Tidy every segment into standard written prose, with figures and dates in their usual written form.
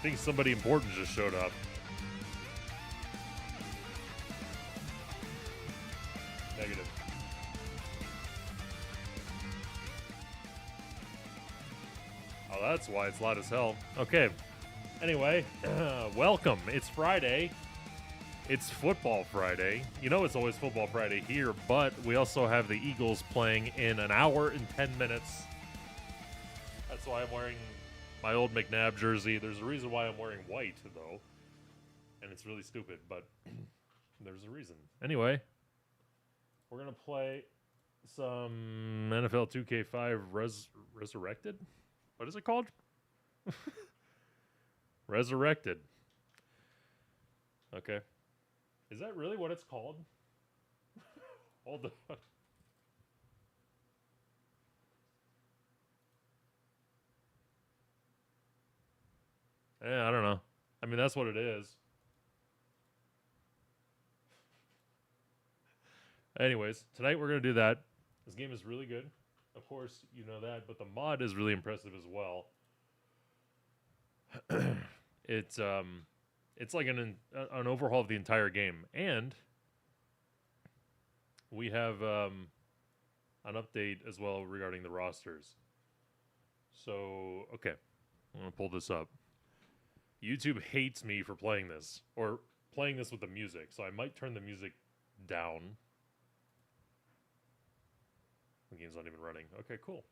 think somebody important just showed up. Negative. Oh, that's why it's loud as hell. Okay. Anyway, welcome. It's Friday. It's Football Friday. You know it's always Football Friday here, but we also have the Eagles playing in an hour and 10 minutes. That's why I'm wearing my old McNabb jersey. There's a reason why I'm wearing white, though. And it's really stupid, but there's a reason. Anyway, we're going to play some NFL 2K5 Resurrected? What is it called? Resurrected. Okay. Is that really what it's called? Hold on. I don't know. I mean, that's what it is. Anyways, tonight we're going to do that. This game is really good. Of course, you know that, but the mod is really impressive as well. It's like an overhaul of the entire game, and we have an update as well regarding the rosters. So, okay, I'm gonna pull this up. YouTube hates me for playing this, or playing this with the music, so I might turn the music down. The game's not even running. Okay, cool.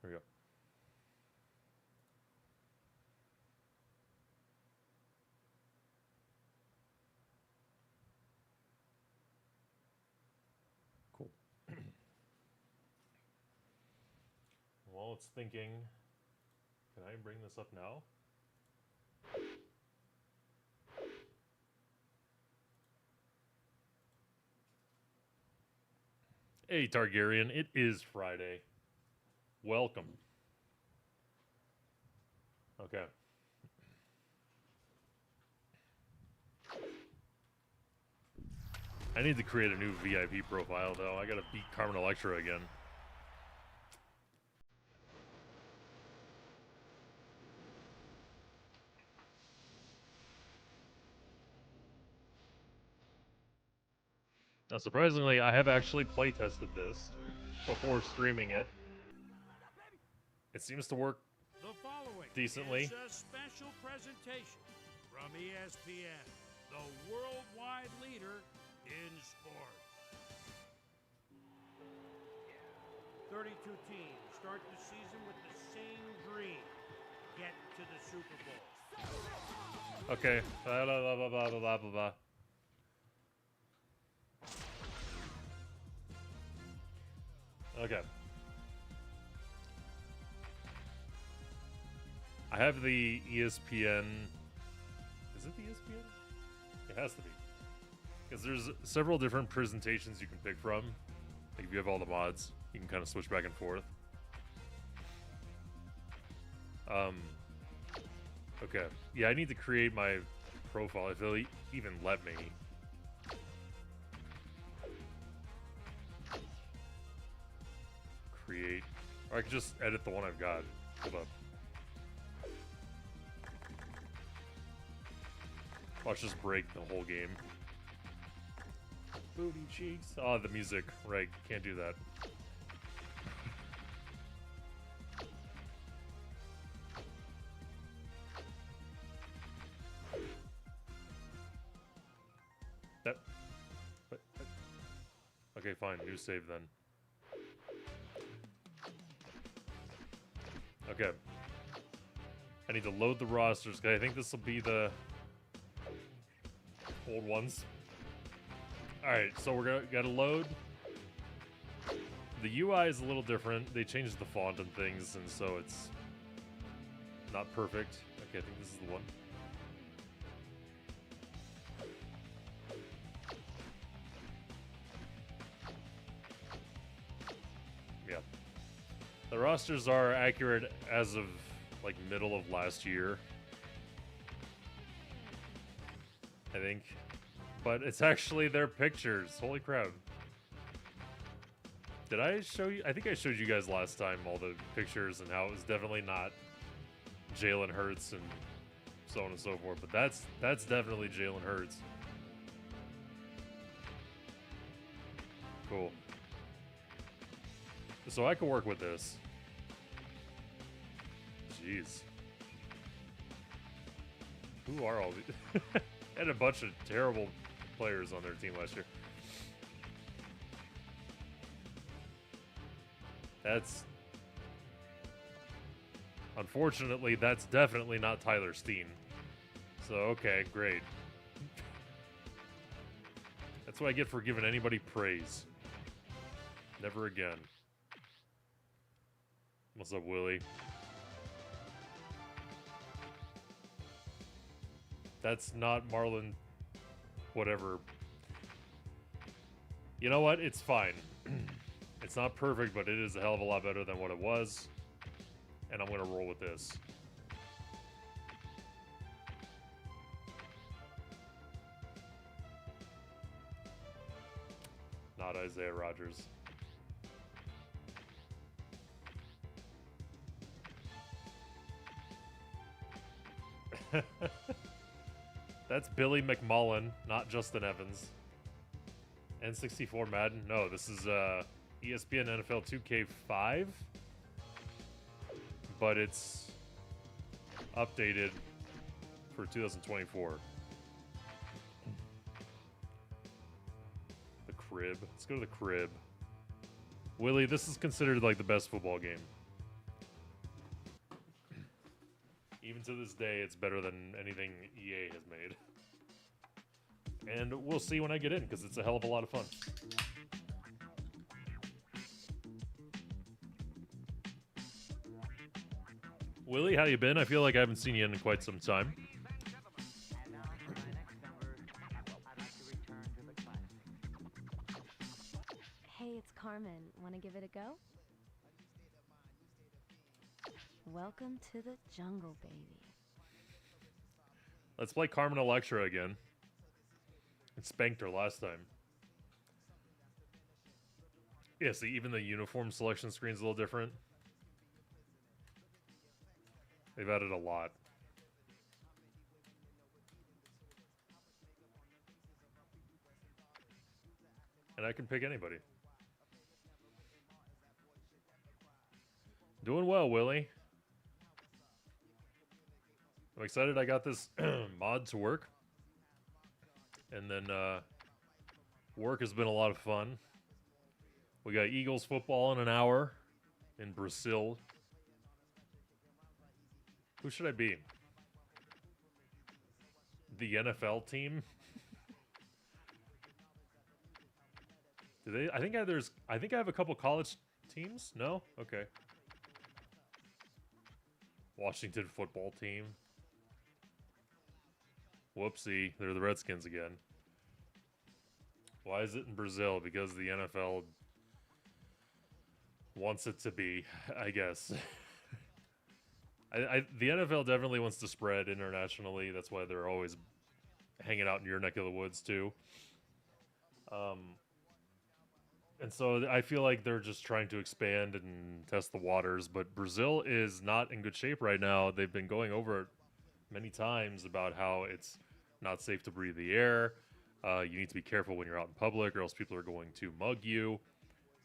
Here we go. Cool. While it's thinking, can I bring this up now? Hey, Targaryen, it is Friday. Welcome. Okay. I need to create a new VIP profile, though. I gotta beat Carmen Electra again. Now, surprisingly, I have actually playtested this before streaming it. It seems to work decently. Is a special presentation from ESPN, the worldwide leader in sports. 32 teams start the season with the same dream: get to the Super Bowl. Okay. Blah, blah, blah, blah, blah, blah, blah, blah. Okay. I have the ESPN. Is it the ESPN? It has to be. Because there's several different presentations you can pick from. Like if you have all the mods, you can kind of switch back and forth. Okay. Yeah, I need to create my profile if they'll even let me. Create. Or I could just edit the one I've got. Hold up. Watch this break the whole game. Booty cheeks. Oh, the music. Right, can't do that. Okay, fine. New save then. Okay. I need to load the rosters, because I think this will be the old ones. Alright, so we're gotta load. The UI is a little different. They changed the font and things, and so it's not perfect. Okay, I think this is the one. Yeah. The rosters are accurate as of, like, middle of last year. I think. But it's actually their pictures. Holy crap. Did I show you? I think I showed you guys last time all the pictures and how it was definitely not Jalen Hurts and so on and so forth. But that's definitely Jalen Hurts. Cool. So I can work with this. Jeez. Who are all these? Had a bunch of terrible players on their team last year. That's... Unfortunately, that's definitely not Tyler Steen. So, okay, great. That's what I get for giving anybody praise. Never again. What's up, Willie? That's not Marlon... Whatever. You know what? It's fine. It's not perfect, but it is a hell of a lot better than what it was. And I'm going to roll with this. Not Isaiah Rodgers. That's Billy McMullen, not Justin Evans. N64 Madden? No, this is ESPN NFL 2K5. But it's updated for 2024. The crib. Let's go to the crib. Willie, this is considered like the best football game. Even to this day, it's better than anything EA has made. And we'll see when I get in, because it's a hell of a lot of fun. Willie, how you been? I feel like I haven't seen you in quite some time. Hey, it's Carmen. Want to give it a go? Welcome to the jungle, baby. Let's play Carmen Electra again. It spanked her last time. Yeah, see, even the uniform selection screen's a little different. They've added a lot. And I can pick anybody. Doing well, Willie. I'm excited I got this mod to work. And then work has been a lot of fun. We got Eagles football in an hour in Brazil. Who should I be? The NFL team? Do they? I think I have a couple college teams. No? Okay. Washington football team. Whoopsie, they're the Redskins again. Why is it in Brazil? Because the NFL wants it to be, I guess. The NFL definitely wants to spread internationally. That's why they're always hanging out in your neck of the woods too. And so I feel like they're just trying to expand and test the waters. But Brazil is not in good shape right now. They've been going over it many times about how it's not safe to breathe the air. You need to be careful when you're out in public, or else people are going to mug you,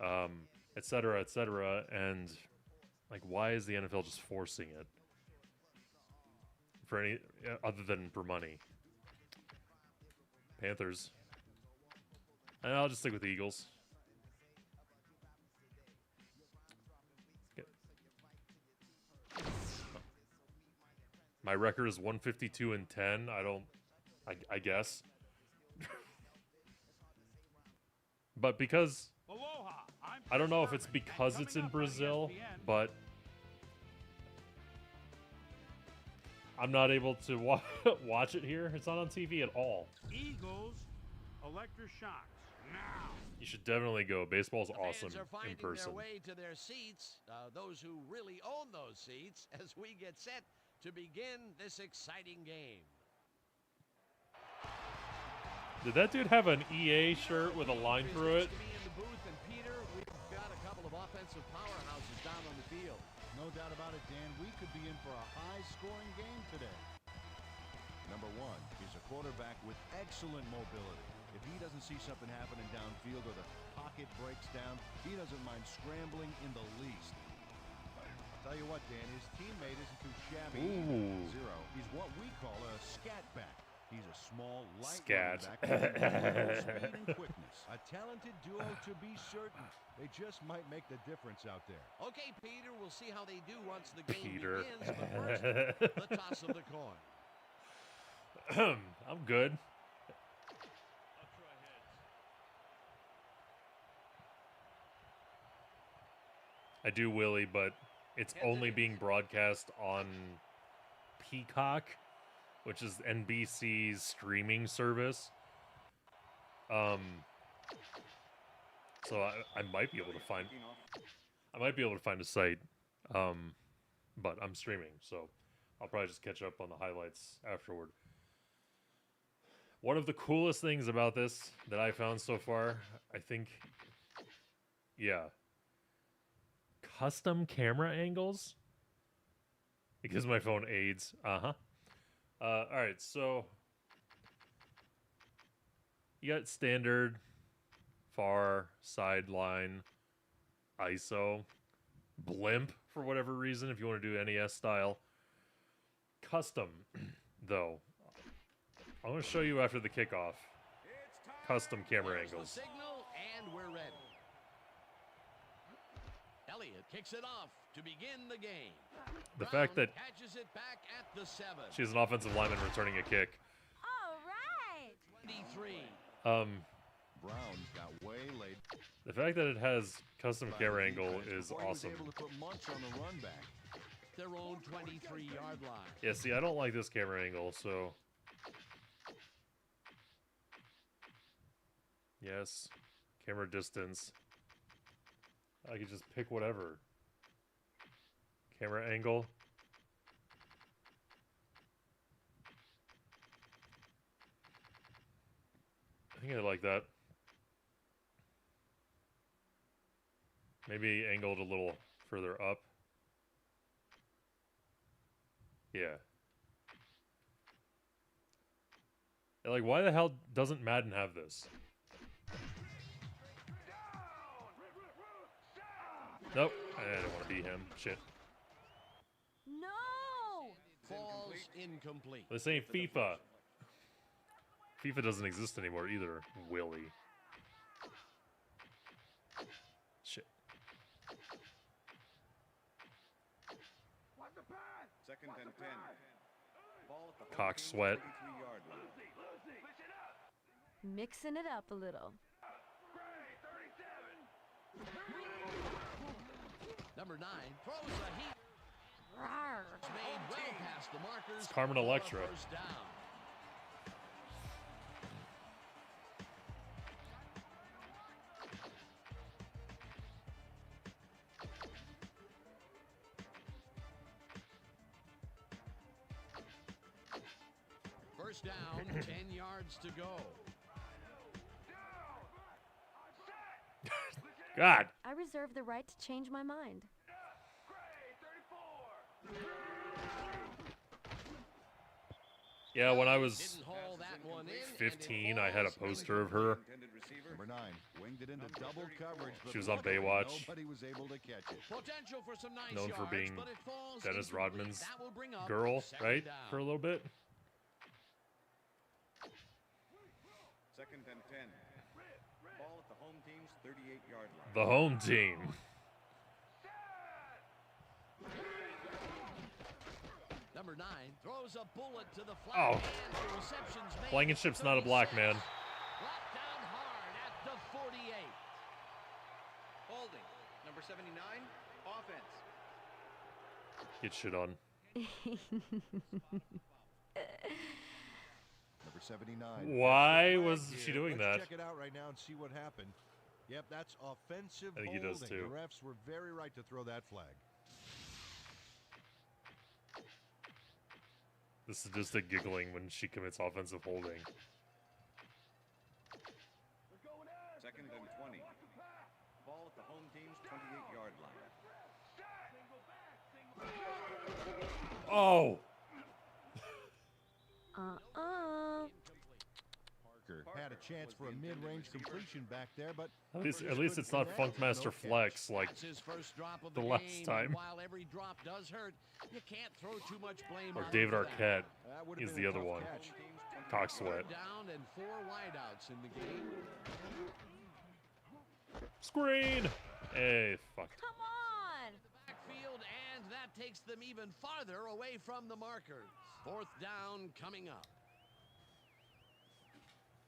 et cetera, et cetera. And like, why is the NFL just forcing it? For any other than for money. Panthers. And I'll just stick with the Eagles. My record is 152-10. I guess. But because I don't know if it's because it's in Brazil, but I'm not able to watch it here. It's not on TV at all. Eagles, electroshocks. Now. You should definitely go. Baseball's awesome in person. Finding their way to their seats, those who really own those seats, as we get set to begin this exciting game. Did that dude have an EA shirt with a line through it? To be in the booth, and Peter, we've got a couple of offensive powerhouses down on the field. No doubt about it, Dan. We could be in for a high-scoring game today. Number one, he's a quarterback with excellent mobility. If he doesn't see something happening downfield or the pocket breaks down, he doesn't mind scrambling in the least. I'll tell you what, Dan, his teammate isn't too shabby. Ooh. Zero. He's what we call a scat back. He's a small, light Scat. running back with speed and quickness. A talented duo to be certain. They just might make the difference out there. Okay, Peter, we'll see how they do once the game Peter. begins. But first, the toss of the coin. I'm good. I do, Willie, but it's only being broadcast on Peacock, which is NBC's streaming service. So I might be able to find a site, but I'm streaming, so I'll probably just catch up on the highlights afterward. One of the coolest things about this that I found so far, I think, yeah, custom camera angles, because my phone aids. All right, so you got standard, far, sideline, ISO, blimp for whatever reason if you want to do NES style. Custom, though, I'm going to show you after the kickoff. Custom camera There's angles. The signal, and we're ready. Elliott kicks it off to begin the game. The fact that catches it back at the 7. she's an offensive lineman returning a kick. All right. 23. Brown's got way late. The fact that it has custom camera angle is awesome. Able to put Munch on the run back. Their own 23-yard line. Yeah, see, I don't like this camera angle, so... Yes, camera distance. I could just pick whatever. Camera angle. I think I like that. Maybe angled a little further up. Yeah. Like, why the hell doesn't Madden have this? Nope. I don't want to be him. Shit. No. Falls incomplete. This ain't FIFA. FIFA doesn't exist anymore either, Willie. Shit. Second and 10. Ball at the Cock sweat. 33-yard line. Mixing it up a little. Number 9 throws a heat. Rawr. Made well past the markers. It's Carmen for a Electra. First down. First down, 10 yards to go. God. I reserve the right to change my mind. Yeah, when I was Didn't haul that one in, and it 15, I had a falls poster of her. Intended receiver. Number 9 winged it into double coverage. But She was on luckily Baywatch. Nobody was able to catch it. Potential for some nice Known for yards, being but it falls Dennis incomplete. Rodman's That will bring up girl, second right? down. For a little bit. Second and 10. Ball at the home team's 38-yard line. The home team. Number 9 throws a bullet to the flat. Oh. And the reception's made. Blankenship's not a black man. Brought down hard at the 48. Holding. Number 79, offense. Get shit on. Number 79. Why was Flag she here. doing Let's that? check it out right now and see what happened. Yep, that's offensive I think he holding. does too. The refs were very right to throw that flag. The sadistic giggling when she commits offensive holding. Second and 20. Ball at the home team's 28-yard line. Oh! Parker had a chance for a mid-range completion back there, but At least it's not Funkmaster Flex like That's his first drop of the the last game, time. and while every drop does hurt, you can't throw too much blame or on David him for that. Arquette that would have is been the a other tough one. catch. Cock sweat. Third down and 4 wideouts in the game. Screen! Hey, fuck. Come on! Backfield, and that takes them even farther away from the markers. 4th down coming up.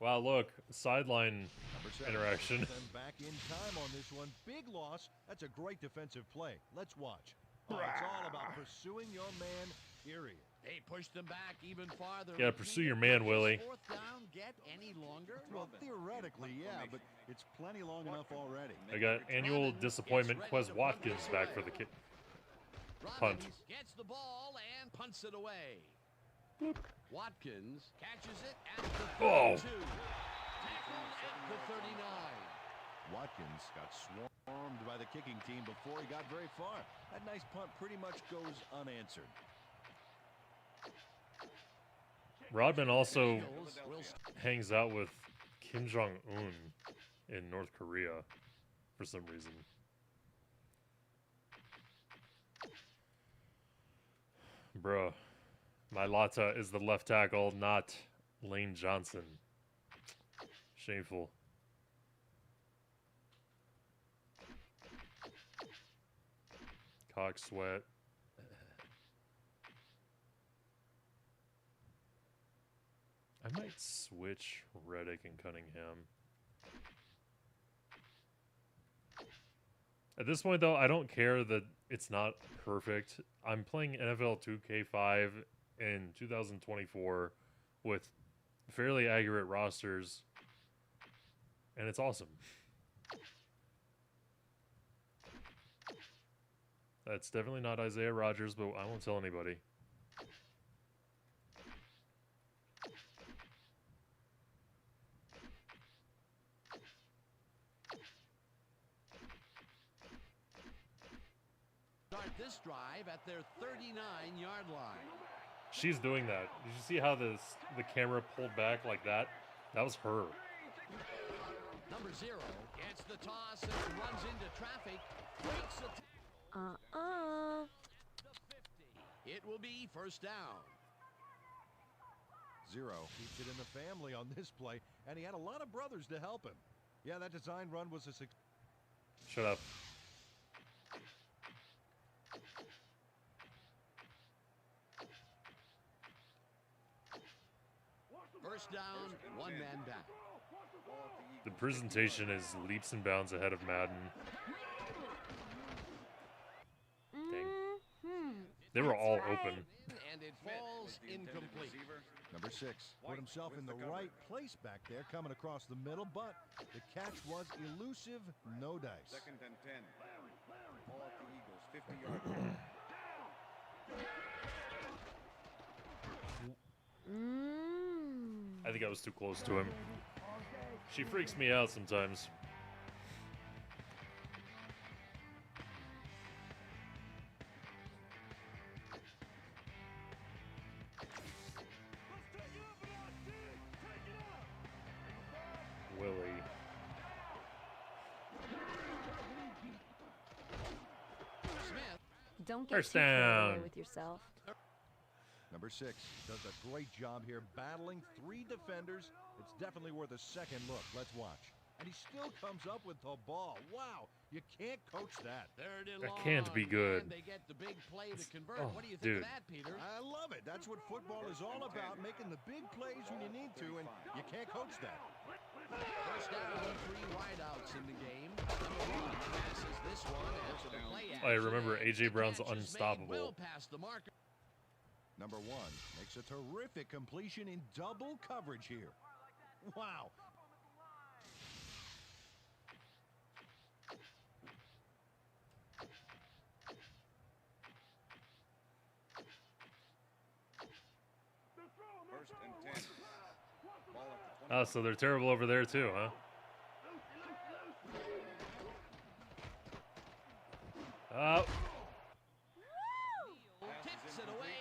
Wow, look, sideline Number 7 interaction. puts them back in time on this one. Big loss. That's a great defensive play. Let's watch. Oh, it's all about pursuing your man, period. They pushed them back even farther. Yeah, pursue your man, Willie. 4th down get any longer? Well, theoretically, yeah, but it's plenty long enough already. I got annual disappointment Quez Watkins back for the kick. Punt. Robbins gets the ball and punts it away. Watkins catches it at the 32. Oh. Tackled at the 39. Watkins got swarmed by the kicking team before he got very far. That nice punt pretty much goes unanswered. Rodman also Eagles will hangs out with Kim Jong-un in North Korea for some reason. Bruh. My Lata is the left tackle, not Lane Johnson. Shameful. Cock sweat. I might switch Reddick and Cunningham. At this point, though, I don't care that it's not perfect. I'm playing NFL 2K5 in 2024 with fairly accurate rosters, and it's awesome. That's definitely not Isaiah Rodgers, but I won't tell anybody. start this drive at their 39-yard line. She's doing that. Did you see how the camera pulled back like that? That was her. Number 0 gets the toss and runs into traffic. Breaks the the 50. It will be 1st down. 0 keeps it in the family on this play, and he had a lot of brothers to help him. Yeah, that design run was a success. Shut up. First down, 1 man back. The presentation is leaps and bounds ahead of Madden. Dang. They were all open. And it falls incomplete. Number 6 put himself in the right place back there, coming across the middle, but the catch was elusive, no dice. 2nd and 10. Ball at the Eagles, 50-yard line. I think I was too close to him. She freaks me out sometimes. Willie. Smith. Don't get First too carried away down. with yourself. Number 6 does a great job here battling 3 defenders. It's definitely worth a second look. Let's watch. And he still comes up with the ball. Wow, you can't coach that. 3rd and That long, can't be good. And they get the big play to convert. Oh, What do you think dude. of that, Peter? I love it. That's what football is all about, making the big plays when you need to, and you can't coach that. First down, 3 wideouts in the game. Number 1 passes this one after the play I action, remember and A.J. the Brown's catch is made unstoppable. well past the marker. Number 1 makes a terrific completion in double coverage here. Wow. First and 10. Ball at the 20. Oh, so they're terrible over there too, huh? Tips it away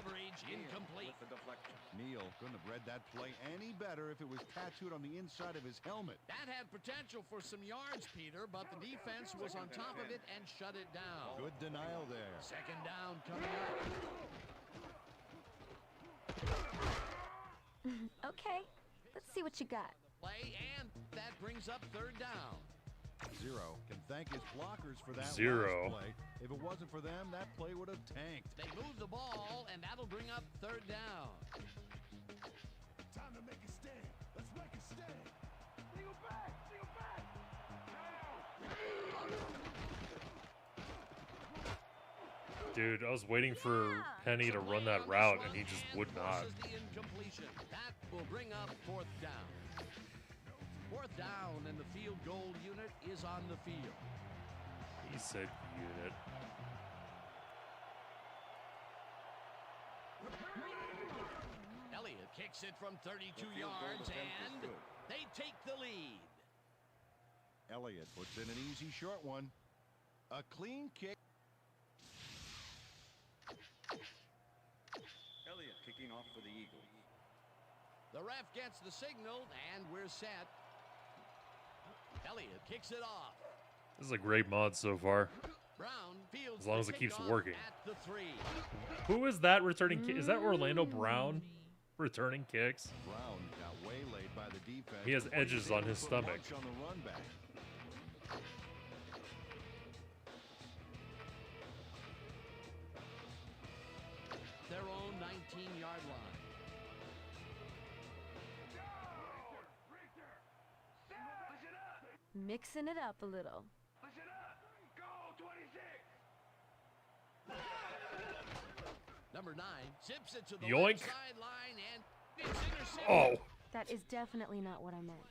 coverage. Incomplete. With the deflection. Neal couldn't have read that play any better if it was tattooed on the inside of his helmet. That had potential for some yards, Peter, but the defense was on top of it and shut it down. Good denial there. Second down coming up. Okay, let's see what you got. Play, and that brings up third down. Zero can thank his blockers for that Zero. last play. If it wasn't for them, that play would have tanked. They move the ball, and that'll bring up third down. Time to make a stand. Let's make a stand. Single back! Single back! Dude, I was waiting for Penny to run that route, and he just would not. Forces the incompletion. That will bring up fourth down. Fourth down, and the field goal unit is on the field. He said unit. Elliott kicks it from 32 The field goal yards, attempt is and good. they take the lead. Elliott puts in an easy short one. A clean kick. Elliott kicking off for the Eagles. The ref gets the signal, and we're set. Elliott kicks it off. This is a great mod so far. Brown fields As long the as it keeps kickoff working. at the 3. Who is that returning? Is that Orlando Brown returning kicks? Brown got waylaid by the defense. He has before was edges able on to his put stomach. lunch on the run back. Their own 19-yard line. Mixing it up a little. Listen up! Go, 26! Number 9 zips it to the Yoink. left sideline, and it's intercepted. Oh, That is definitely not what I meant.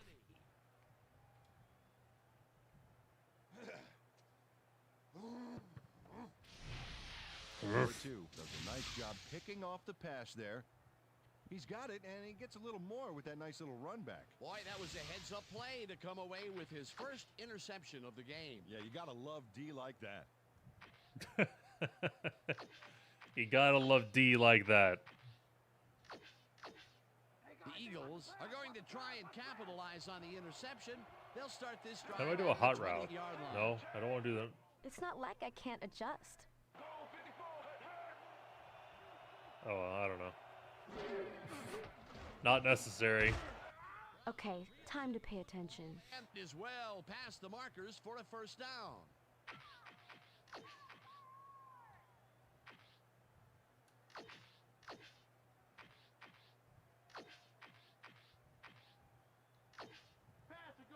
Number 2 does a nice job picking off the pass there. He's got it, and he gets a little more with that nice little run back. Boy, that was a heads-up play to come away with his first interception of the game. Yeah, you got to love D like that. you gotta love D like that. The Eagles are going to try and capitalize on the interception. They'll start this drive. How do I do a at the hot route? 20-yard line. No, I don't want to do that. It's not like I can't adjust. Oh, well, I don't know. Not necessary. Okay, time to pay attention. And is well past the markers for a first down.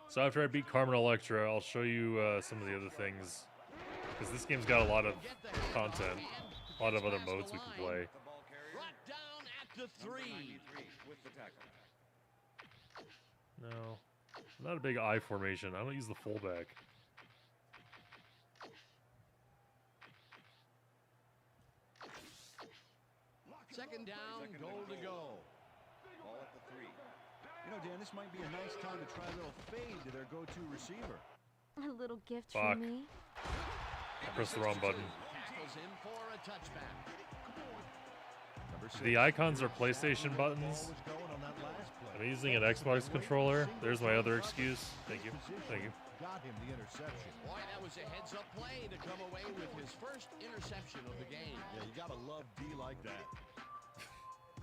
So after I beat Carmen Electra, I'll show you some of the other things. Because this game's got a lot of content. A lot of other modes we can play. The ball carrier. Brought down at the Number 3. 93 with the tackle. No. I'm not a big I formation. I don't use the fullback. Second down, Second goal to and go. Ball at the 3. You know, Dan, this might be a nice time to try a little fade to their go-to receiver. A little gift Fuck. from me. I pressed the wrong button. Tackles him for a touchback. Number 6. The icons are PlayStation Ball buttons. was going on that last play. I'm using an Xbox controller. There's my other excuse. Thank you. Thank you. Got him the interception. Boy, that was a heads-up play to come away with his first interception of the game. Yeah, you got to love D like that.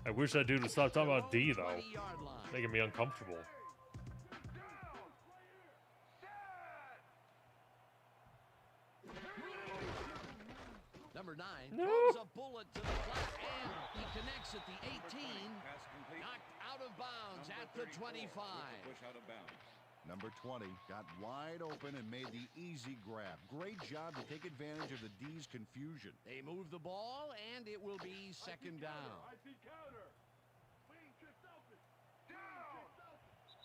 I wish that dude would stop talking about D, though. 20-yard line. Making me uncomfortable. Number 9 No. throws a bullet to the flat, and he connects at the 18. Pass complete. Knocked out of bounds Number at the 34 with 25. the push out of bounds. Number 20 got wide open and made the easy grab. Great job to take advantage of the D's confusion. They move the ball, and it will be second down.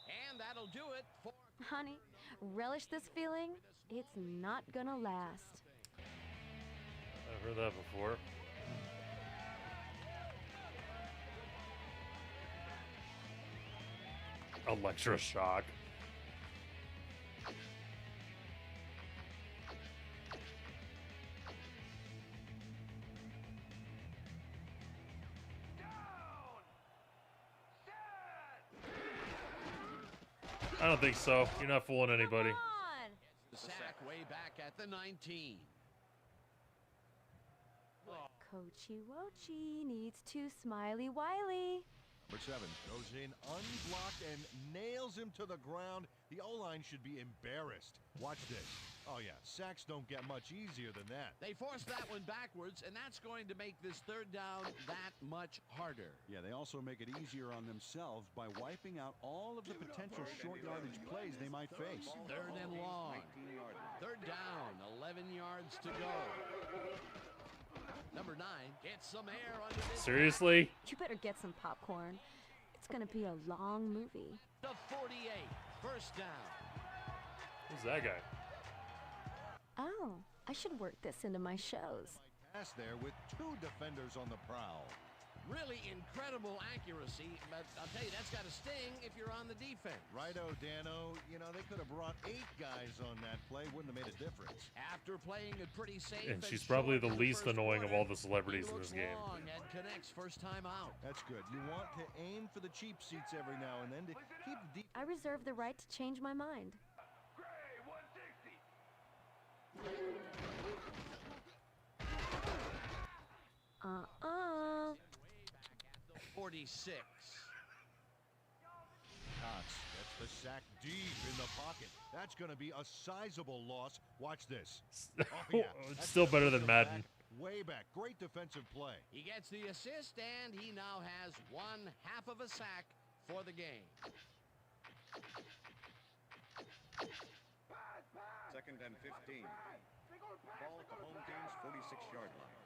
And that'll do it for Honey, relish this feeling. It's not gonna last. I've heard that before. Electroshock. don't think so. You're not fooling anybody. Come on. The sack way back at the 19. Coachy Wochi needs to smiley wiley. Number 7 goes in unblocked and nails him to the ground. The O-line should be embarrassed. Watch this. Oh, yeah, sacks don't get much easier than that. They forced that one backwards, and that's going to make this third down that much harder. Yeah, they also make it easier on themselves by wiping out all of the potential short yardage plays they might face. Third and long. Third down, 11 yards to go. Number 9 gets some air under this. Seriously? You better get some popcorn. It's gonna be a long movie. The 48, first down. Who's that guy? Oh, I should work this into my shows. Pass there with 2 defenders on the prowl. Really incredible accuracy, but I'll tell you, that's got to sting if you're on the defense. Righto, Dano. You know, they could have brought 8 guys on that play. Wouldn't have made a difference. After playing it pretty safe, And she's probably short the in least first annoying of quarter, all the celebrities he in looks this game. long and connects first time out. That's good. You want to aim for the cheap seats every now and then to keep the deep. I reserve the right to change my mind. 46. Cox gets the sack deep in the pocket. That's going to be a sizable loss. Watch this. Oh, yeah. It's still better than Madden. Way back. Great defensive play. He gets the assist, and he now has 1/2 of a sack for the game. 2nd and 15. Ball at the home team's 46-yard line.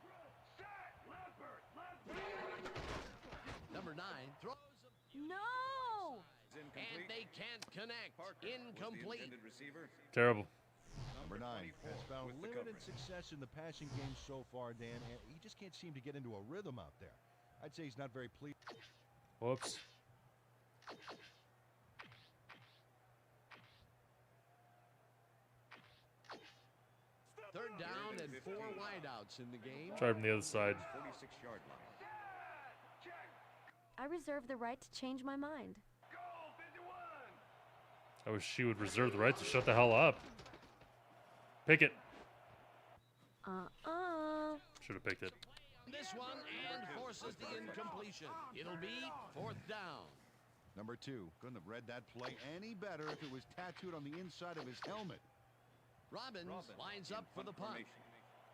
Number 9 throws him, No! It's and incomplete. they can't connect. Parker was the Incomplete. intended receiver. Terrible. Number 9 has found with the limited coverage. success in the passing game so far, Dan, and he just can't seem to get into a rhythm out there. I'd say he's not very pleased. Whoops. Third down and 4 wideouts in the game. Try from the other side. 46-yard line. I reserve the right to change my mind. I wish she would reserve the right to shut the hell up. Pick it. Should have picked it. This one and forces the incompletion. It'll be 4th down. Number 2 couldn't have read that play any better if it was tattooed on the inside of his helmet. Robbins lines up for the punt.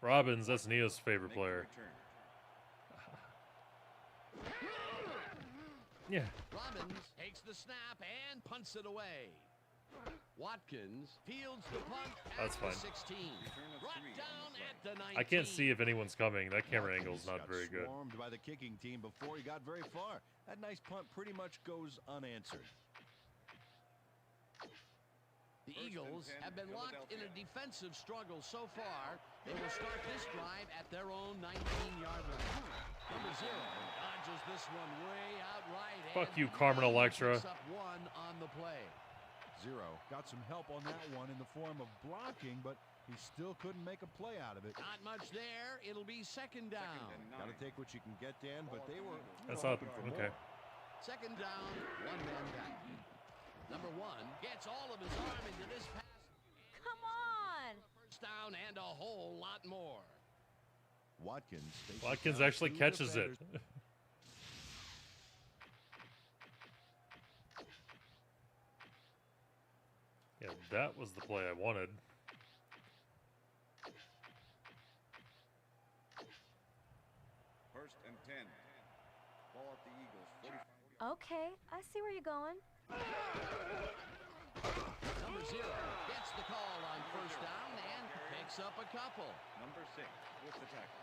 Robbins, that's Neo's favorite player. Yeah. Robbins takes the snap and punts it away. Watkins fields the punt That's at fine. the 16. Brought down at the 19. I can't see if anyone's coming. That camera angle's not Got very good. swarmed by the kicking team before he got very far. That nice punt pretty much goes unanswered. The First and Eagles 10, have been locked in a defensive struggle so far. They will start this drive at their own 19-yard line. Number 0 dodges this one way out right. Fuck and you, Carmen Electra. picks up 1 on the play. 0 got some help on that one in the form of blocking, but he still couldn't make a play out of it. Not much there. It'll be 2nd down. Got to take what you can get, Dan, but they were That's not hoping for okay. more. 2nd down, 1 man back. Number 1 gets all of his arm into this pass. Come on! First down and a whole lot more. Watkins Actually catches it. Yeah, that was the play I wanted. First and 10. Ball at the Eagles. 45. Okay, I see where you're going. Number 0 gets the call on first down and picks up a couple. Number 6 with the tackle.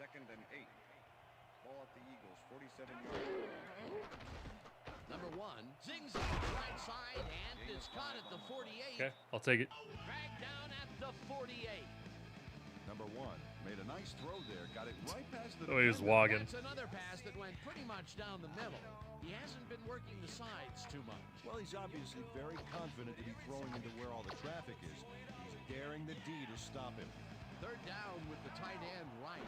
2nd and 8. Ball at the Eagles. 47-yard line. Number 1 zings up the right side and is caught at the 48. Okay, I'll take it. Dragged down at the 48. Number 1 made a nice throw there. Got it right past the Oh, he was defender. wogging. That's another pass that went pretty much down the middle. He hasn't been working the sides too much. Well, he's obviously very confident to be throwing into where all the traffic is. He's daring the D to stop him. 3rd down with the tight end right.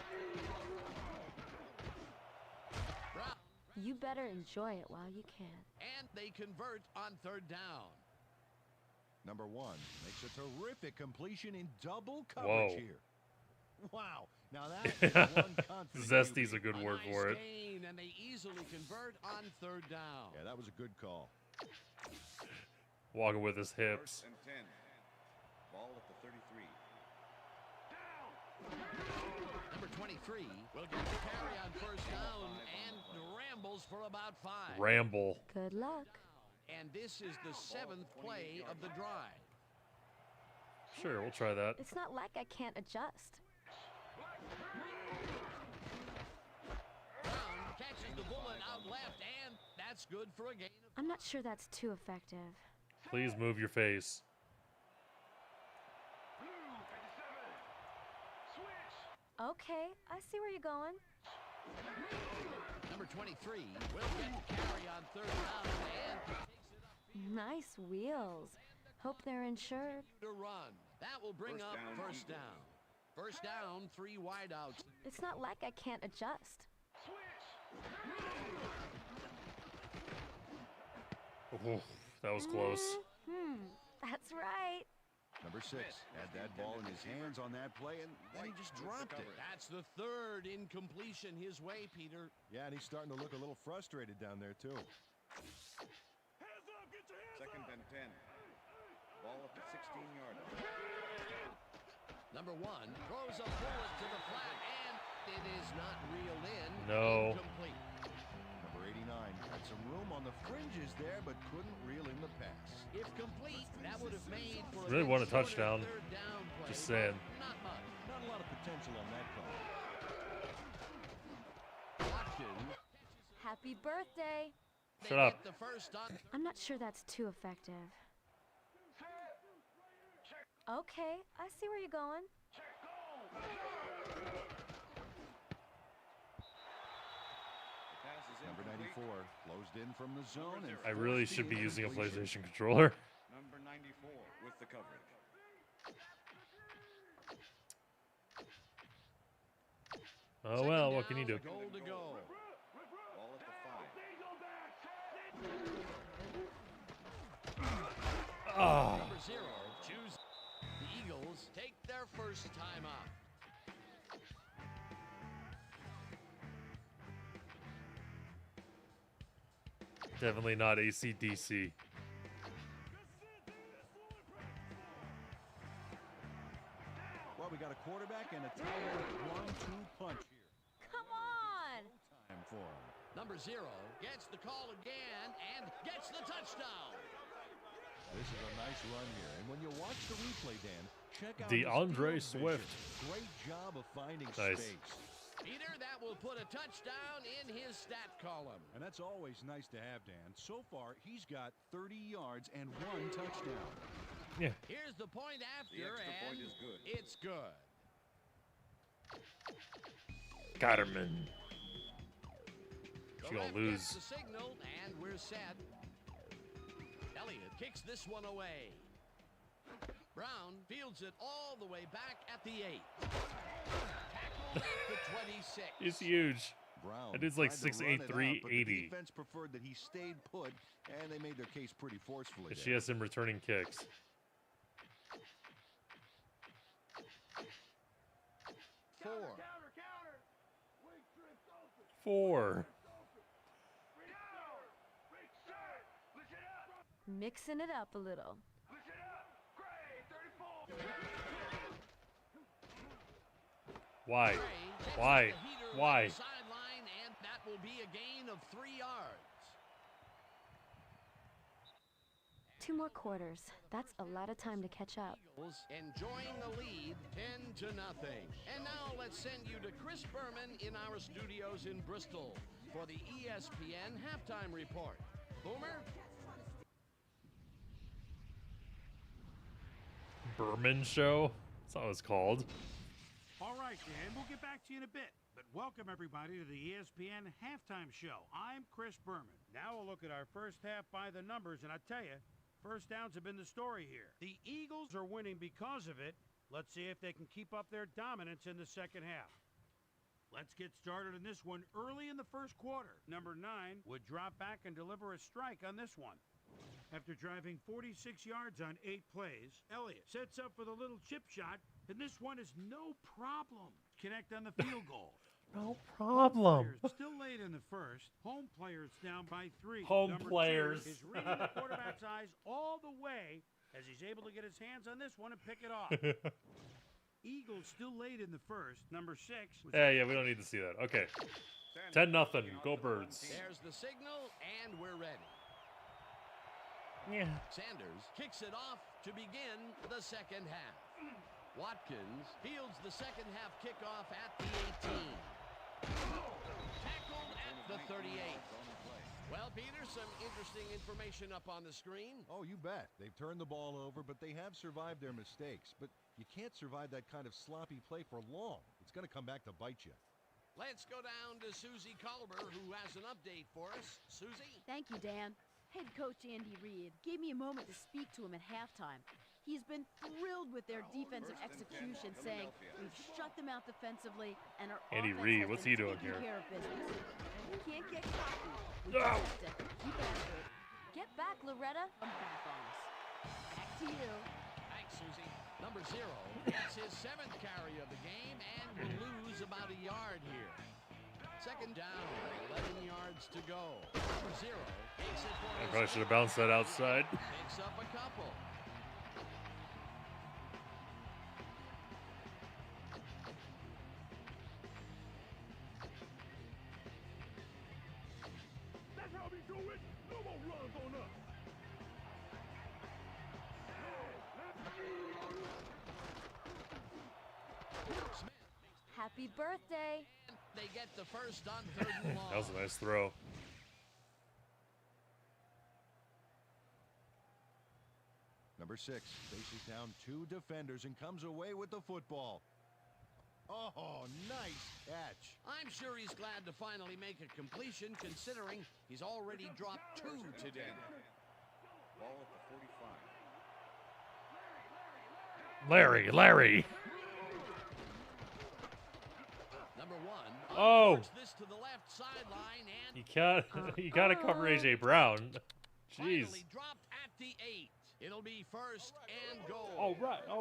Brown. You better enjoy it while you can. And they convert on third down. Number 1 makes a terrific completion in double coverage here. Wow. Now that is one confident Zesty's QB. a good A word nice for it. gain, and they easily convert on third down. Yeah, that was a good call. Walking with his hips. First and 10. Ball at the 33. Number 23 will get the carry on first down and rambles for about 5. Ramble. Good luck. And this is the 7th play of the drive. Sure, we'll try that. It's not like I can't adjust. Brown catches the bullet out left, and that's good for a gain of... I'm not sure that's too effective. Please move your face. Okay, I see where you're going. Number 23 will get the carry on third down and takes it up Nice wheels. Hope they're insured. to run. That will bring First up down, first down. First down, 3 wideouts. It's not like I can't adjust. Ooh, that was close. That's right. Number 6 had that ball in his hands on that play, and then he just dropped it. That's the 3rd incompletion his way, Peter. Yeah, and he's starting to look a little frustrated down there, too. Second and 10. Ball at the 16-yard line. Number 1 throws a bullet to the flat, and it is not reeled in. No. Incomplete. Number 89 had some room on the fringes there, but couldn't reel in the pass. If complete, that would have made for Really bit want a shorter touchdown. third down play, Just but saying. Not much. Not a lot of potential on that call. Watkins. Happy birthday. They Shut up. get the first on. I'm not sure that's too effective. Okay, I see where you're going. The pass is Number incomplete. 94 closed in from the zone. And I really forced should the be using a incompletion. PlayStation controller. Number 94 with the coverage. Oh well, what can you do? Goal to go. Ball at the 5. Ah, Number 0 choose. The Eagles take their first time out. definitely not AC/DC. Well, we got a quarterback and a tight end 1-2 punch here. Come on. Time for him. Number 0 gets the call again and gets the touchdown. This is a nice run here. And when you watch the replay, Dan, check out DeAndre his field Swift. vision. Great job of finding Nice. space. Peter, that will put a touchdown in his stat column. And that's always nice to have, Dan. So far, he's got 30 yards and 1 touchdown. Yeah. Here's the point after, The extra and point is good. it's good. Gotterman. The She gonna ref lose. gets the signal, and we're set. Elliott kicks this one away. Brown fields it all the way back at the 8. Tackled at the 26. He's huge. Brown That dude's like tried to 6'8", run it out, but the 380. defense preferred that he stayed put, and they made their case pretty forcefully. And there. she has him returning kicks. Four. Mixing it up a little. Why? Gray takes Why? the heater Why? on the sideline, and that will be a gain of 3 yards. 2 more quarters. That's a lot of time to catch up. Eagles enjoying the lead 10-0. And now let's send you to Chris Berman in our studios in Bristol for the ESPN halftime report. Boomer? Berman Show? That's not what it's called. All right, Dan, we'll get back to you in a bit. But welcome, everybody, to the ESPN Halftime Show. I'm Chris Berman. Now we'll look at our first half by the numbers, and I tell you, first downs have been the story here. The Eagles are winning because of it. Let's see if they can keep up their dominance in the second half. Let's get started on this one early in the first quarter. Number 9 would drop back and deliver a strike on this one. After driving 46 yards on 8 plays, Elliott sets up for the little chip shot, and this one is no problem. Connect on the field goal. No problem. Still late in the first. Home players down by 3. Home Number players. 2 is reading the quarterback's eyes all the way as he's able to get his hands on this one and pick it off. Eagles still late in the first. Number 6. Yeah, we don't need to see that. Okay. 10-0. Go Birds. There's the signal, and we're ready. Yeah. Sanders kicks it off to begin the second half. Watkins fields the second half kickoff at the 18. Tackled at the 38. Well, Peter, some interesting information up on the screen. Oh, you bet. They've turned the ball over, but they have survived their mistakes. But you can't survive that kind of sloppy play for long. It's going to come back to bite you. Let's go down to Susie Culber, who has an update for us. Susie? Thank you, Dan. Head coach Andy Reid gave me a moment to speak to him at halftime. He's been thrilled with their defensive execution, saying we've shut them out defensively and our Andy offense Reid, has what's been he doing taking here? care of business. We can't get cocky. We No. just have to keep after it. Get back, Loretta. Come back on us. Back to you. Thanks, Susie. Number 0 gets his 7th carry of the game and will lose about a yard here. Second down, 11 yards to go. Number 0 takes it for I probably should have bounced that outside. Picks up a couple. That's how we do it. No more runs on us. Smith Happy birthday. they get the first on 3rd and long. That was a nice throw. Number 6 faces down 2 defenders and comes away with the football. Oh, nice catch. I'm sure he's glad to finally make a completion, considering he's already dropped 2 today. Ball at the 45. Larry. Number 1. Oh. Puts this to the left sideline and You gotta cover AJ Brown. Jeez. finally dropped at the 8. It'll be first and goal. All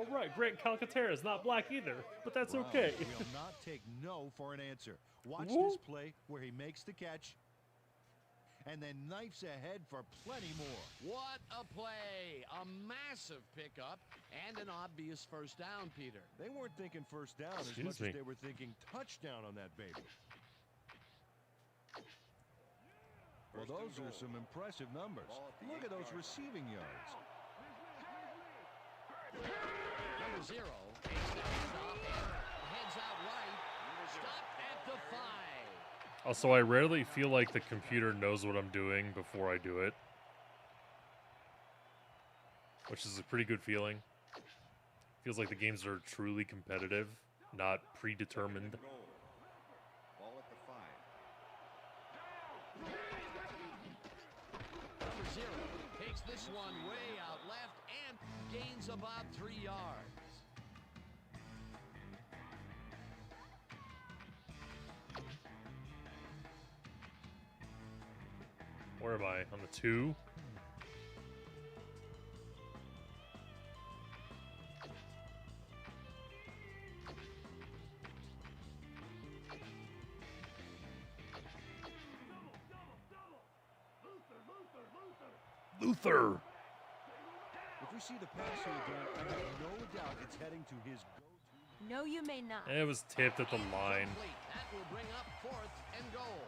right. Grant Calcaterra is not black either, but that's Wow, okay. We'll not take no for an answer. Watch Whoop. this play where he makes the catch and then knifes ahead for plenty more. What a play. A massive pickup and an obvious first down, Peter. They weren't thinking first down as Excuse much me. as they were thinking touchdown on that baby. Well, those are some impressive numbers. Look at those receiving yards. Number 0 takes the handoff and heads out right. Stopped at the 5. Also, I rarely feel like the computer knows what I'm doing before I do it, which is a pretty good feeling. Feels like the games are truly competitive, not predetermined. Ball at the 5. Number 0 takes this one way out left and gains about 3 yards. Where am I? On the 2? Luther! If we see the pass here again, I have no doubt it's heading to his go-to. No, you may not. It was tipped at the line. Complete. That will bring up 4th and goal.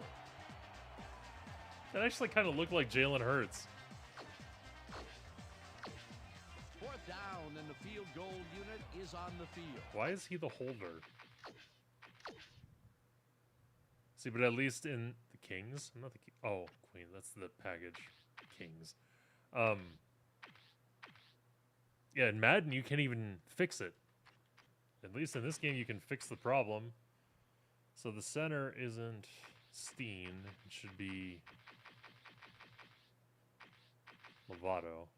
That actually kind of looked like Jalen Hurts. 4th down and the field goal unit is on the field. Why is he the holder? See, but at least in the Kings, not the oh, Queen, that's the package. Kings. Yeah, in Madden you can't even fix it. At least in this game you can fix the problem. So the center isn't Steen, it should be Lovato.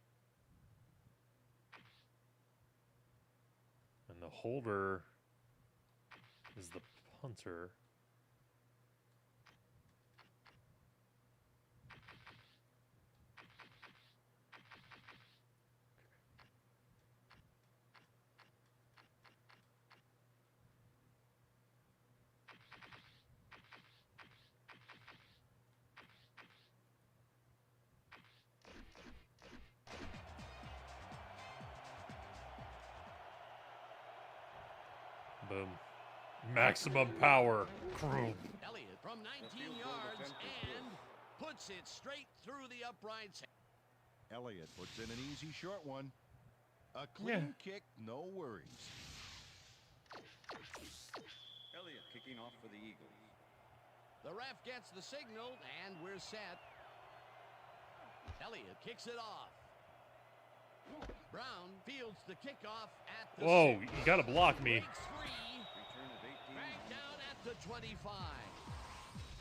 And the holder is the punter. Boom. Maximum power. Crew. Elliott from 19 yards and puts it straight through the uprights. Elliott puts in an easy short one. A clean kick, no worries. Elliott kicking off for the Eagles. The ref gets the signal, and we're set. Elliott kicks it off. Brown fields the kickoff at the Whoa, 6. you gotta block me. Breaks free. Return of 18. Back down at the 25.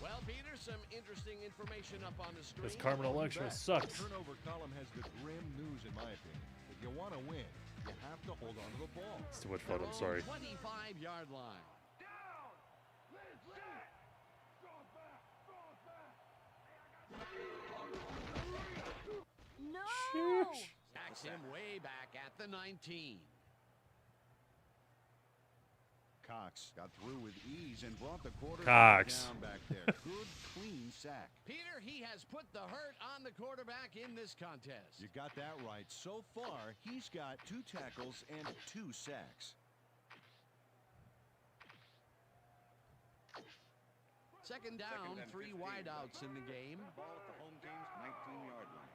Well, Peter, some interesting information up on the screen. This Carmen Electra sucks. The turnover column has the grim news, in my opinion. If you want to win, you have to hold on to the ball. It's too much fun, I'm sorry. 25-yard line. No! Sacks him way back at the 19. Cox got through with ease and brought the quarterback Cox. down back there. Good, clean sack. Peter, he has put the hurt on the quarterback in this contest. You got that right. So far, he's got 2 tackles and 2 sacks. Second down, 3 wideouts in the game. Ball at the home team's 19-yard line.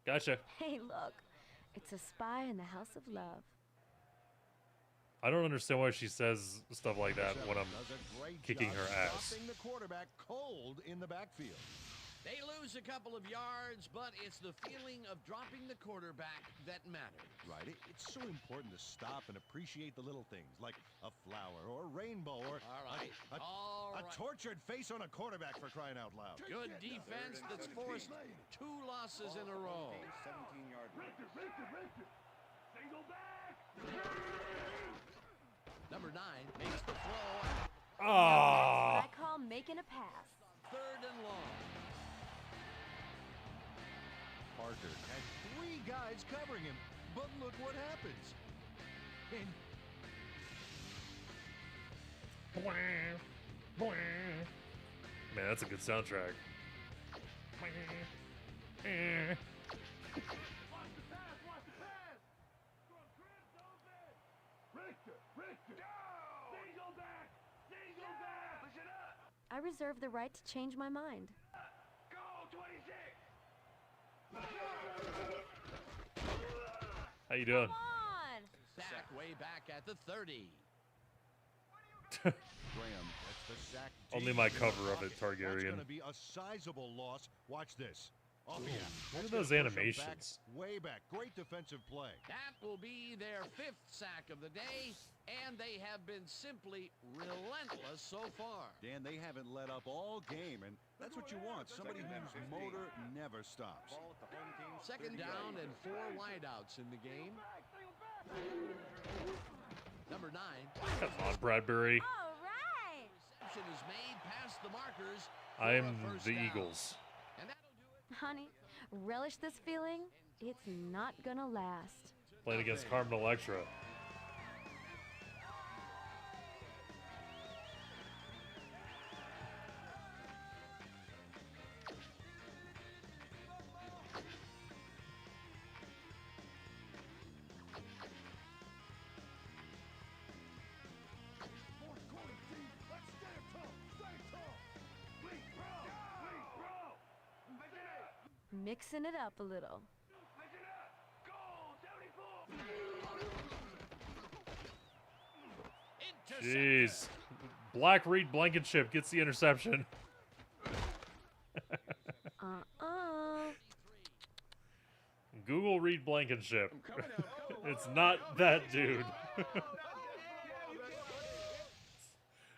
Gotcha. Hey, look. It's a spy in the house of love. I don't understand why she says stuff like that when I'm Does a great kicking job her ass. stopping the quarterback cold in the backfield. They lose a couple of yards, but it's the feeling of dropping the quarterback that matters. Right. It's so important to stop and appreciate the little things, like a flower or a rainbow or All right. a tortured face on a quarterback, for crying out loud. Good defense that's forced 2 losses in a row. 17-yard line. Number 9 makes the throw. Ah. What I call making a pass. 3rd and long. Parker had 3 guys covering him, but look what happens. And Man, that's a good soundtrack. I reserve the right to change my mind. How you doing? Come on! Sack way back at the 30. Graham, that's the sack. Only my cover of it, Targaryen. That's going to be a sizable loss. Watch this. Oh, yeah. Look at That's those gonna push 'em animations. Back, way back. Great defensive play. That will be their 5th sack of the day, and they have been simply relentless so far. Dan, they haven't let up all game, and that's what you want. Somebody whose motor never stops. Ball at the home team's Second 30-yard down line. and 4 wideouts in the game. Number 9. Come on, Bradbury. All right! Reception is made past the markers. for I'm a first the down. Eagles. And that'll do it. Honey, relish this feeling. It's not gonna last. Playing against Carmen Electra. Mixing it up a little. Intercepted. Jeez. Black Reed Blankenship gets the interception. Google Reed Blankenship. It's not that dude.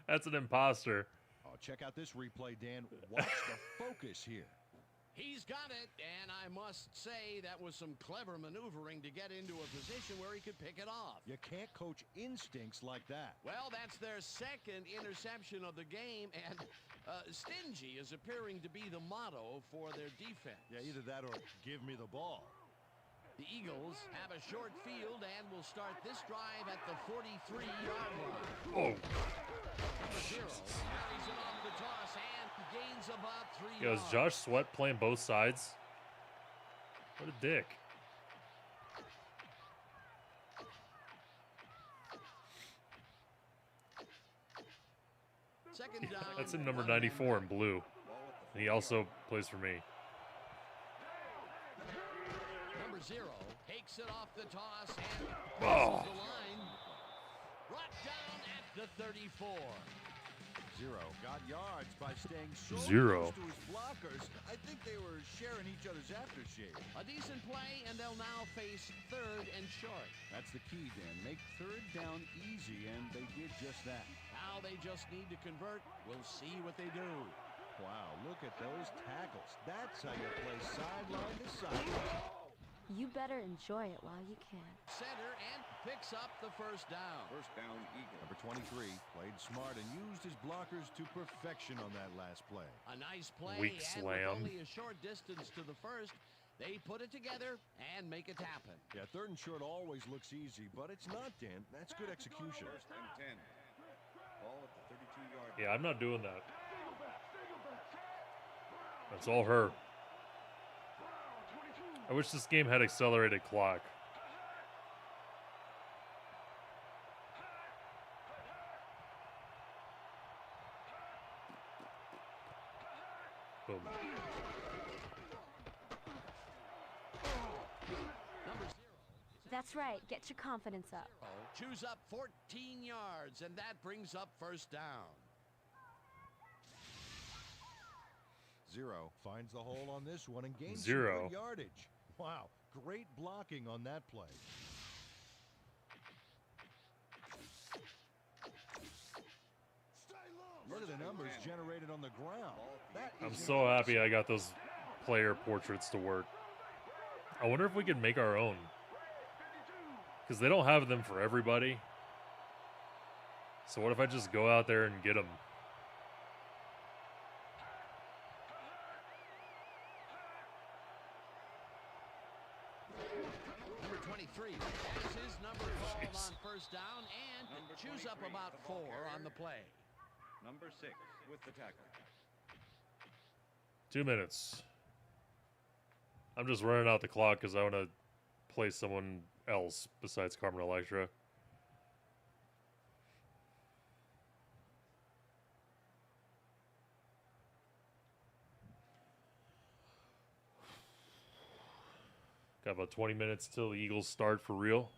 That's an imposter. Oh, check out this replay, Dan. Watch the focus here. He's got it, and I must say that was some clever maneuvering to get into a position where he could pick it off. You can't coach instincts like that. Well, that's their 2nd interception of the game, and stingy is appearing to be the motto for their defense. Yeah, either that or give me the ball. The Eagles have a short field and will start this drive at the 43-yard line. Oh. Zero carries it on the toss and gains about 3 Yo, is yards. Josh Sweat playing both sides? What a dick. Second down. That's in number one and 94 in back. blue. And he also plays for me. Number 0 takes it off the toss and Oh. crosses the line. Brought down at the 34. Zero got yards by staying so Zero. close to his blockers. I think they were sharing each other's aftershave. A decent play, and they'll now face 3rd and short. That's the key, Dan. Make 3rd down easy, and they did just that. Now they just need to convert. We'll see what they do. Wow, look at those tackles. That's how you play sideline to sideline. You better enjoy it while you can. Center and picks up the first down. First down, Eagle. Number 23 played smart and used his blockers to perfection on that last play. A nice play, Weak and slam. with only a short distance to the first, they put it together and make it happen. Yeah, 3rd and short always looks easy, but it's not, Dan. That's good execution. First and 10. Ball at the 32-yard line. Yeah, I'm not doing that. That's all her. I wish this game had accelerated clock. Boom. Number 0. That's right. Get your confidence up. Chews up 14 yards, and that brings up first down. Zero finds the hole on this one and gains some Zero. good yardage. Wow, great blocking on that play. Look at the numbers generated on the ground. That I'm is so happy I got those player portraits to work. I wonder if we can make our own. Because they don't have them for everybody. So what if I just go out there and get them? Number 23 has his number called on first down and Number chews up 23, about the ball 4 carrier. on the play. Number 6 with the tackle. 2 minutes. I'm just running out the clock because I want to play someone else besides Carmen Electra. Got about 20 minutes till the Eagles start for real.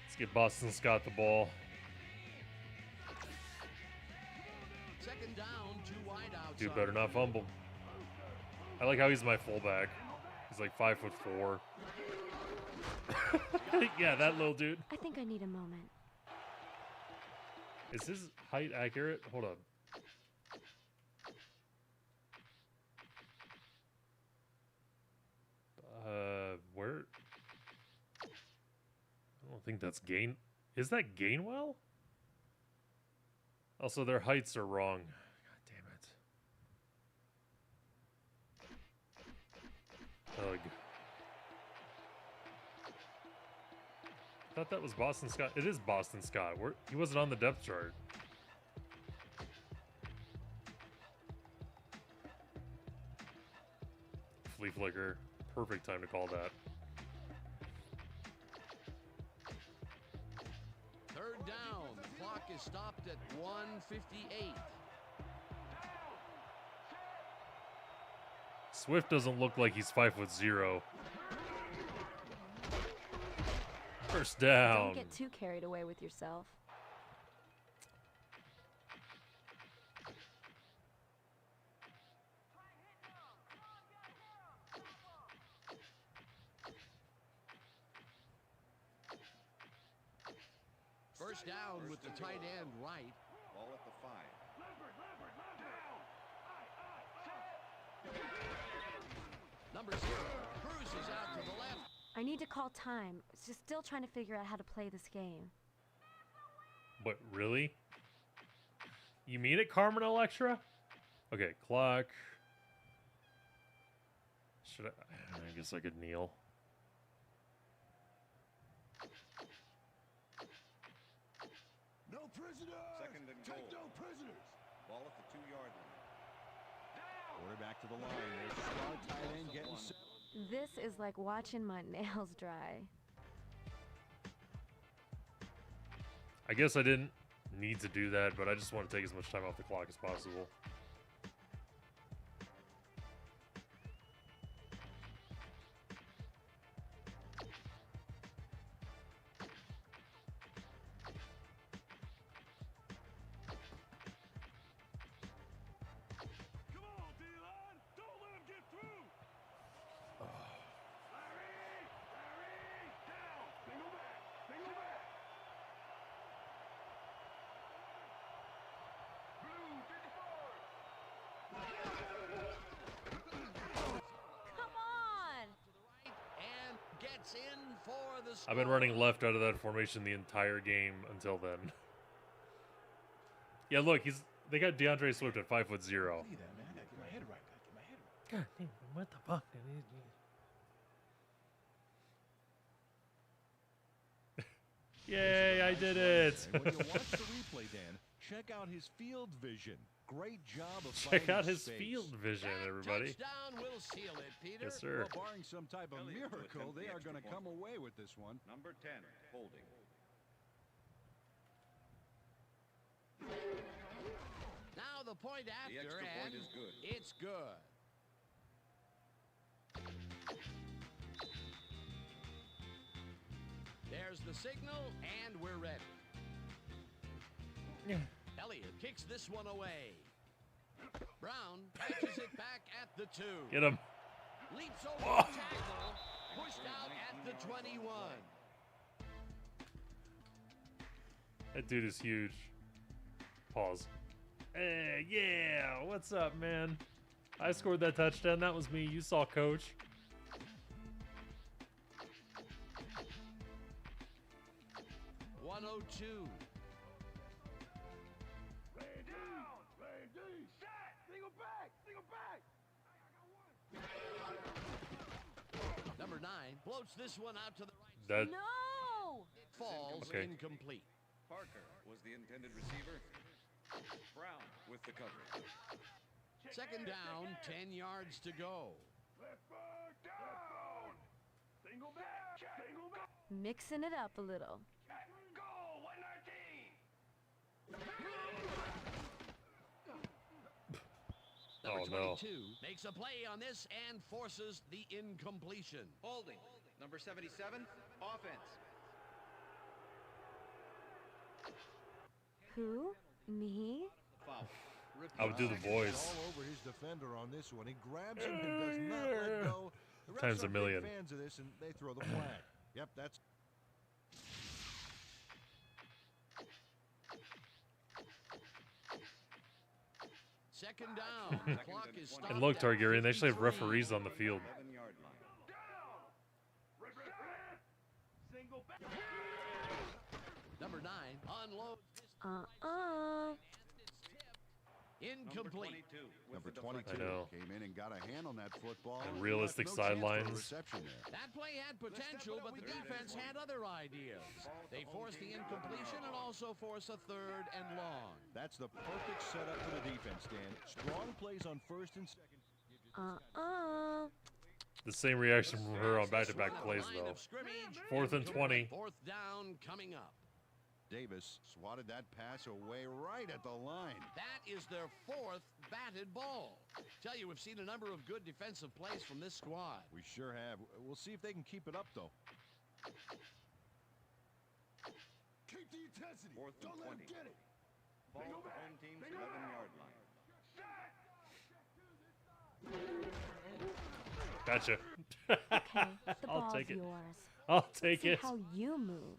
Let's get Boston Scott the ball. Second down, 2 wide outside. Dude better not fumble. I like how he's my fullback. He's like 5'4". Yeah, that little dude. I think I need a moment. Is his height accurate? Hold up. Where? I don't think that's Gain. Is that Gainwell? Also, their heights are wrong. God damn it. Ugh. I thought that was Boston Scott. It is Boston Scott. He wasn't on the depth chart. Flea flicker. Perfect time to call that. Third down. The clock is stopped at 1:58. Swift doesn't look like he's 5'0". First down. Don't get too carried away with yourself. First down with the tight end right. Ball at the 5. Number 0 cruises out to the left. I need to call time. Just still trying to figure out how to play this game. But really? You mean it, Carmen Electra? Okay, clock. Should I guess I could kneel. No prisoners! Second and Take goal. no prisoners! Ball at the 2-yard line. Quarterback to the line. There's the star tight end getting set. This is like watching my nails dry. I guess I didn't need to do that, but I just want to take as much time off the clock as possible. In for the I've been running left out of that formation the entire game until then. Yeah, look, they got DeAndre Swift at 5'0". Look at that, man. I gotta get my head right. God damn, what the fuck? Yay, I did it! When you watch the replay, Dan, check out his field vision. Great job of Check out finding his space. field vision, everybody. Touchdown will seal it, Peter. Yes, sir. Well, barring some type of Elliott to miracle, attempt the they are extra going to point. come away with this one. Number 10, holding. Now the point The after, extra point and is good. it's good. There's the signal, and we're ready. Yeah. Elliott kicks this one away. Brown catches it back at the 2. Get him. Leaps over the tackle, pushed out at the 21. That dude is huge. Pause. Hey, yeah, what's up, man? I scored that touchdown. That was me. You saw, coach. Number 9 floats this one out to the right. That No! It falls Okay. incomplete. Parker was the intended receiver. Brown with the coverage. Second down, 10 yards to go. Mixing it up a little. Number Oh, no. 22 makes a play on this and forces the incompletion. Holding. Number 77, offense. Who? Me? Foul. I would do the voice. All over his defender on this one. He grabs him and does not let go. The refs Times a are big million. fans of this, and they throw the flag. Yep, that's. Second down. The clock is stopped. And look, at Targaryen, they actually have 53. referees on the field. 11-yard line. Number 9 unloads this Uh-uh. incomplete. Number with the 22 I know. came in and got a hand on that football. And left realistic no chance for a sidelines. reception there. That play had potential, but the defense had other ideas. They forced the incompletion and also forced a 3rd and long. That's the perfect setup for the defense, Dan. Strong plays on first and second. Uh-uh. The same reaction from her on back-to-back Line plays, of though. scrimmage, 4th and 20. 4th down coming up. Davis swatted that pass away right at the line. That is their 4th batted ball. Tell you, we've seen a number of good defensive plays from this squad. We sure have. We'll see if they can keep it up, though. Keep the intensity. 4th and Don't let 20. him get it. Ball at the home team's 11-yard line. Gotcha. Okay, the I'll ball's take it. yours. I'll take See it. how you move.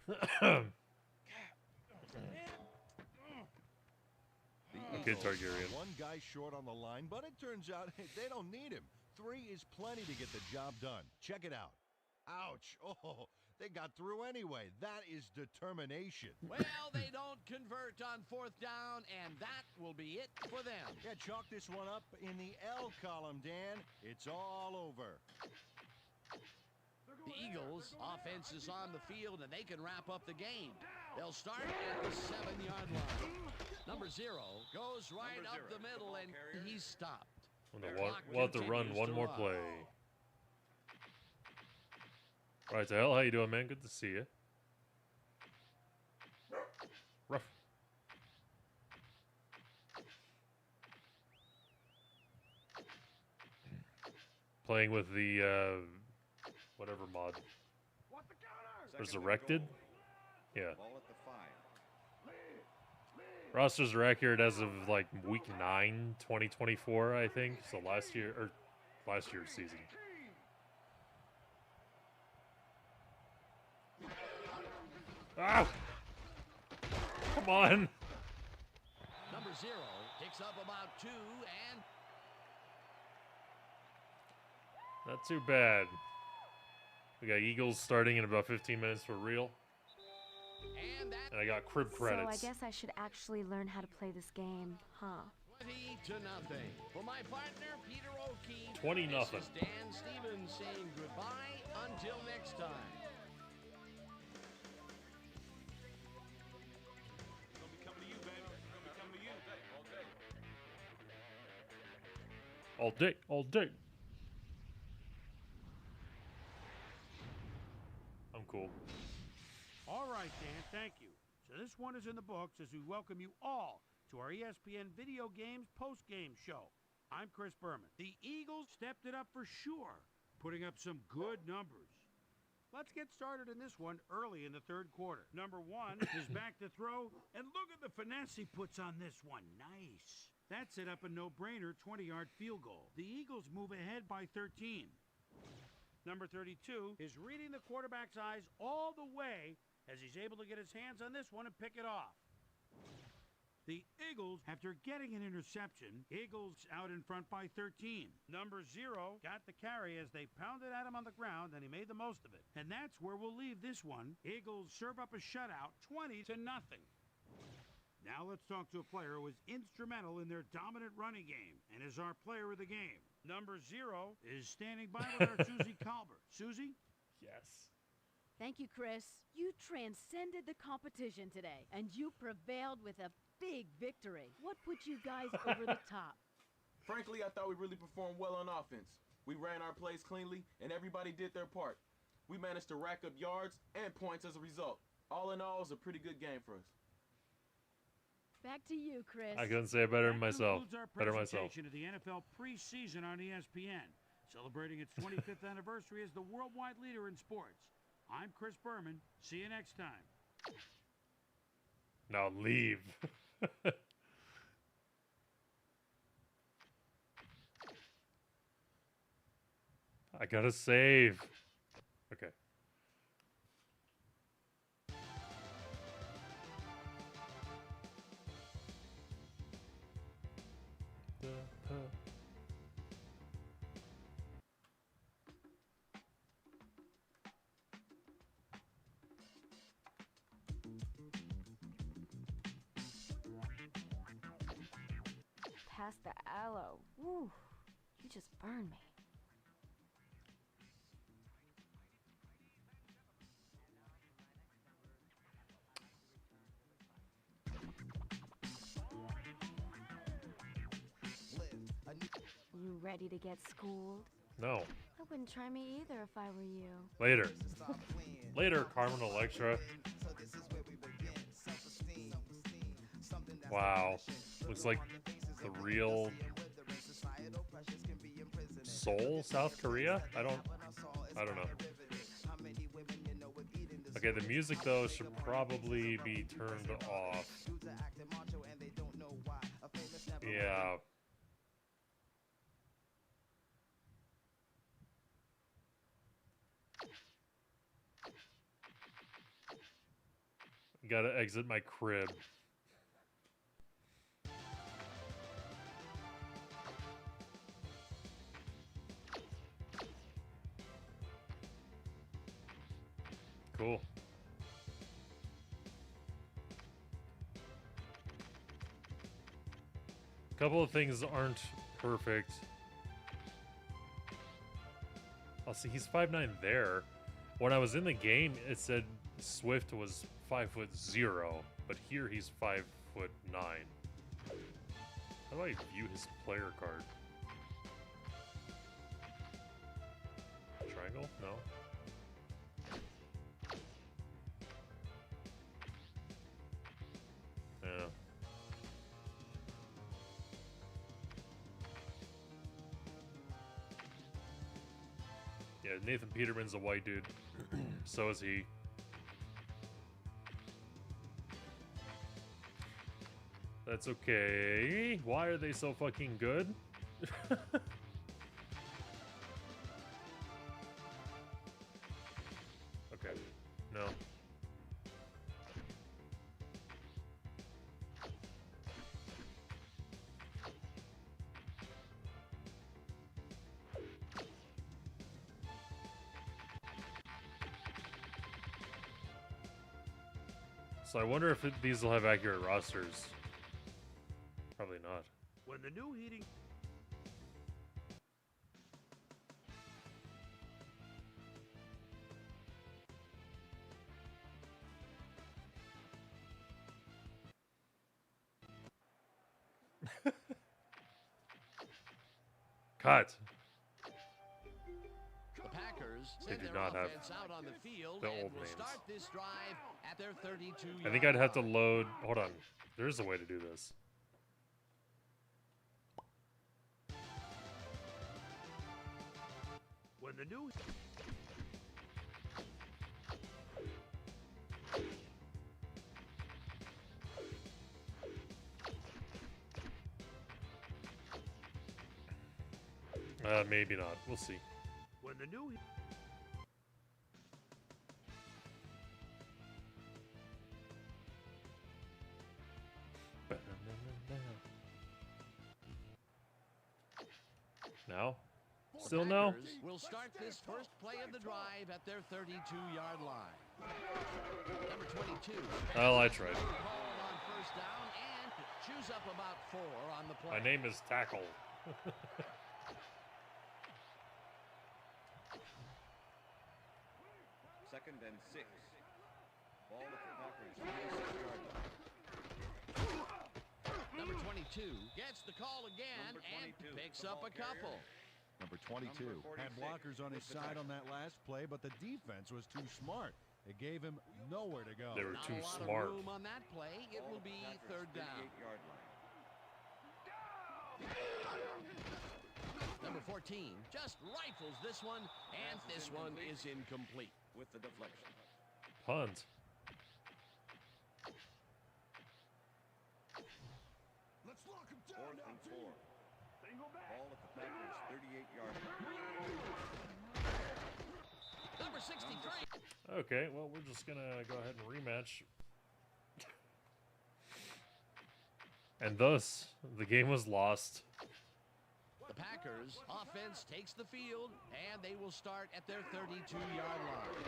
The Good Eagles Targaryen. are one guy short on the line, but it turns out they don't need him. 3 is plenty to get the job done. Check it out. Ouch. Oh, they got through anyway. That is determination. Well, they don't convert on 4th down, and that will be it for them. Yeah, chalk this one up in the L column, Dan. It's all over. The Eagles' offense is on the field, and they can wrap up the game. They'll start at the 7-yard line. Number 0 goes right Number up 0, the middle, the ball and carrier. he's stopped. We'll have to run one more play. Right to hell, how you doing, man? Good to see you. Rough. Playing with the whatever mod. Resurrected? Yeah. Rosters are accurate as of like week 9, 2024, I think. So last year's season. Ah! Come on. Number 0 picks up about 2 and Not too bad. We got Eagles starting in about 15 minutes for real. And I got crib credits. So I guess I should actually learn how to play this game, huh? 20-0. For my partner, Peter O'Keefe. 20-0. This is Dan Stevens saying goodbye until next time. All day, all day. I'm cool. All right, Dan, thank you. So this one is in the books as we welcome you all to our ESPN Video Games post-game show. I'm Chris Berman. The Eagles stepped it up for sure, putting up some good numbers. Let's get started in this one early in the third quarter. Number 1 is back to throw, and look at the finesse he puts on this one. Nice. That set up a no-brainer 20-yard field goal. The Eagles move ahead by 13. Number 32 is reading the quarterback's eyes all the way as he's able to get his hands on this one and pick it off. The Eagles, after getting an interception, Eagles out in front by 13. Number 0 got the carry as they pounded at him on the ground, and he made the most of it. And that's where we'll leave this one. Eagles serve up a shutout, 20-0. Now let's talk to a player who was instrumental in their dominant running game and is our player of the game. Number 0 is standing by with our Susie Colbert. Susie? Yes. Thank you, Chris. You transcended the competition today, and you prevailed with a big victory. What put you guys over the top? Frankly, I thought we really performed well on offense. We ran our plays cleanly, and everybody did their part. We managed to rack up yards and points as a result. All in all, it was a pretty good game for us. Back to you, Chris. I couldn't say it better than myself. Better myself. Of the NFL preseason on ESPN, celebrating its 25th anniversary as the worldwide leader in sports. I'm Chris Berman. See you next time. Now leave. I gotta save. Okay. Past the aloe. Woo, you just burned me. You ready to get schooled? No. That wouldn't try me either if I were you. Later. Later, Carmen Electra. Wow. Looks like the real Seoul, South Korea? I don't know. Okay, the music though should probably be turned off. Yeah. Gotta exit my crib. Cool. A couple of things aren't perfect. I'll see, he's 5'9" there. When I was in the game, it said Swift was 5'0", but here he's 5'9". How do I view his player card? angle? No. Yeah. Yeah, Nathan Peterman's a white dude. So is he. That's okay. Why are they so fucking good? Okay. No. So I wonder if these will have accurate rosters. Probably not. When the new heating... Cut. The Packers They send do their not have offense out on the field the and old will names. start this drive at their 32-yard I think I'd have to load. Hold on. There's a way to do this. When the new... Maybe not. We'll see. When the new... Now? The Still no? Packers will start this first play of the drive at their 32-yard line. Number 22. Well, I tried. Ball on first down and chews up about 4 on the play. My name is Tackle. Second and 6. Ball at the Packers 36-yard line. Number 22 gets the call again and picks up a couple. Number 22 had blockers on his side on that last play, but the defense was too smart. It gave him nowhere to go. They were Not too a lot smart. of room on that play. It will be third down. 38-yard line. Number 14 just rifles this one, and this one is incomplete. With the deflection. Punt. Let's lock him down. Fourth and 4. Ball at the Packers 38-yard line. Number 63. Okay, well, we're just gonna go ahead and rematch. And thus, the game was lost. The Packers offense takes the field, and they will start at their 32-yard line.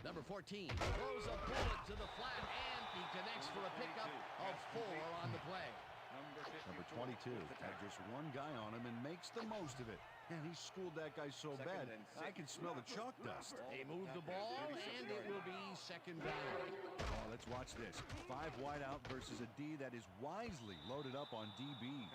Number 14 throws a bullet to the flat, and he connects for a pickup of 4 on the play. Number 22 had just one guy on him and makes the most of it. And he schooled that guy so bad, I can smell the chalk dust. They move the ball, and it will be second down. Oh, let's watch this. 5 wide out versus a D that is wisely loaded up on DBs.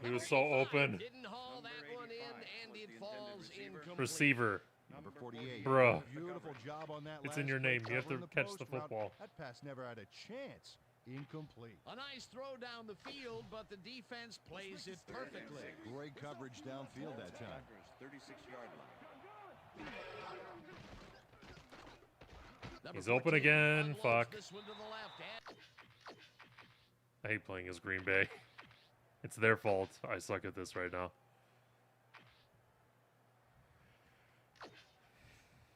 He was so open. Didn't haul that one in, and it falls incomplete. Receiver. Number 48. Bruh. Beautiful job on that. It's in last your play name. You have to covering catch post the route. football. That pass never had a chance. Incomplete. A nice throw down the field, but the defense plays it perfectly. Great coverage downfield that time. 36-yard line. Number He's open 14 again. unloads Fuck. this one to the left. I hate playing as Green Bay. It's their fault. I suck at this right now.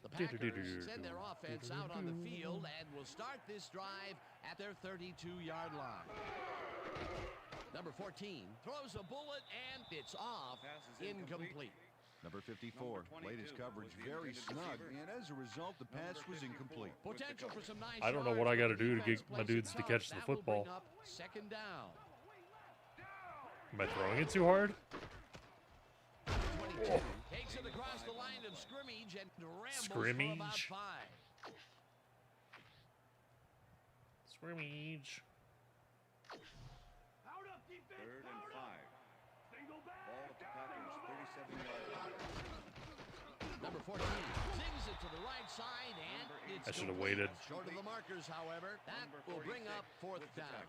The Packers send their offense out on the field and will start this drive at their 32-yard line. Number 14 throws a bullet, and it's off. Incomplete. Number 54 laid his coverage very snug, and as a result, the pass was incomplete. Potential for some nice I don't know what I yards, got to but do to defense get my plays dudes it to tough. catch the That will football. bring up second down. Am I throwing it too hard? 22 takes it across the line of scrimmage and rambles for about 5. Scrimmage. Third and 5. Ball at the Packers 37-yard line. Number 14 sings it to the right side, and it's I should have complete. waited. Short of the markers, however. That will bring up fourth down.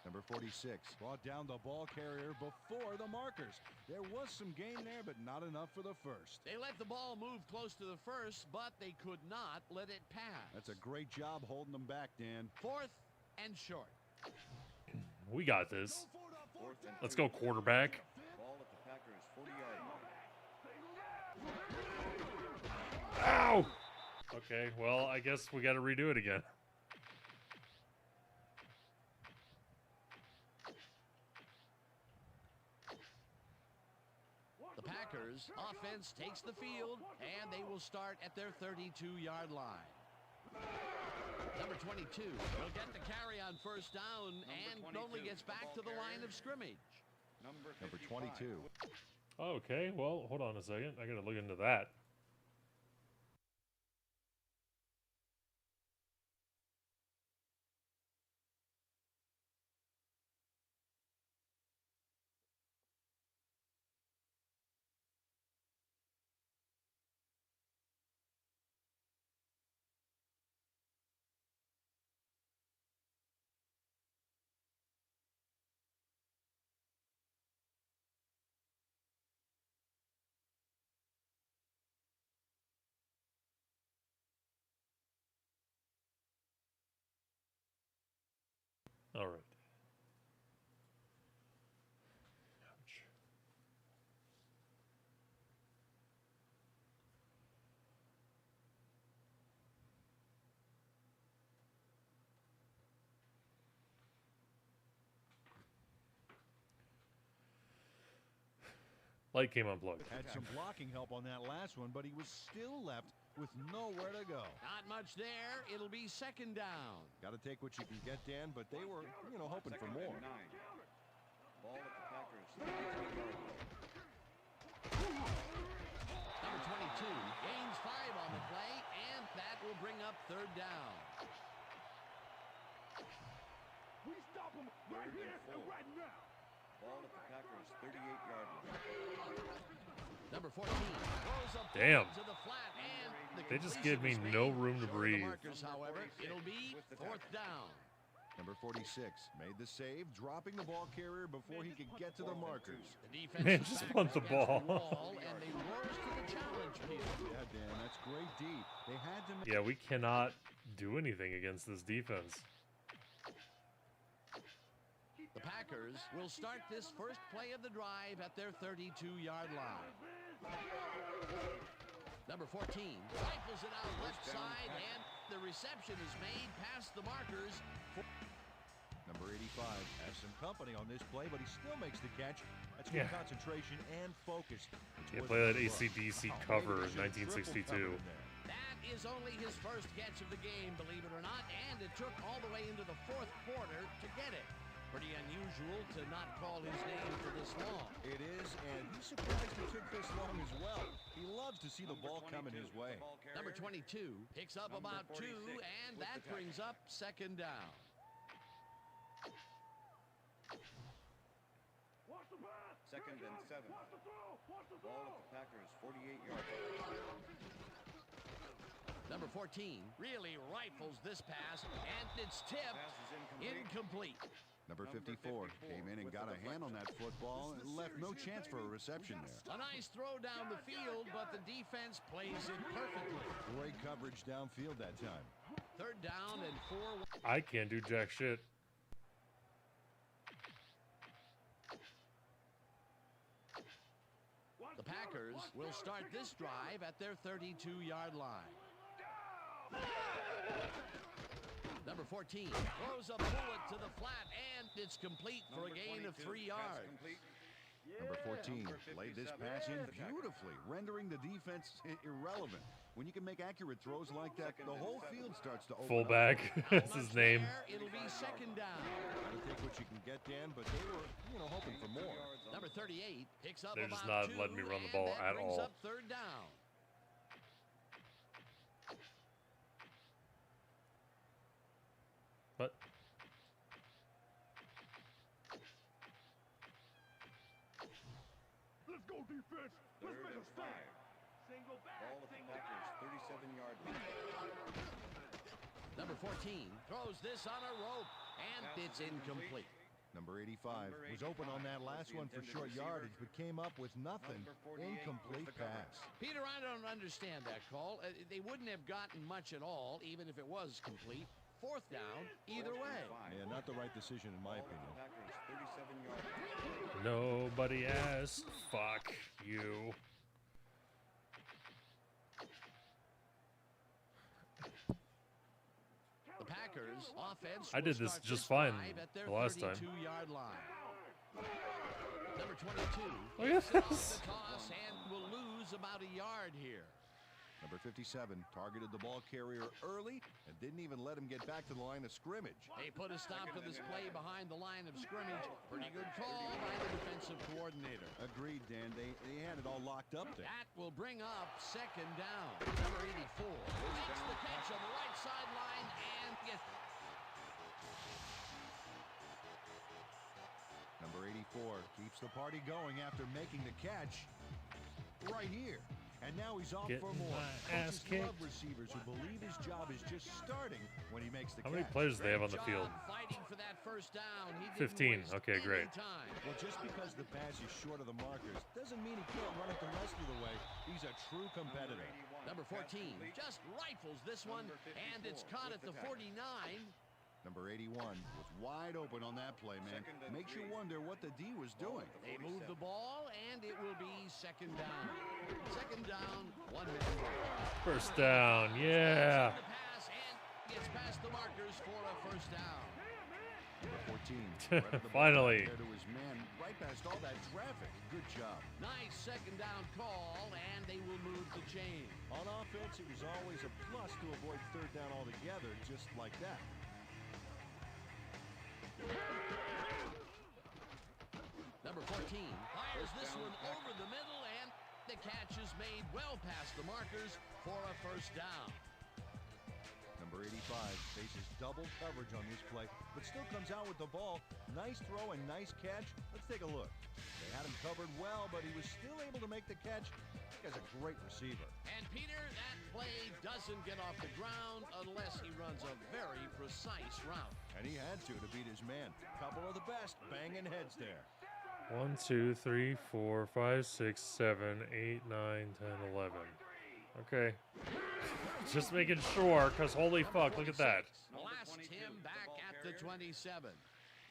Number 46 brought down the ball carrier before the markers. There was some gain there, but not enough for the first. They let the ball move close to the first, but they could not let it pass. That's a great job holding them back, Dan. Fourth and short. We got this. Let's go, quarterback. Ball at the Packers' 40-yard line. Ow! Okay, well, I guess we got to redo it again. The Packers offense takes the field, and they will start at their 32-yard line. Number 22 will get the carry on first down and only gets back to the line of scrimmage. Number 22. Okay, well, hold on a second. I got to look into that. All right. Ouch. Light came unplugged. Had some blocking help on that last one, but he was still left with nowhere to go. Not much there. It'll be second down. Got to take what you can get, Dan, but they were, hoping for more. Ball at the Packers' 33-yard line. Number 22 gains 5 on the play, and that will bring up third down. We stop him right here and right now. Ball at the Packers' 38-yard line. Number 14 throws up Damn. to the flat, and the They just completion give me is made. no room to Short of the breathe. markers, however, it'll be fourth down. Number 46 made the save, dropping the ball carrier before he could get to the markers. The defense Man, is just back punt the against ball. wall, and they rose to the challenge here. Yeah, Dan, that's great D. They had to make Yeah, we cannot do anything against this defense. The Packers will start this first play of the drive at their 32-yard line. Number 14 rifles it out left side, and the reception is made past the markers. Number 85 has some company on this play, but he still makes the catch. That's good concentration and focus. Yeah, play that AC/DC cover in 1962. That is only his first catch of the game, believe it or not, and it took all the way into the fourth quarter to get it. Pretty unusual to not call his name for this long. It is, and he's surprised it took this long as well. He loves to see the ball coming his way. Number 22 picks up about 2, and that brings up second down. Second and 7. Ball at the Packers' 48-yard line. Number 14 really rifles this pass, and it's tipped. Incomplete. Number 54 came in and got a hand on that football and left no chance for a reception there. A nice throw down the field, but the defense plays it perfectly. Great coverage downfield that time. Third down and 4. I can't do jack shit. The Packers will start this drive at their 32-yard line. Number 14 throws a bullet to the flat, and it's complete for a gain of 3 yards. Number 14 laid this pass in beautifully, rendering the defense irrelevant. When you can make accurate throws like that, the whole field starts to open Fullback. up. That's his name. It'll be second down. Gotta take what you can get, Dan, but they were, hoping for more. Number 38 picks up They're about just not 2, letting me run the and ball that at brings all. up third down. But Let's go, defense. Let's make a stand. Ball at the Packers' 37-yard line. Number 14 throws this on a rope, and it's incomplete. Number 85 was open on that last one for short yardage, but came up with nothing. Incomplete pass. Peter, I don't understand that call. They wouldn't have gotten much at all, even if it was complete. Fourth down, either way. Yeah, not the right decision in my opinion. Nobody asked. Fuck you. The Packers offense. I did this just fine the last time. 32-yard line. Number 22. Look at this. The toss and will lose about a yard here. Number 57 targeted the ball carrier early and didn't even let him get back to the line of scrimmage. They put a stop to this play behind the line of scrimmage. Pretty good call by the defensive coordinator. Agreed, Dan. They had it all locked up there. That will bring up second down. Number 84 makes the catch on the right sideline and gets. Number 84 keeps the party going after making the catch right here. And now he's off for more. Ass Coaches love kicked. receivers who believe his job is just starting when he makes the How catch. many players do they have on the field? Fighting for that first down. He 15. Okay, great. Time. Well, just because the pass is short of the markers doesn't mean he can't run it the rest of the way. He's a true competitor. Number 14 just rifles this one, and it's caught at the 49. Number 81 was wide open on that play, man. Makes you wonder what the D was doing. They move the ball, and it will be second down. Second down, 1 minute. First down, yeah. The pass and gets past the markers for a first down. Number 14. threaded the ball Finally. out there to his man, right past all that traffic. Good job. Nice second down call, and they will move the chain. On offense, it was always a plus to avoid third down altogether, just like that. Number 14 fires this one over the middle, and the catch is made well past the markers for a first down. Number 85 faces double coverage on this play, but still comes out with the ball. Nice throw and nice catch. Let's take a look. They had him covered well, but he was still able to make the catch. That guy's a great receiver. And Peter, that play doesn't get off the ground unless he runs a very precise route. And he had to beat his man. Couple of the best banging heads there. 1, 2, 3, 4, 5, 6, 7, 8, 9, 10, 11. Okay. Just making sure, because holy fuck, look at that. Blast him back at the 27.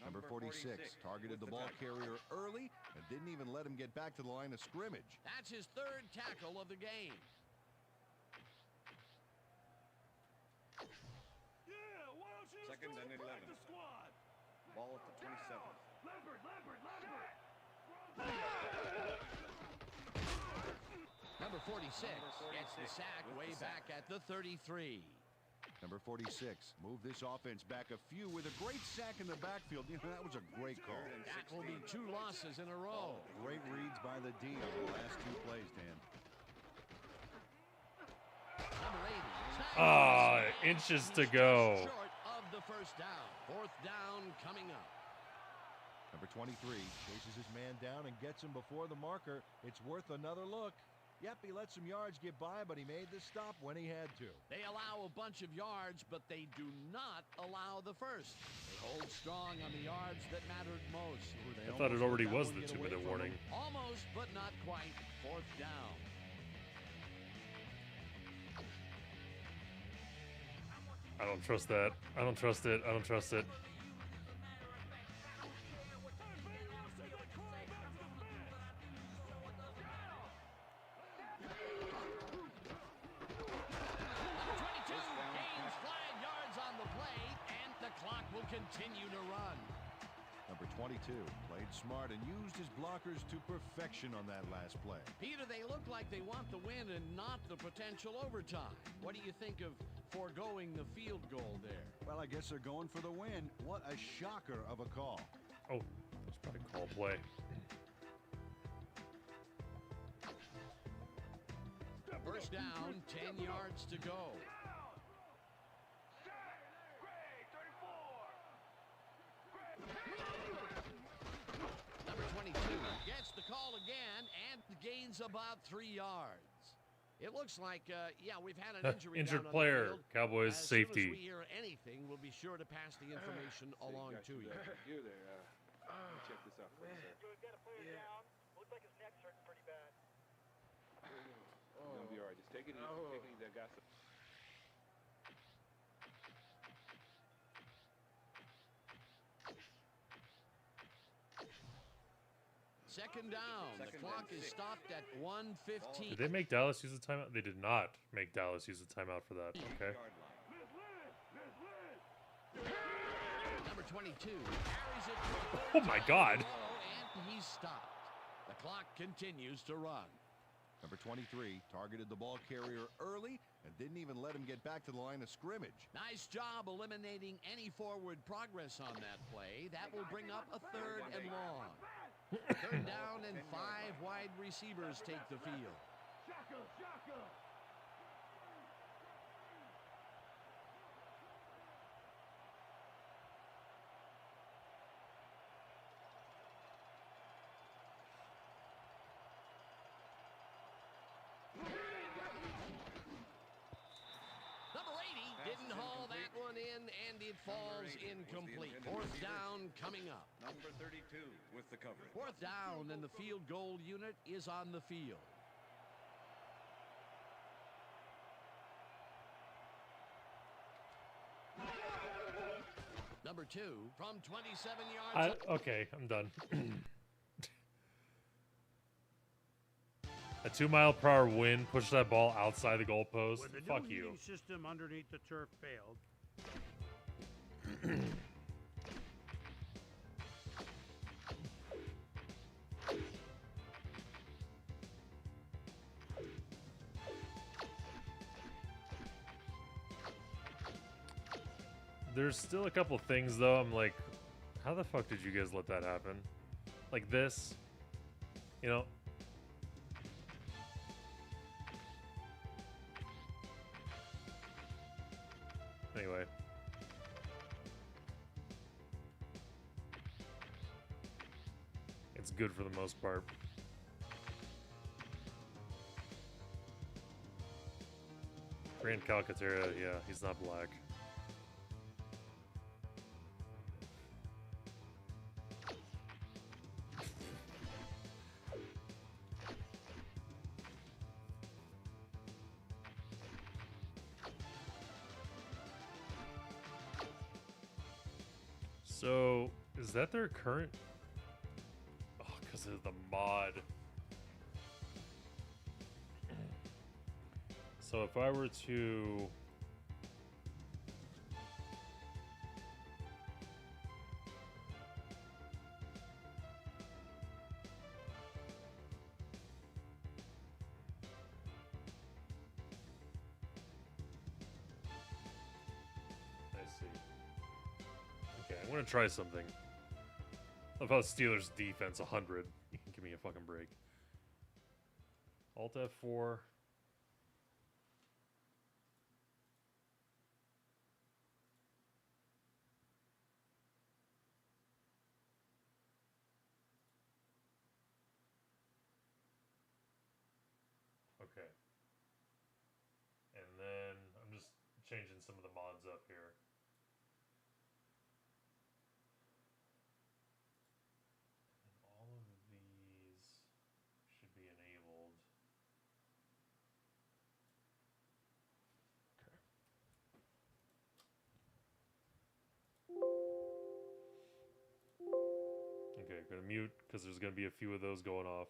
Number 46 targeted the ball carrier early and didn't even let him get back to the line of scrimmage. That's his third tackle of the game. Second and 11. Ball at the 27. Number 46 gets the sack way back at the 33. Number 46 moved this offense back a few with a great sack in the backfield. You know, that was a great call. That will be 2 losses in a row. Great reads by the D on the last 2 plays, Dan. Number 80. Inches to go. Short of the first down. Fourth down coming up. Number 23 chases his man down and gets him before the marker. It's worth another look. Yep, he let some yards get by, but he made the stop when he had to. They allow a bunch of yards, but they do not allow the first. They hold strong on the yards that mattered most. I thought it already was the 2-minute warning. Almost, but not quite. Fourth down. I don't trust that. I don't trust it. I don't trust it. Continue to run. Number 22 played smart and used his blockers to perfection on that last play. Peter, they look like they want the win and not the potential overtime. What do you think of foregoing the field goal there? Well, I guess they're going for the win. What a shocker of a call. Oh, that's probably call play. First down, 10 yards to go. Number 22 gets the call again and gains about 3 yards. It looks like, yeah, we've had an injury Injured down on player. the field. Cowboys As safety. soon as we hear anything, we'll be sure to pass the information along to you. Here there. Let me check this out for you, sir. We've got a player down. Looks like his neck's hurting pretty bad. You're gonna be all right. Just take it easy. Take it easy. I got some. Second down. The clock is stopped at 1:15. Did they make Dallas use a timeout? They did not make Dallas use a timeout for that. Okay. Number 22 carries it. Oh my God. And he's stopped. The clock continues to run. Number 23 targeted the ball carrier early and didn't even let him get back to the line of scrimmage. Nice job eliminating any forward progress on that play. That will bring up a 3rd and long. 3rd down and 5 wide receivers take the field. Number 80 didn't haul that one in, and it falls incomplete. 4th down coming up. Number 32 with the coverage. 4th down, and the field goal unit is on the field. Number 2 from 27 yards. Okay, I'm done. A 2-mile-per-hour wind pushed that ball outside the goalpost. When the Fuck new you. heating system underneath the turf failed, There's still a couple things, though. I'm like, how the fuck did you guys let that happen? Like this, you know? Anyway. It's good for the most part. Grand Calcaterra, yeah, he's not black. So, is that their current? Oh, because of the mod. So if I were to... I see. Okay, I'm gonna try something. Love how Steelers defense 100. Give me a fucking break. Alt F4. Okay. And then I'm just changing some of the mods up here. And all of these should be enabled. Okay. Okay, gonna mute because there's gonna be a few of those going off.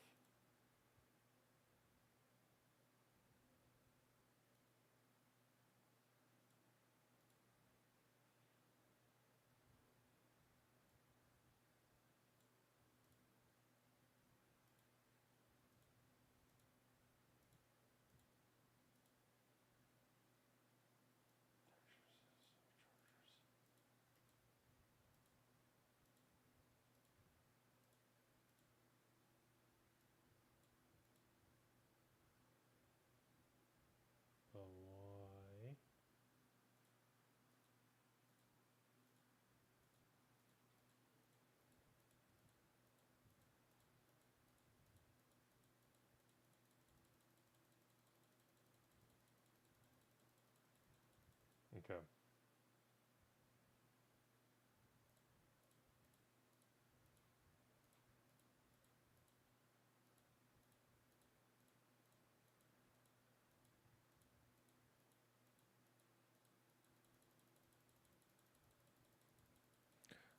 Okay.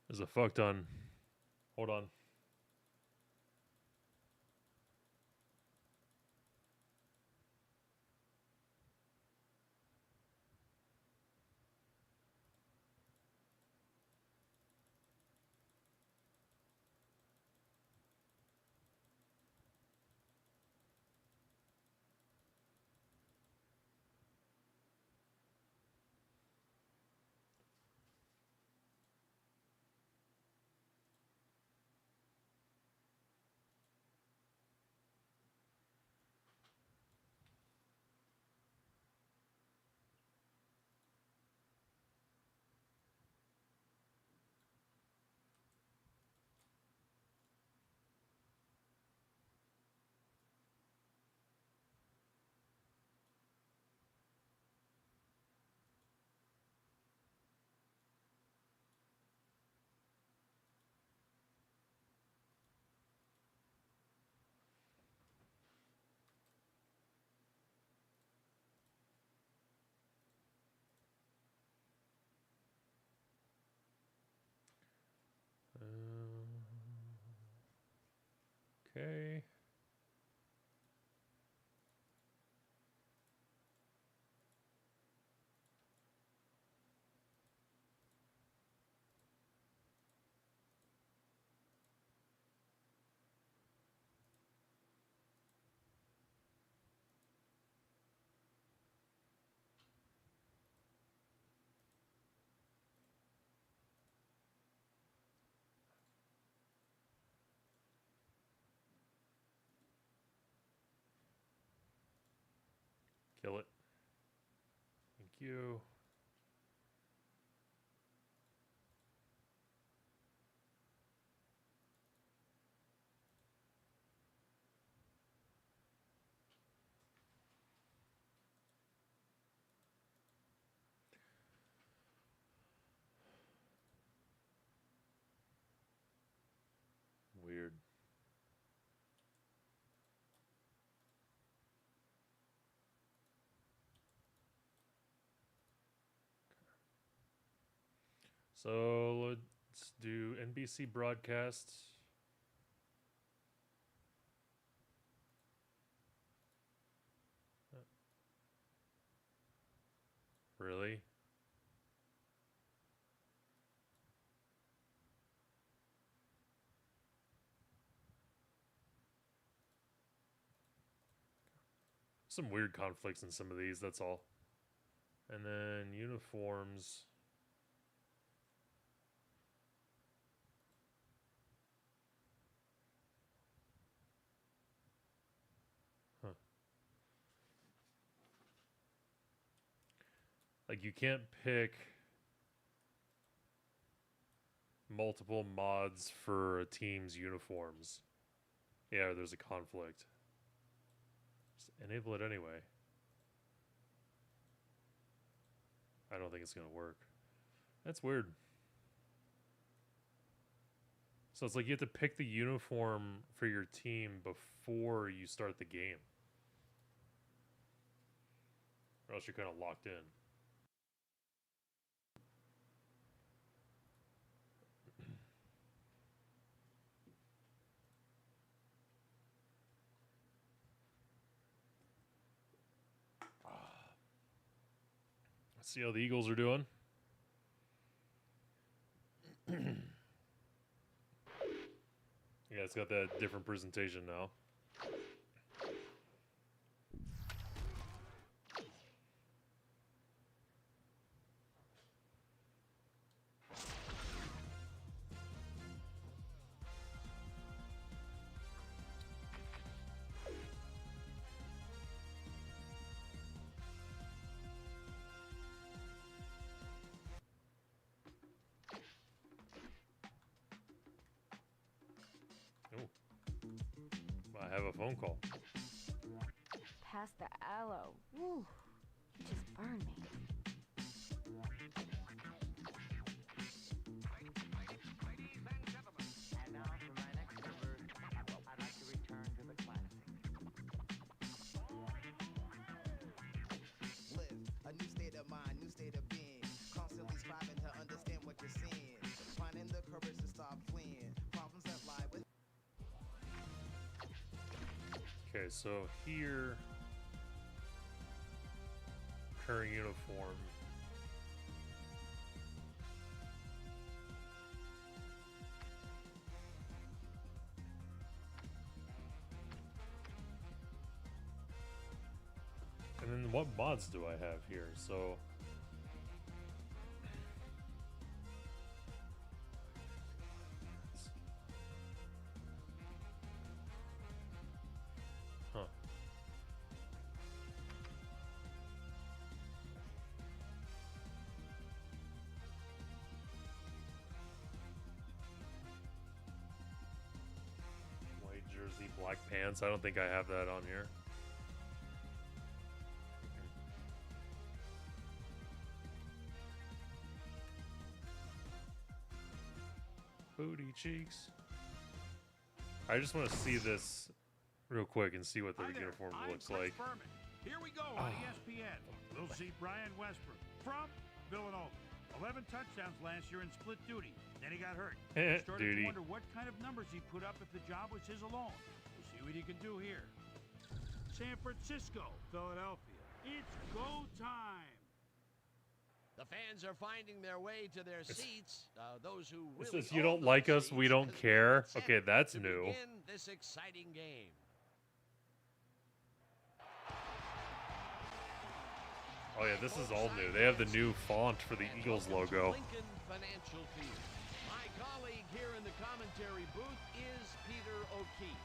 There's a fuck ton. Hold on. Okay. Kill it. Thank you. Weird. So let's do NBC broadcast. Really? Some weird conflicts in some of these, that's all. And then uniforms. Huh. Like, you can't pick multiple mods for a team's uniforms. Yeah, there's a conflict. Just enable it anyway. I don't think it's going to work. That's weird. So it's like you have to pick the uniform for your team before you start the game. Or else you're kind of locked in. Let's see how the Eagles are doing. Yeah, it's got that different presentation now. I have a phone call. Pass the aloe. Woo. You just burned me. A new state of mind, new state of being. Constantly striving to understand what you're seeing. Finding the courage to stop fleeing. Problems that lie with. Okay, so here, current uniform. And then what mods do I have here? So huh. White jersey, black pants. I don't think I have that on here. Booty cheeks. I just want to see this real quick and see what the uniform looks like. Here we go on ESPN. We'll see Brian Westbrook from Villanova. 11 touchdowns last year in split duty. Then he got hurt. Started to wonder what kind of numbers he'd put up if the job was his alone. We'll see what he can do here. San Francisco, Philadelphia. It's go time. The fans are finding their way to their seats. Those who It really says you don't like us, we don't care. Okay, that's new. Begin this exciting game. Oh yeah, this is all new. They have the new font for the Eagles logo. Lincoln Financial Field. My colleague here in the commentary booth is Peter O'Keefe.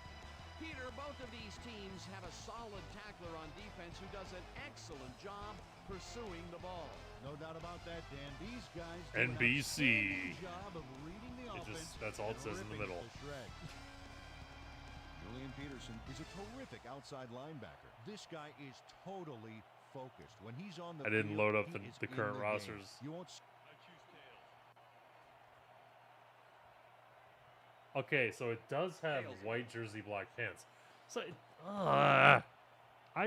Peter, both of these teams have a solid tackler on defense who does an excellent job pursuing the ball. No doubt about that, Dan. These guys do NBC. an outstanding job of reading the offense. That's all it says in the middle. Julian Peterson is a terrific outside linebacker. This guy is totally focused. When he's on the I didn't field, load up he the is current in the rosters. game. You won't. Okay, so it does have white jersey, black pants. So, I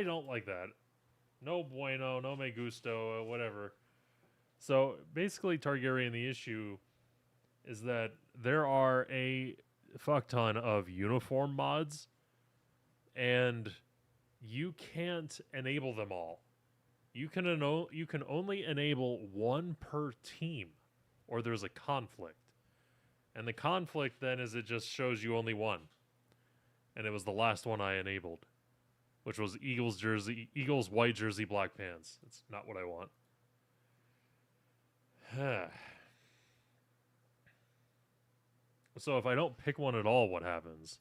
don't like that. No bueno, no me gusto, whatever. So, basically, Targaryen, the issue is that there are a fuck ton of uniform mods, and you can't enable them all. You can only enable one per team, or there's a conflict. And the conflict then is it just shows you only one. And it was the last one I enabled, which was Eagles white jersey, black pants. It's not what I want. So if I don't pick one at all, what happens?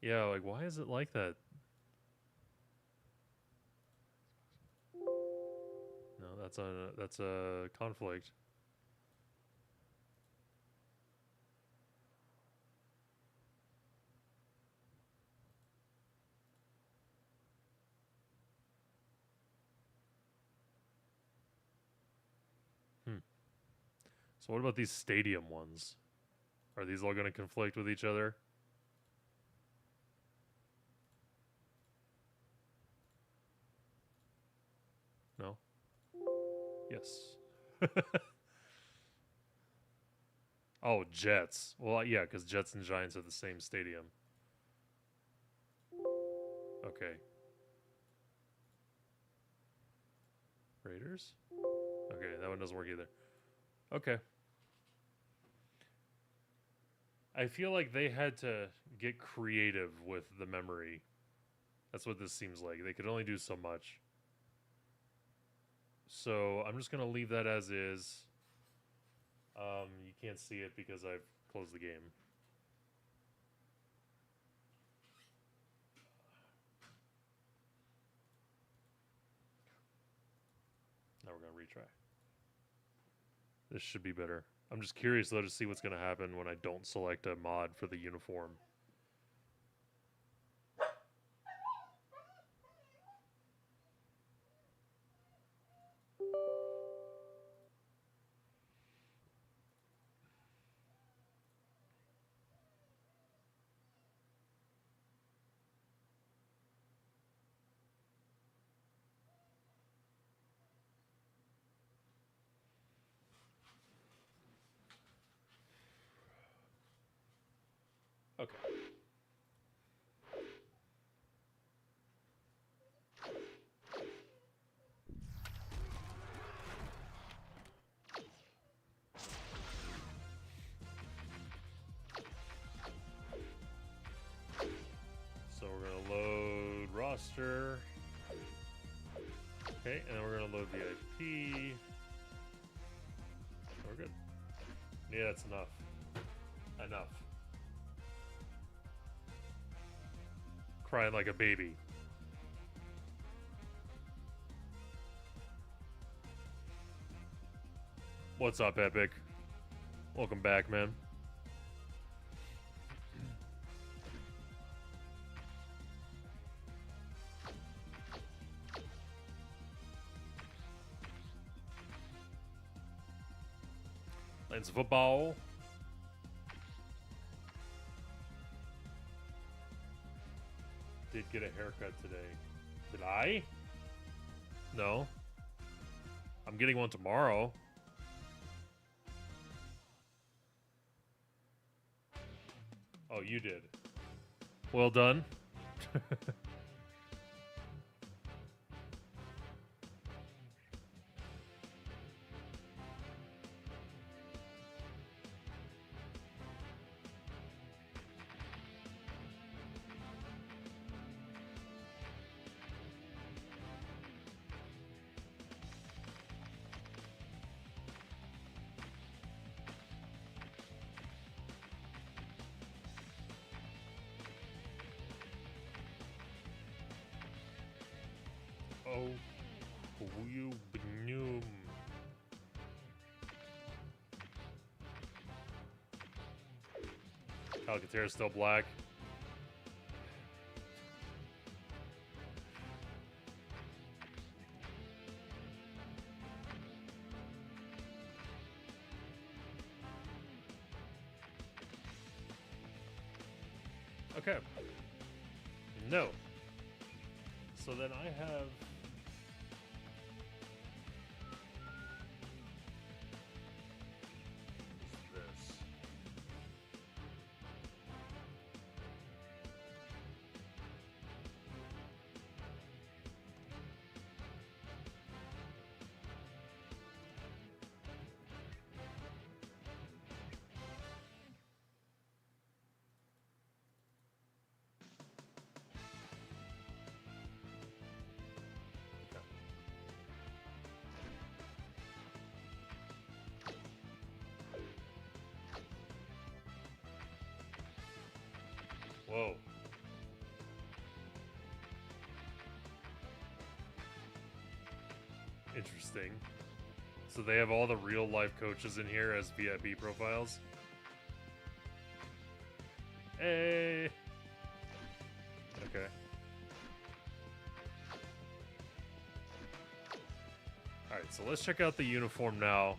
Yeah, like why is it like that? No, that's a conflict. So what about these stadium ones? Are these all going to conflict with each other? No? Yes. Oh, Jets. Well, yeah, because Jets and Giants are the same stadium. Okay. Raiders? Okay, that one doesn't work either. Okay. I feel like they had to get creative with the memory. That's what this seems like. They could only do so much. So I'm just going to leave that as is. You can't see it because I've closed the game. Now we're going to retry. This should be better. I'm just curious, though, to see what's going to happen when I don't select a mod for the uniform. Okay. So we're gonna load roster. Okay, and then we're gonna load VIP. We're good. Yeah, that's enough. Enough. Crying like a baby. What's up, Epic? Welcome back, man. Playing some football. Did get a haircut today. Did I? No. I'm getting one tomorrow. Oh, you did. Well done. Oh, you bnoom. Calcaterra's still black. Okay. No. So then I have... this. Whoa. Interesting. So they have all the real life coaches in here as VIP profiles. Hey. Okay. Alright, so let's check out the uniform now.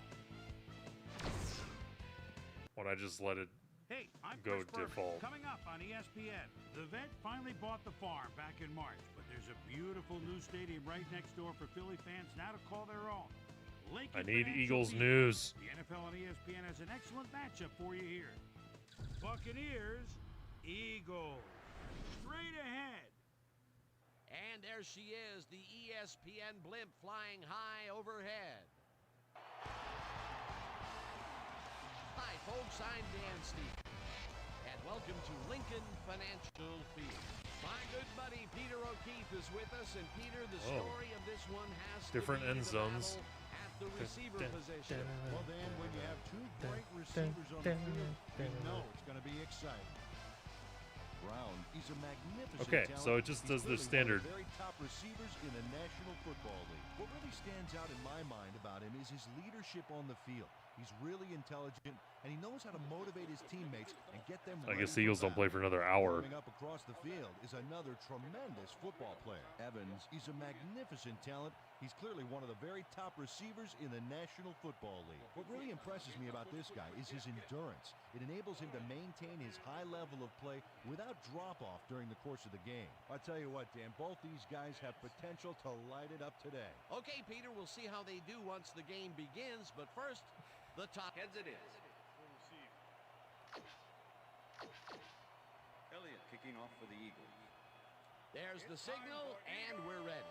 When I just let it Hey, I'm go Chris Berman. default. Coming up on ESPN, the vet finally bought the farm back in March, but there's a beautiful new stadium right next door for Philly fans now to call their own. Lincoln I need Financial Eagles Field. news. The NFL on ESPN has an excellent matchup for you here. Buccaneers, Eagles. Straight ahead. And there she is, the ESPN blimp flying high overhead. Hi, folks, I'm Dan Stevens, and welcome to Lincoln Financial Field. My good buddy Peter O'Keefe is with us, and Peter, the story of this one has different to be end the zones. battle at the receiver position. Well, Dan, when you have two great receivers on the field, you know it's going to be exciting. Brown, he's a magnificent Okay, talent. so it just does the He's standard. clearly one of the very top receivers in the National Football League. What really stands out in my mind about him is his leadership on the field. He's really intelligent, and he knows how to motivate his teammates and get them I ready guess the Eagles for don't play battle. for another hour. Coming up across the field is another tremendous football player. Evans, he's a magnificent talent. He's clearly one of the very top receivers in the National Football League. What really impresses me about this guy is his endurance. It enables him to maintain his high level of play without drop-off during the course of the game. I'll tell you what, Dan, both these guys have potential to light it up today. Okay, Peter, we'll see how they do once the game begins, but first, the top. Heads it is. Kicking off for the Eagles. There's the signal, and we're ready.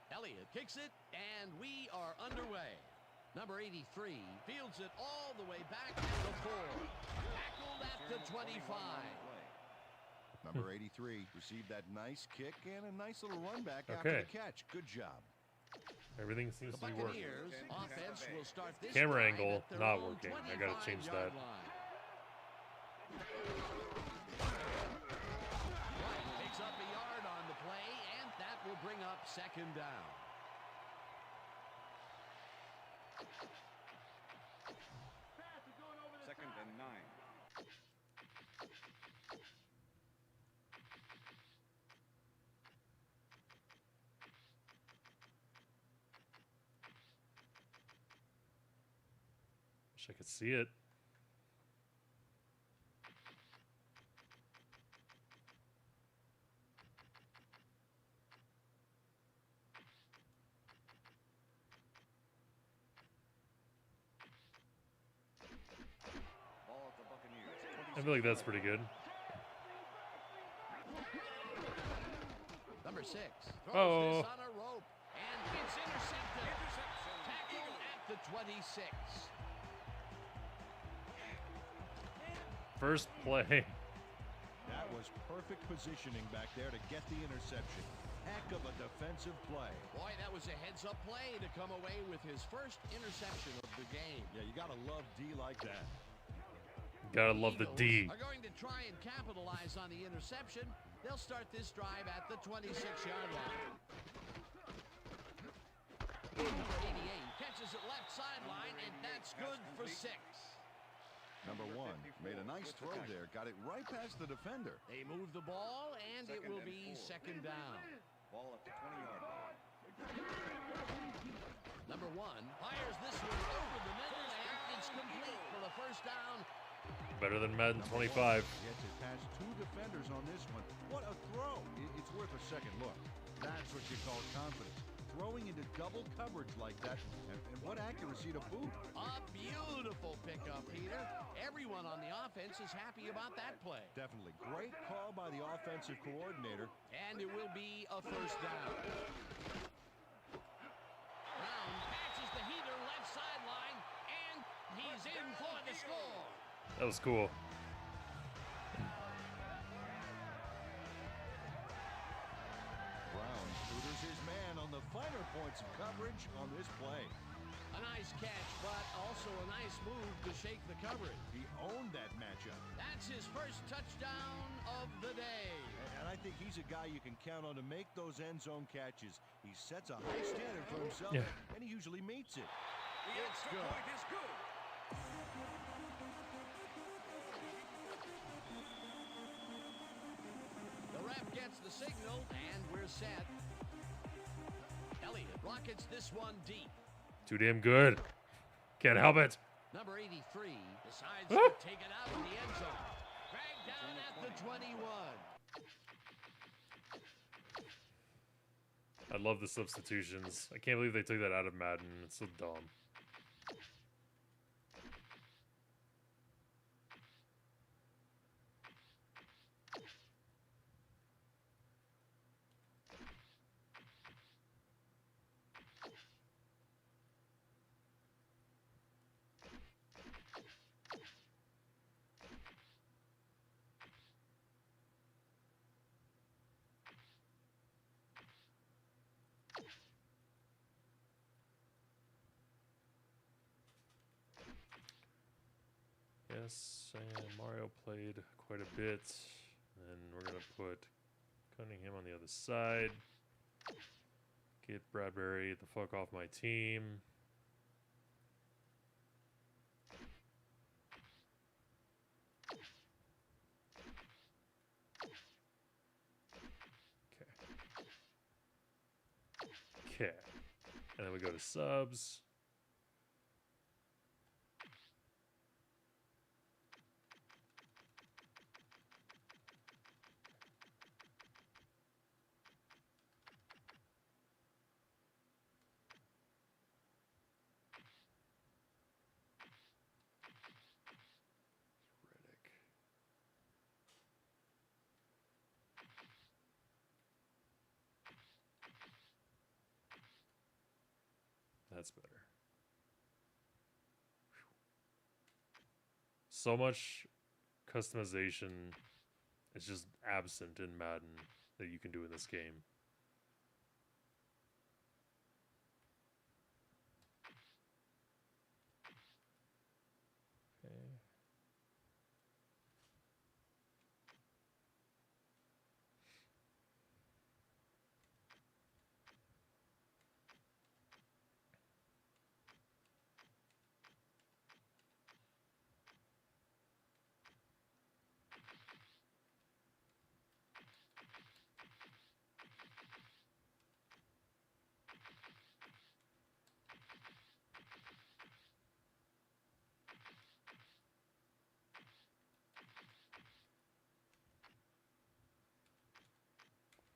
Elliott kicks it, and we are underway. Number 83 fields it all the way back to the 4. Tackled at the 25. Number 83 received that nice kick and a nice little run back after Okay. the catch. Good job. Everything seems The to be working. Buccaneers offense will start this Camera drive angle at their not own working. I gotta change that. 25-yard line. White picks up a yard on the play, and that will bring up second down. Second and 9. Wish I could see it. Ball at the Buccaneers. I feel like that's pretty good. Number 6 throws Oh. this on a rope, and it's intercepted. Tackled at the 26. First play. That was perfect positioning back there to get the interception. Heck of a defensive play. Boy, that was a heads-up play to come away with his first interception of the game. Yeah, you got to love D like that. Gotta love the D. Are going to try and capitalize on the interception. They'll start this drive at the 26-yard line. Number 88 catches it left sideline, and that's good for 6. Number 1 made a nice throw there. Got it right past the defender. They move the ball, and it will be second down. Ball at the 20-yard line. Number 1 fires this one over the middle, and it's complete for the first down. Better than Madden Number 25. 1 gets it past 2 defenders on this one. What a throw. It's worth a second look. That's what you call confidence. Throwing into double coverage like that, and what accuracy to boot. A beautiful pickup, Peter. Everyone on the offense is happy about that play. Definitely. Great call by the offensive coordinator. And it will be a first down. Brown catches the heater left sideline, and he's in for the score. That was cool. Brown tutors his man on the finer points of coverage on this play. A nice catch, but also a nice move to shake the coverage. He owned that matchup. That's his first touchdown of the day. And I think he's a guy you can count on to make those end zone catches. He sets a high standard for himself, and he usually meets it. It's good. The ref gets the signal, and we're set. Elliott rockets this one deep. Too damn good. Can't help it. Number 83 decides to take it out of the end zone. Dragged down at the 21. I love the substitutions. I can't believe they took that out of Madden. It's so dumb. Yes, and Mario played quite a bit. And we're going to put Cunningham on the other side. Get Bradbury the fuck off my team. Okay. And then we go to subs. That's better. So much customization is just absent in Madden that you can do in this game. Okay.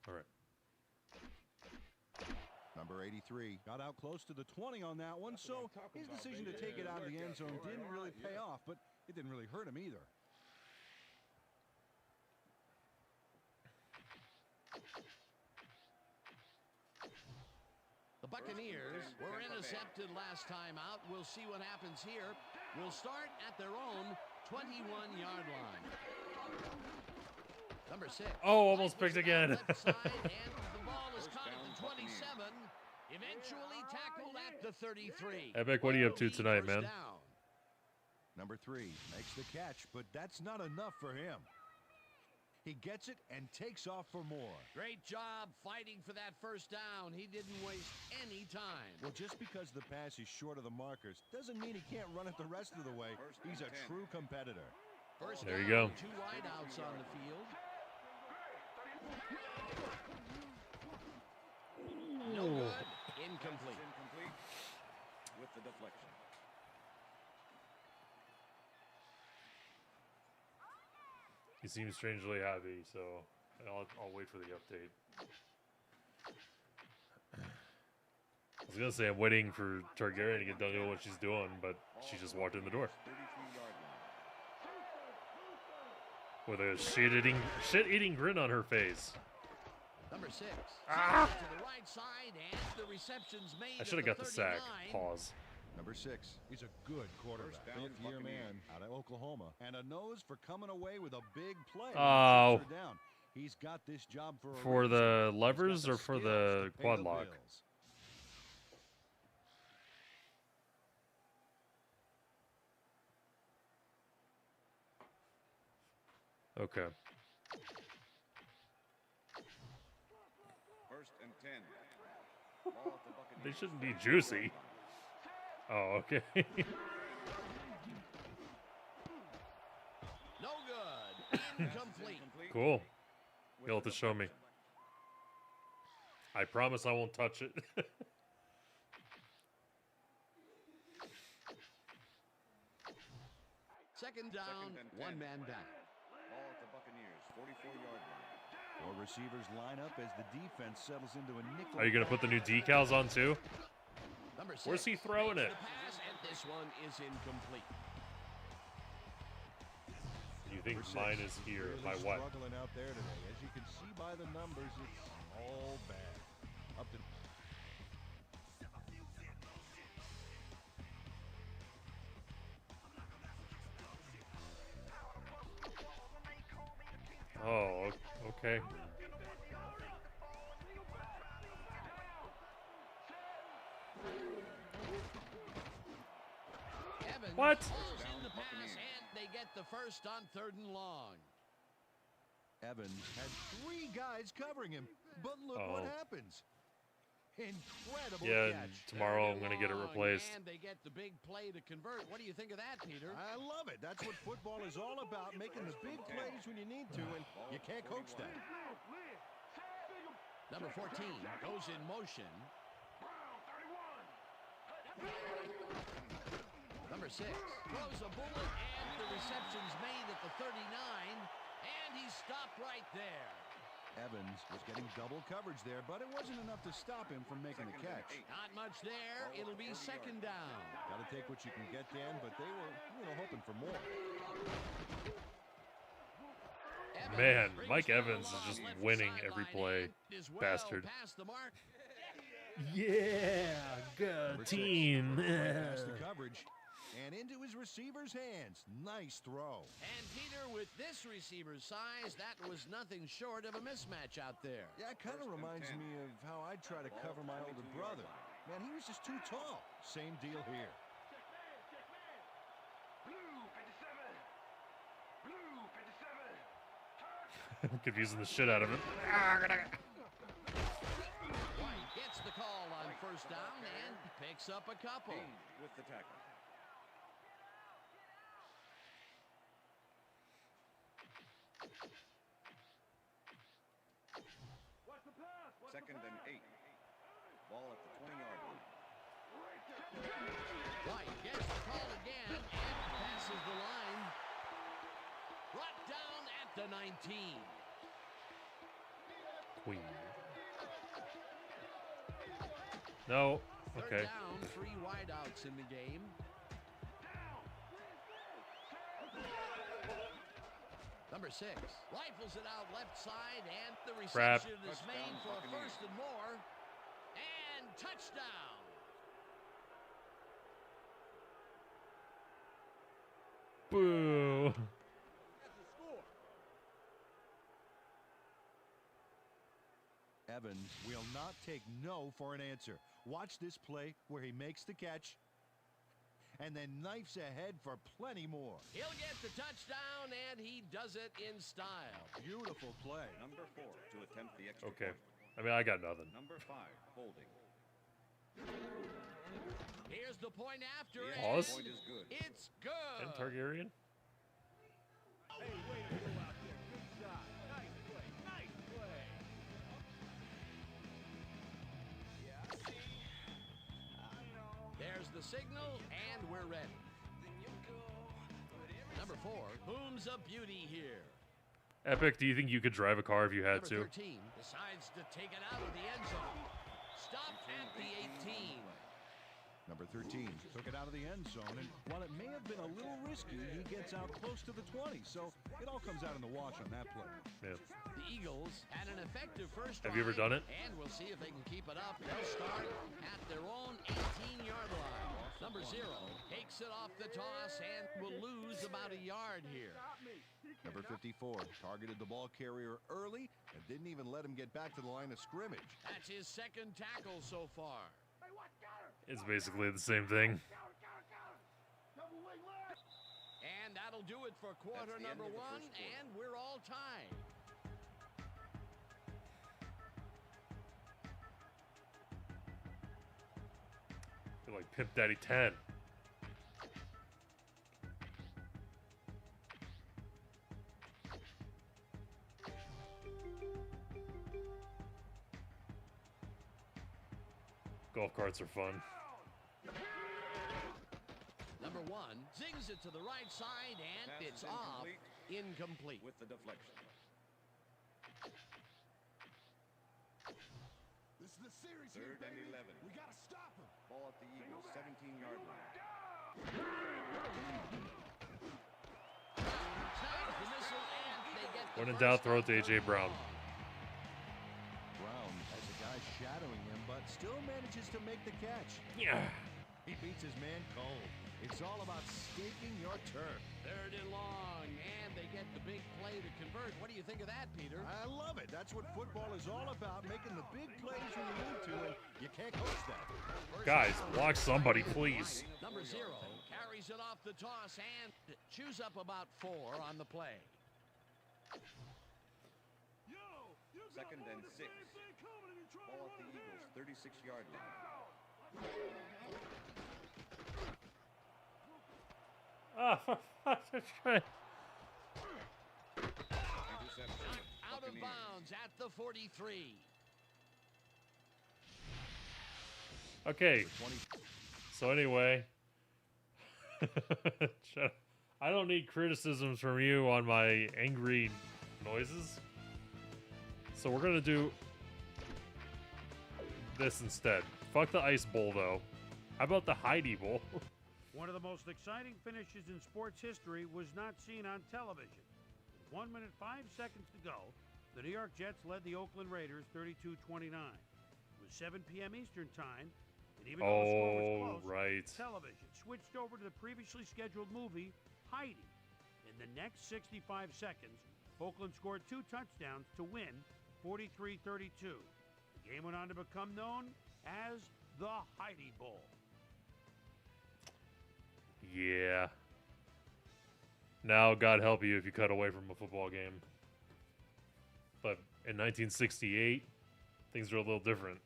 All right. Number 83 got out close to the 20 on that one, so his decision to take it out of the end zone didn't really pay off, but it didn't really hurt him either. The Buccaneers were intercepted last time out. We'll see what happens here. We'll start at their own 21-yard line. Number 6. Oh, almost picked again. Left side, and the ball is caught at the 27. Eventually tackled at the 33. Epic, what are you up to tonight, man? Down. Number 3 makes the catch, but that's not enough for him. He gets it and takes off for more. Great job fighting for that first down. He didn't waste any time. Well, just because the pass is short of the markers doesn't mean he can't run it the rest of the way. He's a true competitor. First there you down, go. 2 wideouts on the field. No good. Incomplete. Incomplete with the deflection. He seems strangely happy, so I'll wait for the update. I was gonna say I'm waiting for Targaryen to get done doing what she's doing, but she just walked in the door with a shit-eating grin on her face. Number 6. Ah! To the right side, and the reception's made. I should have got the sack. Pause. Number 6, he's a good quarterback. Fifth-year man out of Oklahoma. And a nose for coming away with a big play. Oh. Down. He's got this job for the levers or for the quad lock? Okay. First and 10. Ball at the Buccaneers. They shouldn't be juicy. Oh, okay. No good. Incomplete. Cool. You'll have to show me. I promise I won't touch it. Second down, 1 man down. Ball at the Buccaneers, 44-yard line. 4 receivers line up as the defense settles into a nickel. Are you going to put the new decals on too? Number 6. Where's he throwing it? The pass, and this one is incomplete. You think mine is here? My what? Struggling out there today. As you can see by the numbers, it's all bad. Up to Oh, okay. Evans What? throws in the pass, and they get the first on 3rd and long. Evans had 3 guys covering him, but look what happens. Incredible catch. Tomorrow I'm going to get it replaced. And they get the big play to convert. What do you think of that, Peter? I love it. That's what football is all about, making the big plays when you need to, and you can't coach that. Number 14 goes in motion. Number 6 throws a bullet, and the reception's made at the 39, and he's stopped right there. Evans was getting double coverage there, but it wasn't enough to stop him from making the catch. Not much there. It'll be 2nd down. Got to take what you can get, Dan, but they were, hoping for more. Man, Mike Evans is just winning every play. Bastard. Past the mark. Yeah, good team. Past the coverage and into his receiver's hands. Nice throw. And Peter, with this receiver's size, that was nothing short of a mismatch out there. Yeah, it kind of reminds me of how I'd try to cover my older brother. Man, he was just too tall. Same deal here. I'm confusing the shit out of him. White gets the call on first down and picks up a couple. With the tackle. Second and 8. Ball at the 20-yard line. White gets the call again and passes the line. Brought down at the 19. Queen. No. Okay. Third down, 3 wideouts in the game. Number 6 rifles it out left side, and the reception is made for a first and more. And touchdown. Boo. Evans will not take no for an answer. Watch this play where he makes the catch and then knifes ahead for plenty more. He'll get the touchdown, and he does it in style. Beautiful play. Number 4 to attempt the extra Okay. point. I mean, I got nothing. Number 5 holding. Here's the point after, Pause. and Point is good. it's good. And Targaryen. Hey, way to go out there. Good shot. Nice play. Nice play. Yeah, I see. I know. There's the signal, and we're ready. Number 4, whom's a beauty here. Epic, do you think you could drive a car if you had Number to? 13 decides to take it out of the end zone. Stop at the 18. Number 13 took it out of the end zone, and while it may have been a little risky, he gets out close to the 20, so it all comes out in the wash on that play. Yeah. The Eagles had an effective first Have you ever drive, done it? And we'll see if they can keep it up. They'll start at their own 18-yard line. Number 0 takes it off the toss and will lose about a yard here. Number 54 targeted the ball carrier early and didn't even let him get back to the line of scrimmage. That's his second tackle so far. It's basically the same thing. And that'll do it for quarter number 1, and we're all tied. I feel like Pimp Daddy 10. Golf carts are fun. Number 1 zings it to the right side, and Pass it's is off. incomplete. Incomplete. With the deflection. This is the series Third here, and baby. 11. We gotta stop him. Ball at the Eagles' 17-yard line. Snags the missile, and they get the When in first doubt, throw it to down. A.J. Brown. Brown has a guy shadowing him, but still manages to make the catch. Yeah. He beats his man cold. It's all about staking your turf. Third and long, and they get the big play to convert. What do you think of that, Peter? I love it. That's what football is all about, making the big plays when you need to, and you can't coach that. Guys, block somebody, please. Number 0 carries it off the toss and chews up about 4 on the play. Second and 6. Ball at the Eagles' 36-yard line. Oh, Interception. Out of bounds at the 43. okay. So anyway, I don't need criticisms from you on my angry noises. So we're gonna do this instead. Fuck the ice bowl though. How about the Heidi bowl? One of the most exciting finishes in sports history was not seen on television. With 1 minute 5 seconds to go, the New York Jets led the Oakland Raiders 32-29. It was 7 p.m. Eastern Time, and even though the score was close, right. television switched over to the previously scheduled movie, Heidi. In the next 65 seconds, Oakland scored 2 touchdowns to win 43-32. The game went on to become known as the Heidi Bowl. Yeah. Now, God help you if you cut away from a football game. But in 1968, things were a little different.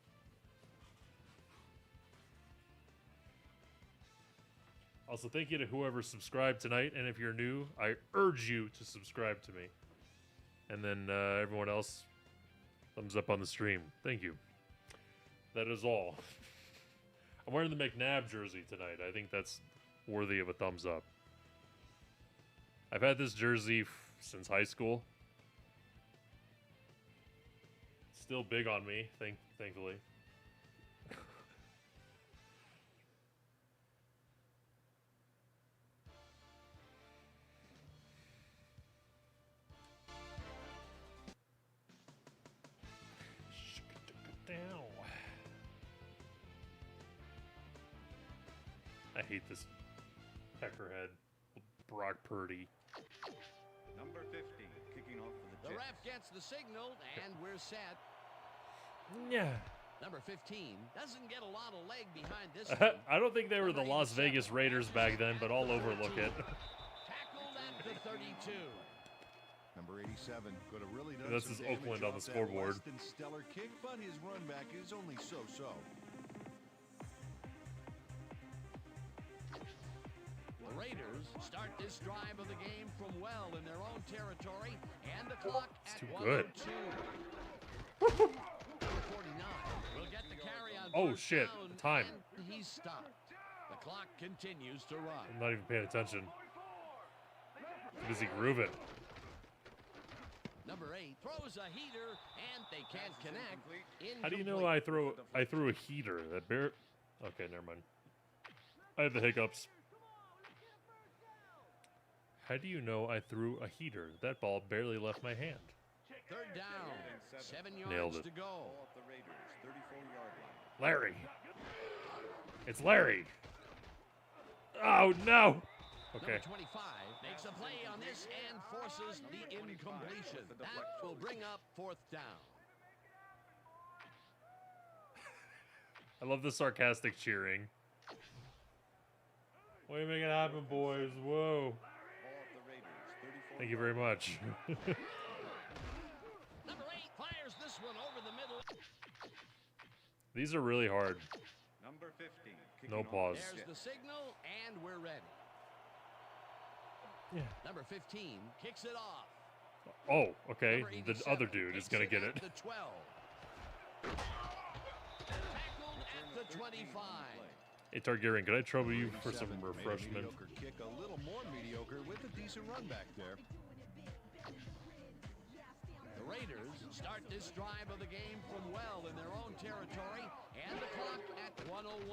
Also, thank you to whoever subscribed tonight. And if you're new, I urge you to subscribe to me. And then everyone else, thumbs up on the stream. Thank you. That is all. I'm wearing the McNabb jersey tonight. I think that's worthy of a thumbs up. I've had this jersey since high school. Still big on me, thankfully. I hate this peckerhead, Brock Purdy. Number 50, kicking off for the The Jets. ref gets the signal, and we're set. Yeah. Number 15 doesn't get a lot of leg behind this one. I don't think they were the Las Vegas Raiders back then, but I'll overlook it. Tackled at the 32. Number 87 could have really done That's some his damage Oakland on the off that scoreboard. less than stellar kick, but his run back is only so-so. The Raiders start this drive of the game from well in their own territory, and the clock at too 102. good. Number 49 will get the carry on Oh, first shit. down, Time. and he's stopped. The clock continues to run. I'm not even paying attention. Busy grooving. Number 8 throws a heater, and they can't connect. How do you know I threw a heater? That bear. Okay, never mind. I have the hiccups. How do you know I threw a heater? That ball barely left my hand. Third down, 7 Nailed yards it. to go. Ball at the Raiders, 34-yard line. Larry. It's Larry. Oh, no. Okay. Number 25 makes a play on this and forces the incompletion. That will bring up 4th down. I love the sarcastic cheering. Way to make it happen, boys. Whoa. Ball at the Raiders, 34. Thank you very much. Number 8 fires this one over the middle. These are really hard. Number 50, kicking No off pause. the There's the Jets. signal, and we're ready. Yeah. Number 15 kicks it off. Oh, okay. Number The 87 other dude is kicks going to get at it. The 12. Tackled at the 25. Hey, Targaryen, could I trouble you for some 87 made a refreshment? mediocre kick a little more mediocre with a decent run back there. The Raiders start this drive of the game from well in their own territory, and the clock at 101.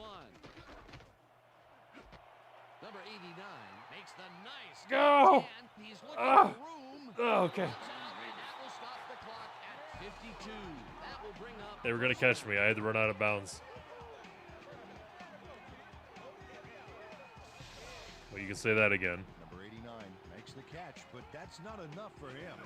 Number 89 makes the nice Go! and he's looking for room. Oh, okay. Runs out, and that will stop the clock at 52. That will bring up. They were going to catch me. I had to run out of bounds. Well, you can say that again. Number 89 makes the catch, but that's not enough for him.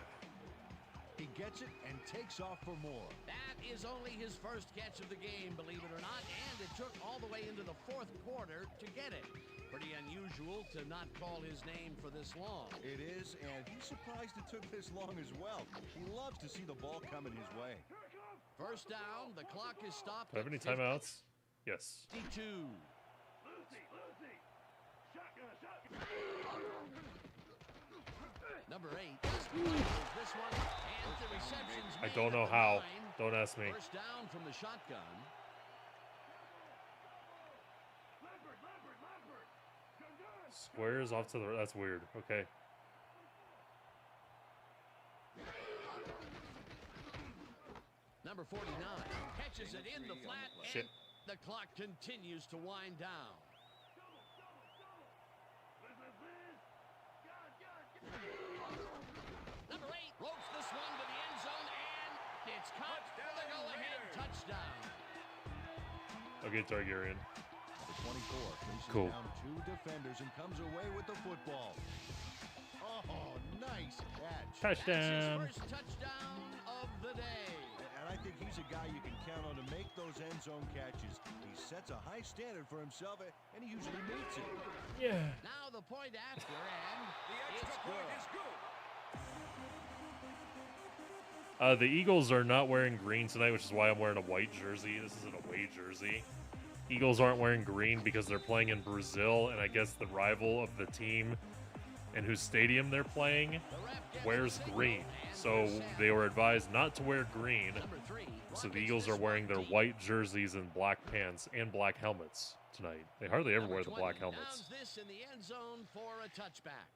He gets it and takes off for more. That is only his first catch of the game, believe it or not, and it took all the way into the 4th quarter to get it. Pretty unusual to not call his name for this long. It is, and he's surprised it took this long as well. He loves to see the ball coming his way. First down, the clock is stopped. Do I have any timeouts? Yes. 52. Number 8. This one, and the reception's I made don't at know the how. 9. Don't ask me. First down from the shotgun. Squares off to the... That's weird. Okay. Number 49 catches it in the flat, Shit. and the clock continues to wind down. Number 8 ropes this one to the end zone, and it's caught for the go-ahead touchdown. Okay, Targaryen. The 24 faces Cool. down 2 defenders and comes away with the football. Oh, nice catch. Touchdown. That's his first touchdown of the day. And I think he's a guy you can count on to make those end zone catches. He sets a high standard for himself, and he usually meets it. Yeah. Now the point after, and it's good. The Eagles are not wearing green tonight, which is why I'm wearing a white jersey. This isn't a away jersey. Eagles aren't wearing green because they're playing in Brazil, and I guess the rival of the team in whose stadium they're playing wears green. So they were advised not to wear green. So the Eagles are wearing their white jerseys and black pants and black helmets tonight. They hardly ever wear the black helmets. Downs this in the end zone for a touchback.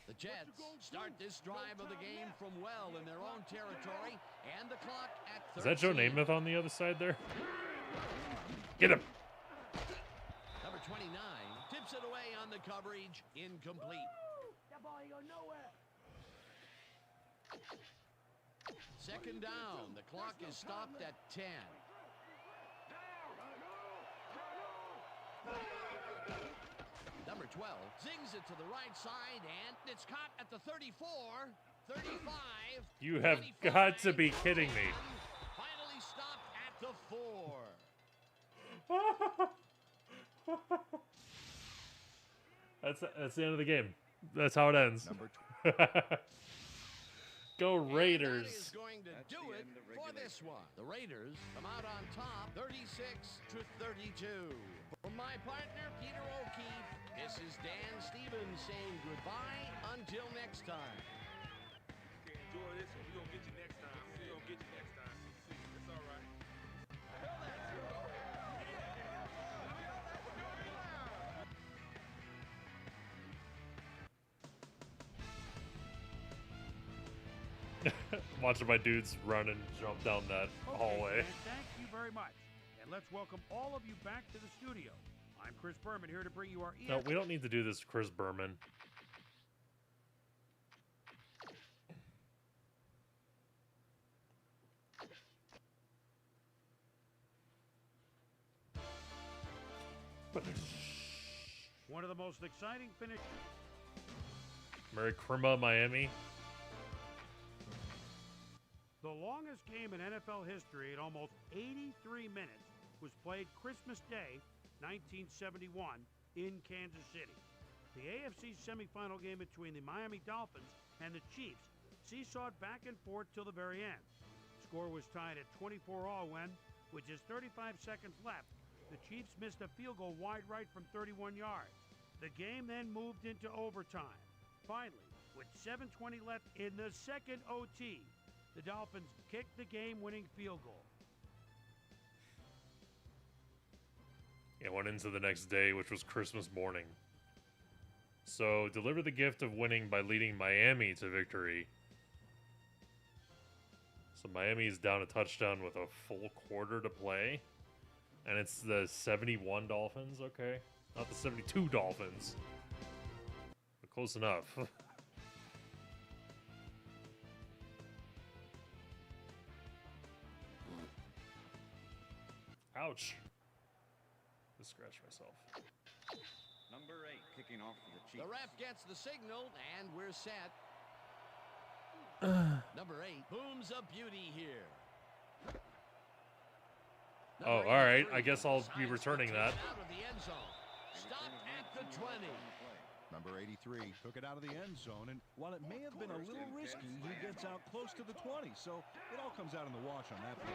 The Jets start this drive of the game from well in their own territory, and the clock at 13. Is that Joe Namath on the other side there? Get him! Number 29 tips it away on the coverage, incomplete. That ball ain't going nowhere. Second down, the clock is stopped at 10. Number 12 zings it to the right side, and it's caught at the 34, 35. You have got to be kidding me. Finally stopped at the 4. That's the end of the game. That's how it ends. Go Raiders. That is going to do it for this one. The Raiders come out on top, 36-32. For my partner, Peter O'Keefe, this is Dan Stevens saying goodbye until next time. You can't enjoy this one. We're going to get you next time. We're going to get you next time. It's all right. Watching my dudes run and jump down that hallway. And thank you very much. And let's welcome all of you back to the studio. I'm Chris Berman here to bring you our No, we don't need to do this, Chris Berman. One of the most exciting finishes. Mary Crima, Miami. The longest game in NFL history at almost 83 minutes was played Christmas Day, 1971, in Kansas City. The AFC semifinal game between the Miami Dolphins and the Chiefs seesawed back and forth till the very end. Score was tied at 24-all when, with just 35 seconds left, the Chiefs missed a field goal wide right from 31 yards. The game then moved into overtime. Finally, with 7:20 left in the second OT, the Dolphins kicked the game-winning field goal. It went into the next day, which was Christmas morning. So, deliver the gift of winning by leading Miami to victory. So, Miami is down a touchdown with a full quarter to play. And it's the 71 Dolphins, okay? Not the 72 Dolphins. But close enough. Ouch. Just scratched myself. Number 8 kicking off for the Chiefs. The ref gets the signal, and we're set. Number 8 booms a beauty here. Oh, all right. I guess I'll be returning that. Out of the end zone. Stopped at the 20. Number 83 took it out of the end zone, and while it may have been a little risky, he gets out close to the 20, so it all comes out in the wash on that play.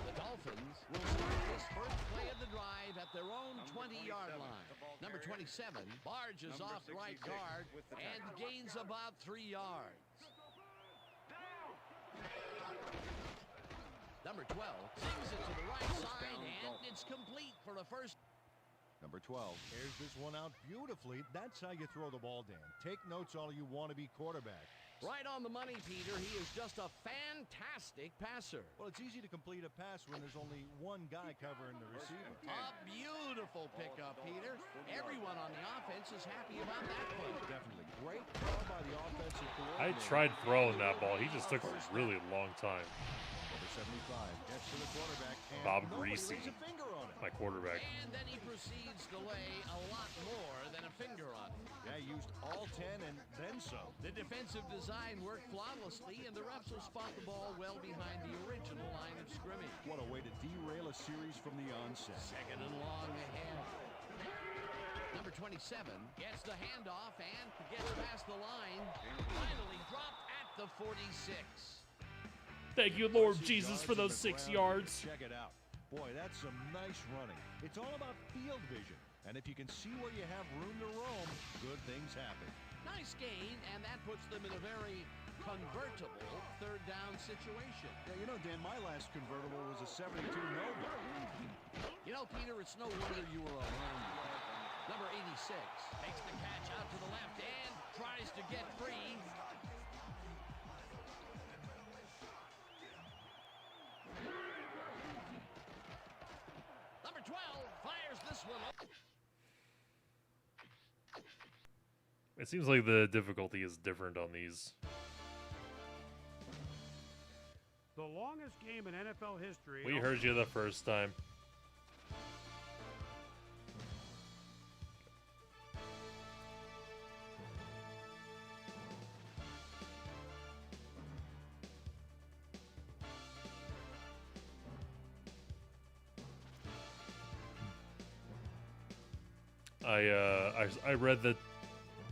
The Dolphins will start this first play of the drive at their own 20-yard line. Number 27 barges off right guard and gains about 3 yards. Number 12 sings it to the right side, and it's complete for a first. Number 12 airs this one out beautifully. That's how you throw the ball, Dan. Take notes all you want to be quarterback. Right on the money, Peter. He is just a fantastic passer. Well, it's easy to complete a pass when there's only one guy covering the receiver. A beautiful pickup, Peter. Everyone on the offense is happy about that play. Definitely. Great call by the I tried throwing that ball. He just took a really long time. Number 75 gets to the quarterback. And Bob nobody Greasy, lays a finger on it. my quarterback. And then he proceeds to lay a lot more than a finger on it. Yeah, used all 10 and then some. The defensive design worked flawlessly, and the refs will spot the ball well behind the original line of scrimmage. What a way to derail a series from the onset. Second and long ahead. Number 27 gets the handoff and gets past the line. Finally dropped at the 46. Thank you, Lord Jesus, for those 6 yards. Check it out. Boy, that's some nice running. It's all about field vision. And if you can see where you have room to roam, good things happen. Nice gain, and that puts them in a very convertible third down situation. Yeah, you know, Dan, my last convertible was a 72 Nova. You know, Peter, it's no wonder you were alone. Number 86 takes the catch out to the left and tries to get free. Number 12 fires this one up. It seems like the difficulty is different on these. The longest game in NFL history. We heard you the first time. I read that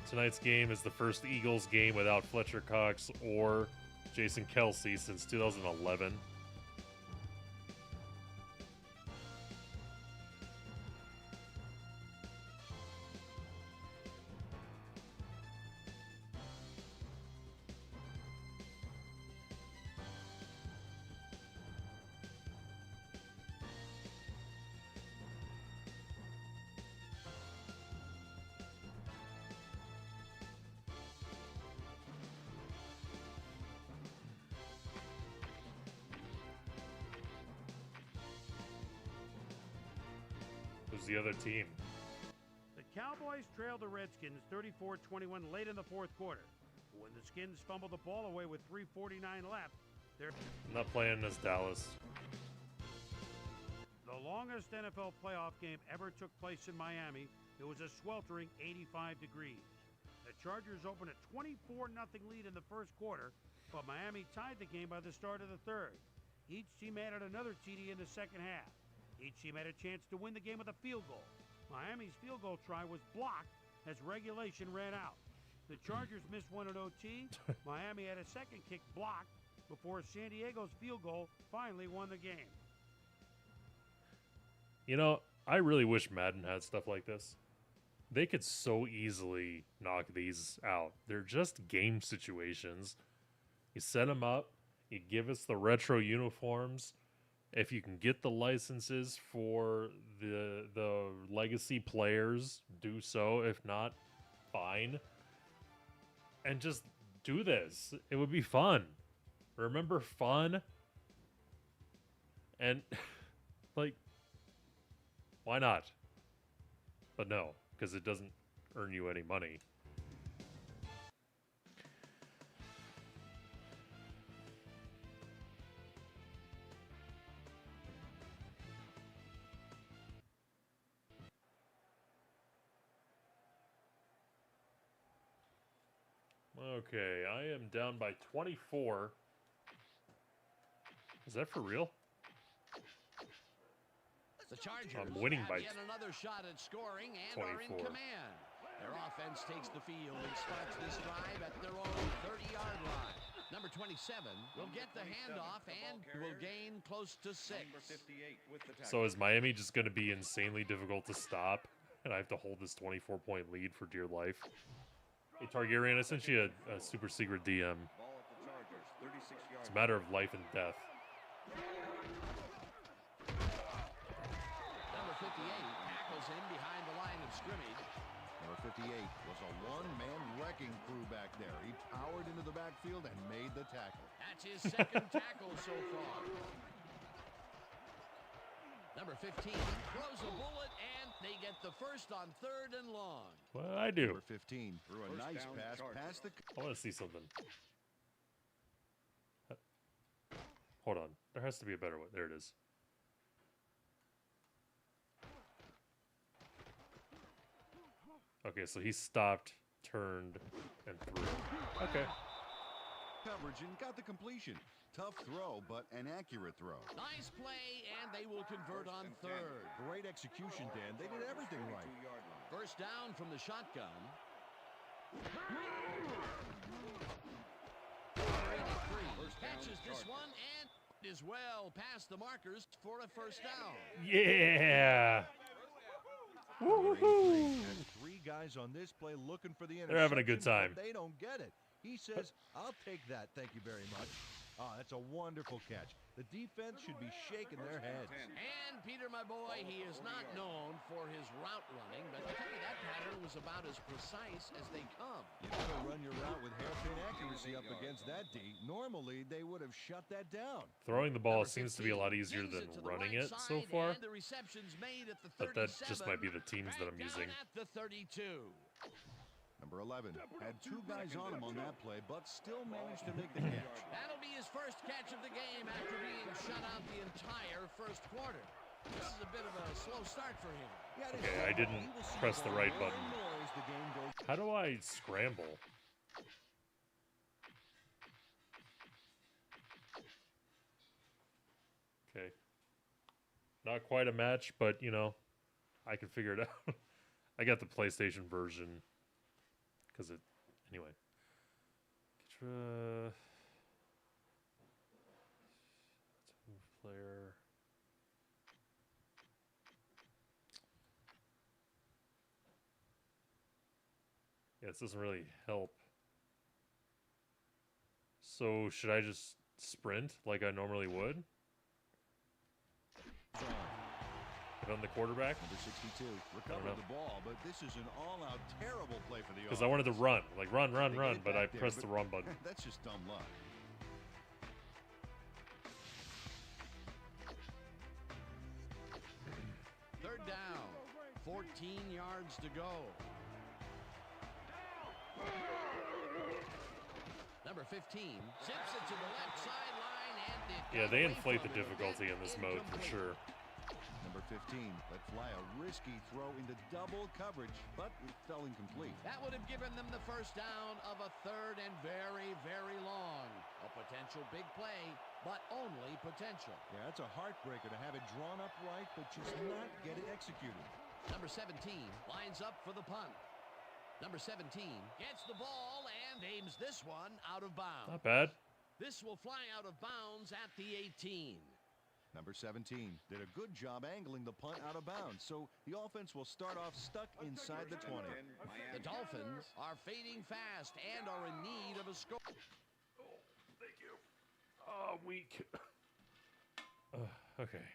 tonight's game is the first Eagles game without Fletcher Cox or Jason Kelsey since 2011. Who's the other team? The Cowboys trailed the Redskins 34-21 late in the fourth quarter. When the Skins fumbled the ball away with 3:49 left, they're Not playing as Dallas. the longest NFL playoff game ever took place in Miami. It was a sweltering 85 degrees. The Chargers opened a 24-0 lead in the first quarter, but Miami tied the game by the start of the third. Each team added another TD in the second half. Each team had a chance to win the game with a field goal. Miami's field goal try was blocked as regulation ran out. The Chargers missed one at OT. Miami had a second kick blocked before San Diego's field goal finally won the game. You know, I really wish Madden had stuff like this. They could so easily knock these out. They're just game situations. You set them up. You give us the retro uniforms. If you can get the licenses for the legacy players, do so. If not, fine. And just do this. It would be fun. Remember fun? And, like, why not? But no, because it doesn't earn you any money. Okay, I am down by 24. Is that for real? The Chargers I'm winning by have yet another shot at scoring and are in 24. command. Their offense takes the field and starts this drive at their own 30-yard line. Number 27 will get the handoff and will gain close to 6. So is Miami just going to be insanely difficult to stop, and I have to hold this 24-point lead for dear life? Hey, Targaryen, I sent you a super secret DM. It's a matter of life and death. Number 58 tackles him behind the line of scrimmage. Number 58 was a one-man wrecking crew back there. He powered into the backfield and made the tackle. That's his second tackle so far. Number 15 throws a bullet and they get the first on 3rd and long. Well, I do. Number 15 threw a First nice down, pass Chargers. past the. I want to see something. Hold on. There has to be a better way. There it is. Okay, so he stopped, turned, and threw. Okay. Coverage and got the completion. Tough throw, but an accurate throw. Nice play, and they will convert on 3rd. Great execution, Dan. They did everything right. 42-yard line. First down from the shotgun. Catches this one and is well past the markers for a first down. Yeah. Woohoo! Had 3 guys on this play looking for the interception. They're having a good time. But they don't get it. He says, "I'll take that. Thank you very much." Oh, that's a wonderful catch. The defense should be shaking their heads. And Peter, my boy, he is not known for his route running, but I tell you, that pattern was about as precise as they come. You gotta run your route with hairpin accuracy up against that D. Normally, they would have shut that down. Throwing the ball seems to be a lot easier than running it so far. The reception's made at the But that just might be the teams that I'm using. At the 32. Number 11 had 2 guys on him on that play, but still managed to make the catch. That'll be his first catch of the game after being shut out the entire first quarter. This is a bit of a slow start for him. Okay, I didn't press the right button. How do I scramble? Okay. Not quite a match, but, you know, I can figure it out. I got the PlayStation version. Because it... Anyway. Player... Yeah, this doesn't really help. So, should I just sprint like I normally would? Hit on the quarterback? Number 62 recovered the ball, but this is an all-out terrible play for the offense. Because I wanted to run. Like, run, but I pressed the wrong button. That's just dumb luck. Third down. 14 yards to go. Number 15 zips it to the left sideline, and yeah, they inflate the difficulty in this mode for sure. Number 15 let fly a risky throw into double coverage, but it fell incomplete. That would have given them the first down of a 3rd and very, very long. A potential big play, but only potential. Yeah, it's a heartbreaker to have it drawn up right, but just not get it executed. Number 17 lines up for the punt. Number 17 gets the ball and aims this one out of bounds. Not bad. This will fly out of bounds at the 18. Number 17 did a good job angling the punt out of bounds, so the offense will start off stuck inside the 20. The Dolphins are fading fast and are in need of a score. Oh, thank you. Weak. Okay.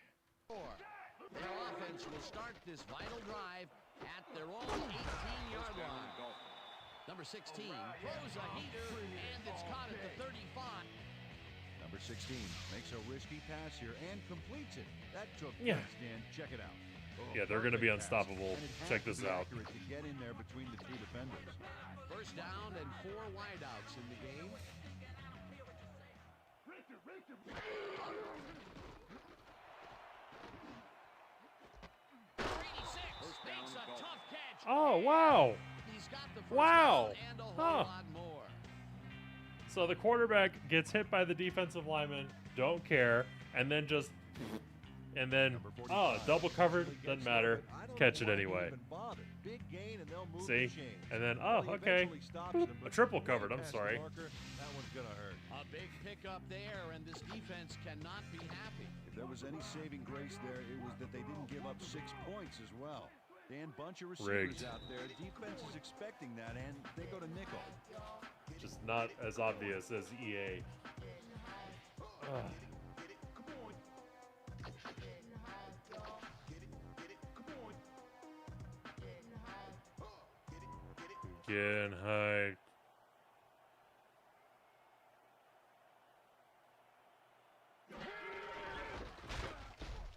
Their offense will start this vital drive at their own 18-yard line. Number 16 throws a heater, and it's caught at the 35. Number 16 makes a risky pass here and completes it. That took Yeah. guts, Dan. Check it out. Yeah, they're going to be unstoppable. Check this out. To get in there between the 2 defenders. First down and 4 wideouts in the game. Makes a tough catch. Oh, wow. He's got the first Wow. down and a whole Huh. lot more. So the quarterback gets hit by the defensive lineman, don't care, and then just... And then, double covered, doesn't matter, catch it anyway. See? And then, okay, boop, a triple covered, I'm sorry. That one's gonna hurt. A big pickup there, and this defense cannot be happy. If there was any saving grace there, it was that they didn't give up 6 points as well. Dan, bunch of receivers Rigged. out there. Defense is expecting that, and they go to nickel. Just not as obvious as EA. Getting hyped.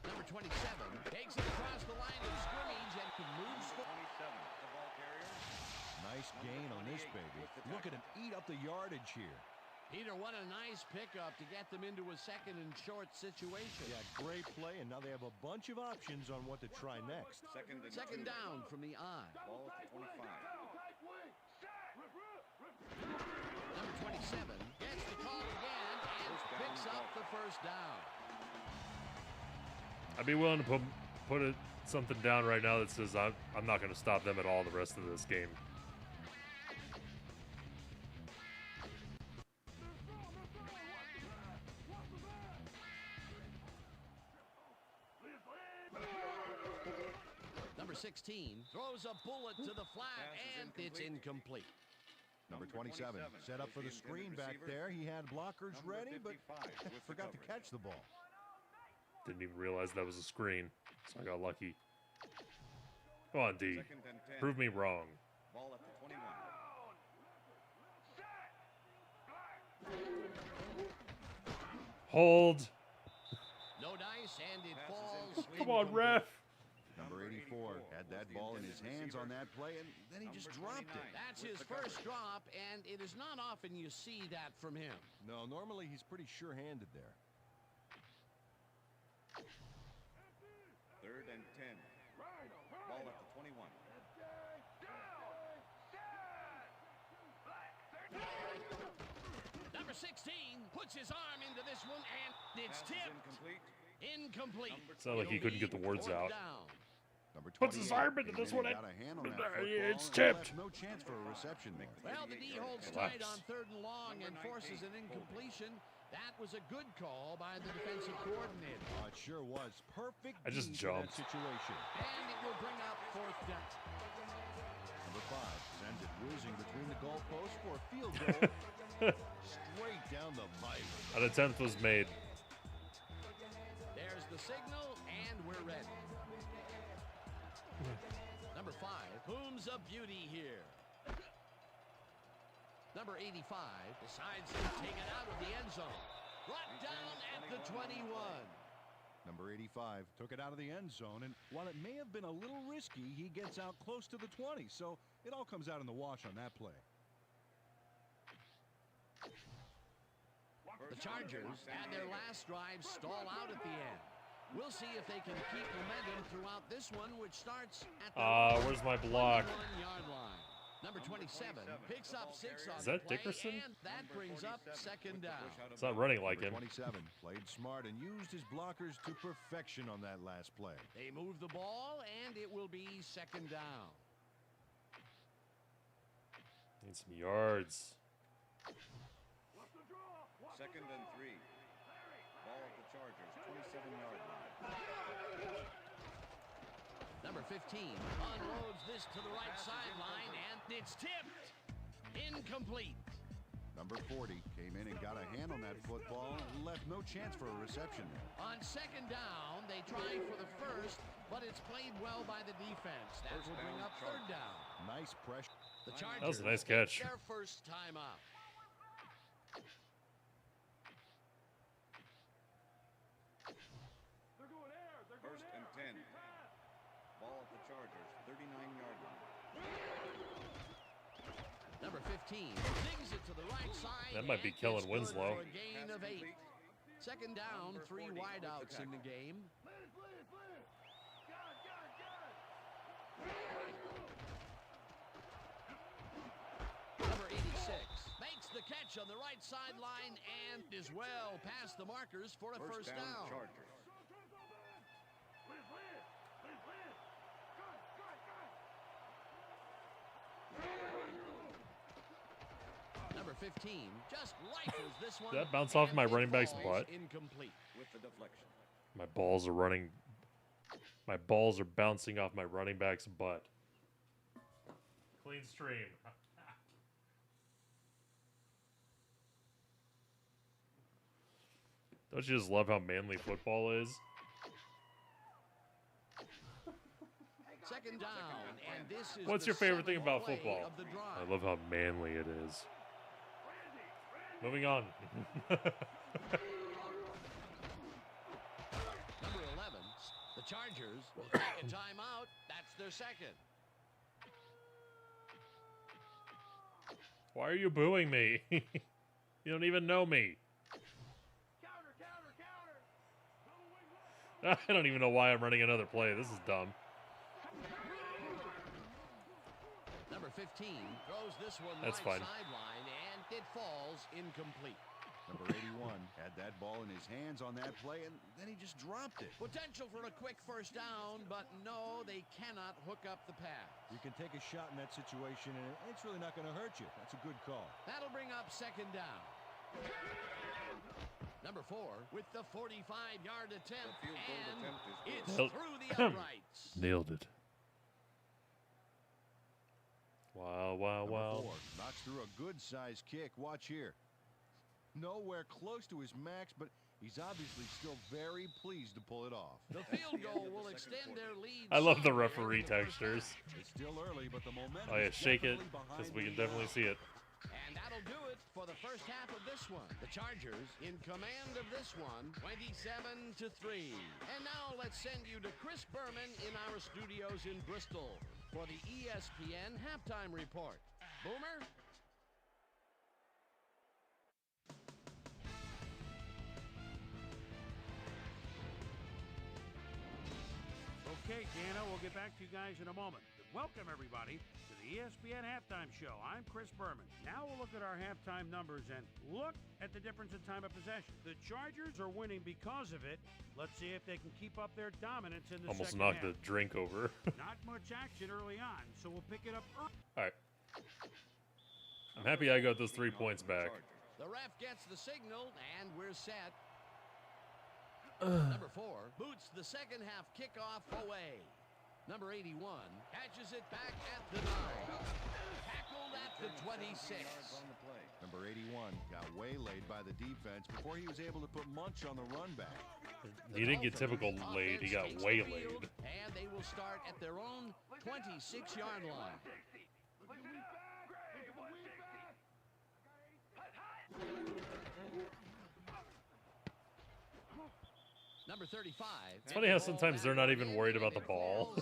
Number 27 takes it across the line of scrimmage and Nice gain on this baby. Look at him eat up the yardage here. Peter, what a nice pickup to get them into a second and short situation. Yeah, great play, and now they have a bunch of options on what to try next. Second down from the I. Ball at the 25. Number 27 gets the call again and picks up the first down. I'd be willing to put something down right now that says I'm not going to stop them at all the rest of this game. Number 16 throws a bullet to the flat, and it's incomplete. Number 27 set up for the screen back there. He had blockers ready, but forgot to catch the ball. Didn't even realize that was a screen, so I got lucky. Come on, D. Prove me wrong. Ball at the 21. Hold. No dice, and it falls. Come on, ref. Number 84 had that ball in his hands on that play, and then he just dropped it. That's his first drop, and it is not often you see that from him. No, normally he's pretty sure-handed there. 3rd and 10. Ball at the 21. Number 16 puts his arm into this one, and it's tipped. Incomplete. It's not like he couldn't get the words out. Number Puts his arm into this one. Got a hand on that football, It's and tipped. left no chance for a reception there. Well, the D holds tight on 3rd and long and forces an incompletion. That was a good call by the defensive coordinator. It sure was. Perfect I just D for that jumped. situation. And it will bring up 4th down. Number 5 sends it whizzing between the goalposts for a field goal. Straight down the pipe. An attempt was made. There's the signal, and we're ready. Number 5, whom's a beauty here. Number 85 decides to take it out of the end zone. Brought down at the 21. Number 85 took it out of the end zone, and while it may have been a little risky, he gets out close to the 20, so it all comes out in the wash on that play. The Chargers had their last drive stall out at the end. We'll see if they can keep momentum throughout this one, which starts at the where's my block? 21-yard line. Number 27 picks up 6 on Is that the play, Dickerson? and that brings up 2nd down. It's not running like him. Number 27 played smart and used his blockers to perfection on that last play. They move the ball, and it will be 2nd down. Need some yards. 2nd and 3. Ball at the Chargers, 27-yard line. Number 15 unloads this to the right sideline, and it's tipped. Incomplete. Number 40 came in and got a hand on that football and left no chance for a reception there. On 2nd down, they try for the first, but it's played well by the defense. That will bring up 3rd down. Nice pressure. The Chargers That was a nice catch. get their first timeout. First and 10. Ball at the Chargers, 39-yard line. Number 15 digs it to the right side. That might be and killing it's good Winslow. for a gain of 8. 2nd down, 3 wideouts in the game. Number 86 makes the catch on the right sideline and is well past the markers for a first down. Chargers. Number 15 just rifles this one. That bounce off and my it running back's falls butt. Incomplete. With the deflection. My balls are running. My balls are bouncing off my running back's butt. Clean stream. Don't you just love how manly football is? 2nd down, and this is What's the your favorite thing 7th about play football? of the drive. I love how manly it is. Moving on. Number 11, the Chargers will take a timeout. That's their second. Why are you booing me? You don't even know me. I don't even know why I'm running another play. This is dumb. Number 15 throws this one That's right fine. sideline, and it falls incomplete. Number 81 had that ball in his hands on that play, and then he just dropped it. Potential for a quick first down, but no, they cannot hook up the pass. You can take a shot in that situation, and it's really not going to hurt you. That's a good call. That'll bring up second down. Number 4 with the 45-yard attempt, and it's through the uprights. Nailed it. Wow, wow, wow. Number 4 knocks through a good-sized kick. Watch here. Nowhere close to his max, but he's obviously still very pleased to pull it off. The field goal will extend their lead. I love the referee textures. It's still early, but the momentum Oh yeah, is shake it, definitely behind because we can the definitely see it. And that'll do it for the first half of this one. The Chargers in command of this one, 27-3. And now let's send you to Chris Berman in our studios in Bristol for the ESPN halftime report. Boomer? Okay, Dana, we'll get back to you guys in a moment. Welcome, everybody, to the ESPN Halftime Show. I'm Chris Berman. Now we'll look at our halftime numbers and look at the difference in time of possession. The Chargers are winning because of it. Let's see if they can keep up their dominance in the Almost second knocked half. the drink over. Not much action early on, so we'll pick it up early. All right. I'm happy I got those 3 points back. The ref gets the signal, and we're set. Number 4 boots the second half kickoff away. Number 81 catches it back at the 9. Tackled at the 26. Number 81 got waylaid by the defense before he was able to put Munch on the run back. He didn't get typical laid, he got waylaid. And they will start at their own 26-yard line. Number 35. It's funny how sometimes they're not even worried about the ball.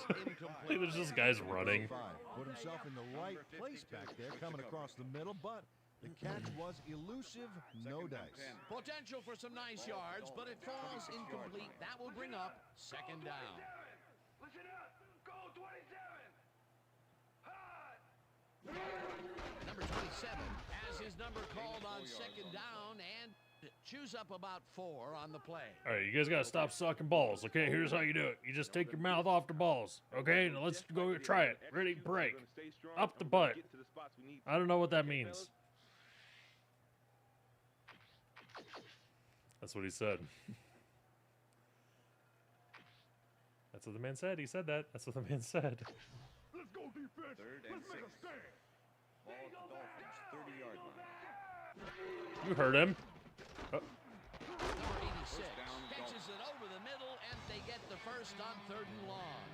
There's just guys running. Put himself in the right place back there, coming across the middle, but the catch was elusive, no dice. Potential for some nice yards, but it falls incomplete. That will bring up second down. Listen up. Go 27. Number 27 has his number called on second down and chews up about 4 on the play. All right, you guys got to stop sucking balls, okay? Here's how you do it. You just take your mouth off the balls, okay? Now let's go try it. Ready, break. Up the butt. I don't know what that means. That's what he said. That's what the man said. He said that. That's what the man said. Let's go defense. Third and 6. Ball at the Dolphins, 30-yard line. You heard him. Oh. Number 86 catches it over the middle, and they get the first on 3rd and long.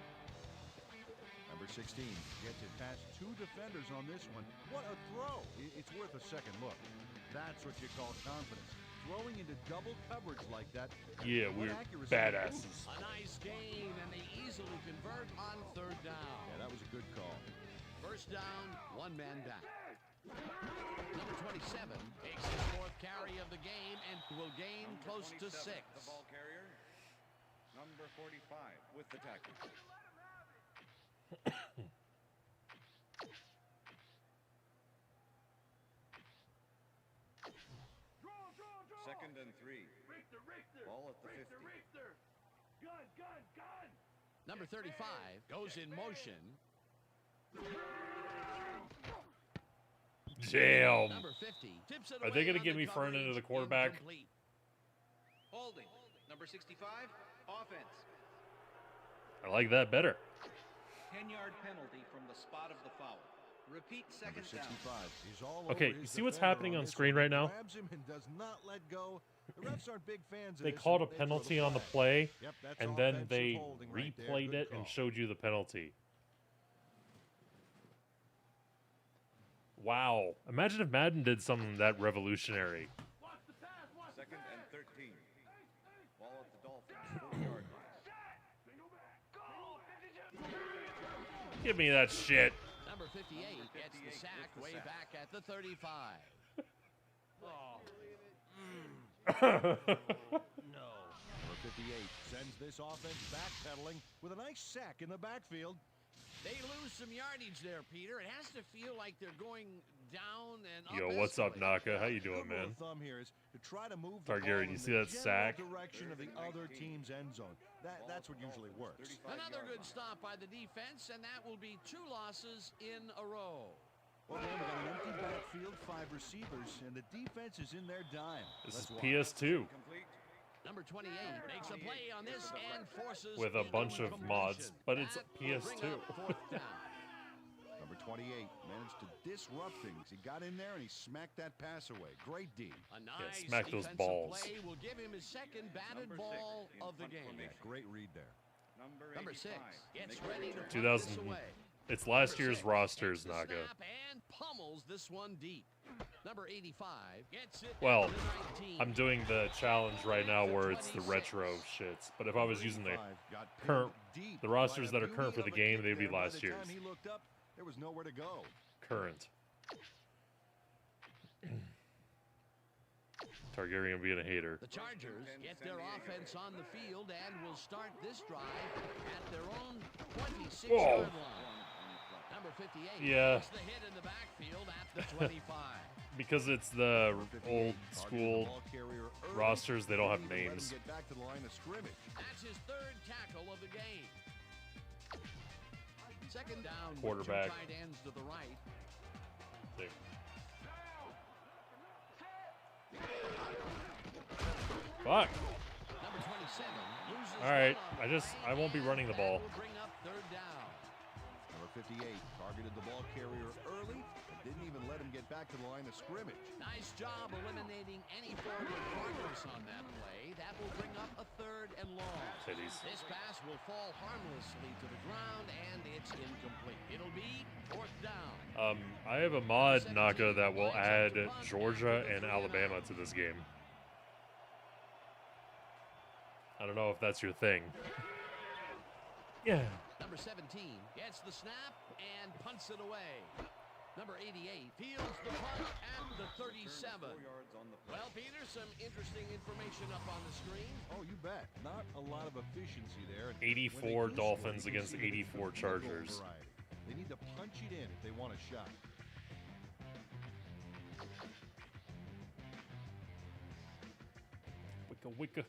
Number 16 gets it past 2 defenders on this one. What a throw. It's worth a second look. That's what you call confidence. Throwing into double coverage like that. Yeah, we're badasses. A nice gain, and they easily convert on 3rd down. Yeah, that was a good call. First down, 1 man down. Number 27 takes his 4th carry of the game and will gain close to 6. The ball carrier, number 45 with the tackle. Second and 3. Ball at the 50. Gun. Number 35 goes in motion. Damn. Number 50 tips it Are they away going to on get the me front into the coverage, quarterback? incomplete. Holding. Number 65, offense. I like that better. 10-yard penalty from the spot of the foul. Repeat second Number 65. down. He's all Okay, over you his see what's defender happening on this screen one. right now? Grabs him and does not let go. The refs aren't big fans of They this, called a and they throw penalty on the flag. play, Yep, that's and then offensive they holding right there. replayed Good it and call. showed you the penalty. Wow. Imagine if Madden did something that revolutionary. Second and 13. Ball at the Dolphins, 40-yard line. Give me that shit. Number 58 Gets the sack way back at the 35. No. Number 58 sends this offense backpedaling with a nice sack in the backfield. They lose some yardage there, Peter. It has to feel like they're going down and up. Yo, what's up, Naka? How you doing, man? Good rule of thumb here is to try to move Targaryen, you see that sack? direction of the other team's end zone. That's what usually works. Another good stop by the defense, and that will be 2 losses in a row. Well, then we got an empty backfield, 5 receivers, and the defense is in their dime. This is PS2 Number 28 makes a play on this and forces with a bunch of mods, but it's PS2. Number 28 managed to disrupt things. He got in there and he smacked that pass away. Great D. A nice smack those balls. play will give him his second batted ball of the game. Yeah, great read there. Number 6 gets ready to 2000. this away. It's last year's rosters, Naga. And pummels this one deep. Number 85 gets it. Well, I'm doing the challenge right now where it's the retro shits. But if I was using the current, the rosters that are current for the game, they'd be last year's. He looked up, there was nowhere to go. Current. Targaryen being a hater. The Chargers get their offense on the field and will start this drive at their own 26-yard line. Number 58 gets the hit in the backfield at the 25. Because it's the old school rosters, they don't have names. That's his 3rd tackle of the game. Second down. Quarterback. Tight ends to the right. There. Fuck. Number 27 loses. All right, I won't be running the ball. Will bring up 3rd down. Number 58 targeted the ball carrier early and didn't even let him get back to the line of scrimmage. Nice job eliminating any forward progress on that play. That will bring up a 3rd and long. Titties. This pass will fall harmlessly to the ground, and it's incomplete. It'll be 4th down. I have a mod, Naka, that will add Georgia and Alabama to this game. I don't know if that's your thing. Yeah. Number 17 gets the snap and punts it away. Number 88 fields the punt at the 37. Well, Peter, some interesting information up on the screen. Oh, you bet. Not a lot of efficiency there. 84 Dolphins against 84 Chargers. They need to punch it in if they want a shot. Wicka wicka.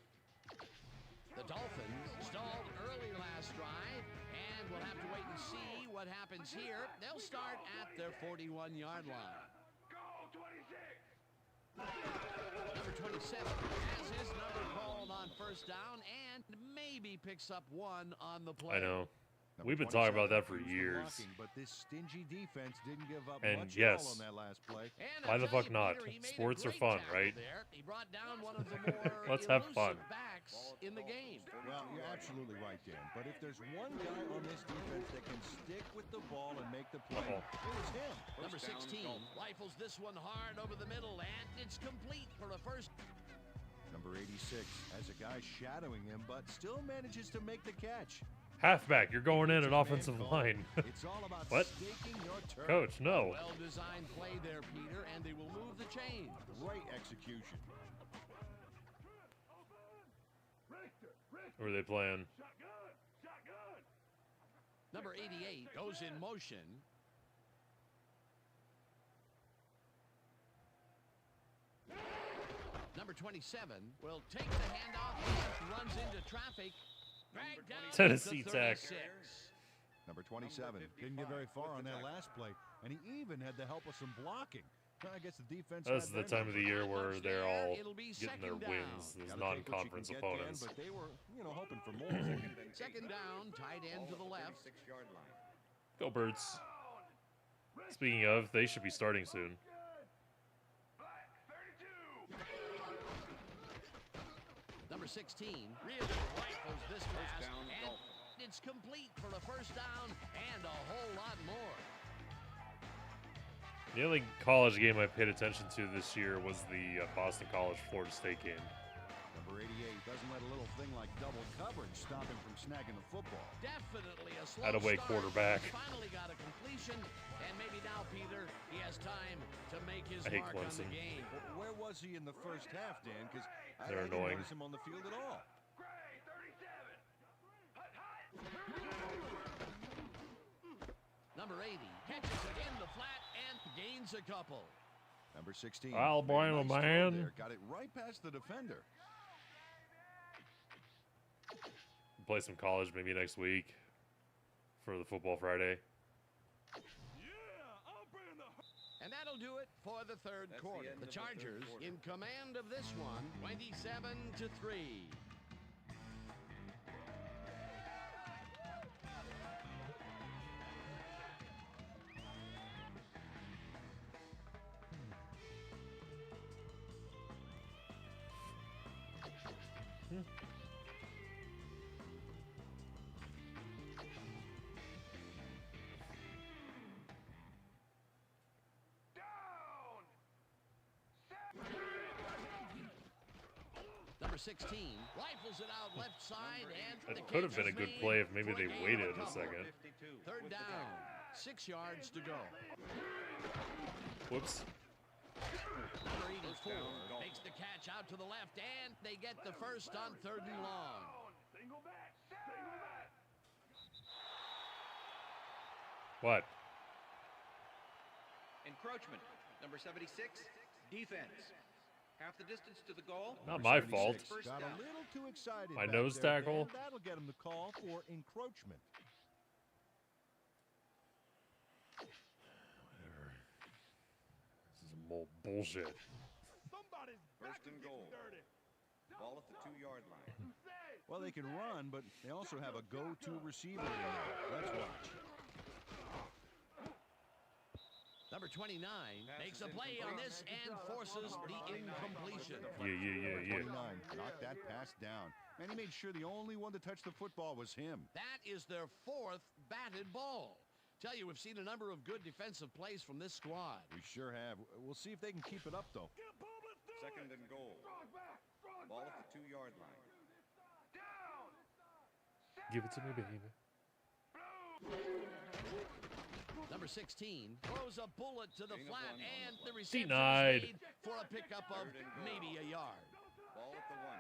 The Dolphins stalled early last drive, and we'll have to wait and see what happens here. They'll start at their 41-yard line. Go, 26! Number 27 has his number called on 1st down and maybe picks up 1 on the play. I know. We've been talking about that for years. But this stingy defense didn't give up and much yes, on that last play. Why the fuck not? Sports are fun, right? He brought down one of the more Let's have fun. backs in the game. Well, you're absolutely right, Dan. But if there's one guy on this defense that can stick with the ball and make the play, it was him. Number 16 rifles this one hard over the middle, and it's complete for a 1st. Number 86 has a guy shadowing him, but still manages to make the catch. Halfback, you're going in an offensive line. It's all about what? Staking your turn. Coach, no. Well-designed play there, Peter, and they will move the chains. Great execution. Who are they playing? Shotgun! Number 88 goes in motion. Number 27 will take the handoff and runs into traffic. Dragged down Tennessee Tech. Number 27 didn't get very far on that last play, and he even had the help of some blocking. I guess the defense. That's the time of the year where they're all getting their wins, these non-conference opponents. But they were, hoping for more. Second down, tight end to the left. Go Birds. Speaking of, they should be starting soon. Number 16 really rifles this pass, and it's complete for a 1st down and a whole lot more. The only college game I paid attention to this year was the Boston College Florida State game. Number Number 88 doesn't let a little thing like double coverage stop him from snagging the football. Definitely a slow Out of way start. quarterback. Finally got a completion, and maybe now, Peter, he has time to make his I hate mark on Clemson. the game. Where was he in the first half, Dan? Because I They're didn't annoying. notice him on the field at all. Number 80 catches it in the flat and gains a couple. Number 16. I'll blame him, Nice throw man. there. Got it right past the defender. Play some college maybe next week for the Football Friday. And that'll do it for the third That's the quarter. end The of the third Chargers quarter. in command of this one, 27-3. Number 16 rifles it out left side, and That the could have catch been a is good made play if maybe for a they gain of waited a couple. second. Third down, 6 yards to go. Whoops. Number 84 makes the catch out to the left, and they get the first on 3rd and long. What? Encroachment. Number 76, defense. Half the distance to the goal. Not my fault. First Got a down. little too excited. My back nose there, tackle. Dan. That'll get him the call for encroachment. Whatever. This is more bullshit. First and goal. Ball at the 2-yard line. Well, they can run, but they also have a go-to receiver in there. Let's watch. Number 29 makes a play on this and forces the incompletion. Yeah. 29 knocked that pass down. And he made sure the only one to touch the football was him. That is their 4th batted ball. Tell you, we've seen a number of good defensive plays from this squad. We sure have. We'll see if they can keep it up, though. Second and goal. Ball at the 2-yard line. Give it to me, baby. Number 16 throws a bullet to the flat, and the reception Denied. is made for a pickup of maybe a yard. Ball at the 1.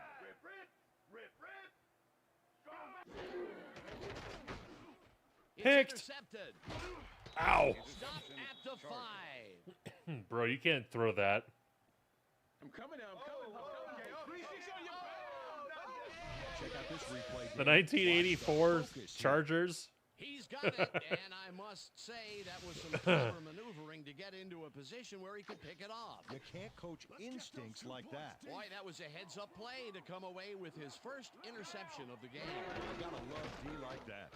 It's Picked. intercepted. Ow. Stop at the 5. Bro, you can't throw that. I'm coming now. I'm coming. Check out this replay. The Dan. 1984 Focus here. Chargers. He's got it, and I must say that was some clever maneuvering to get into a position where he could pick it off. You can't coach instincts like that. Boy, that was a heads-up play to come away with his first interception of the game. You gotta love D like that.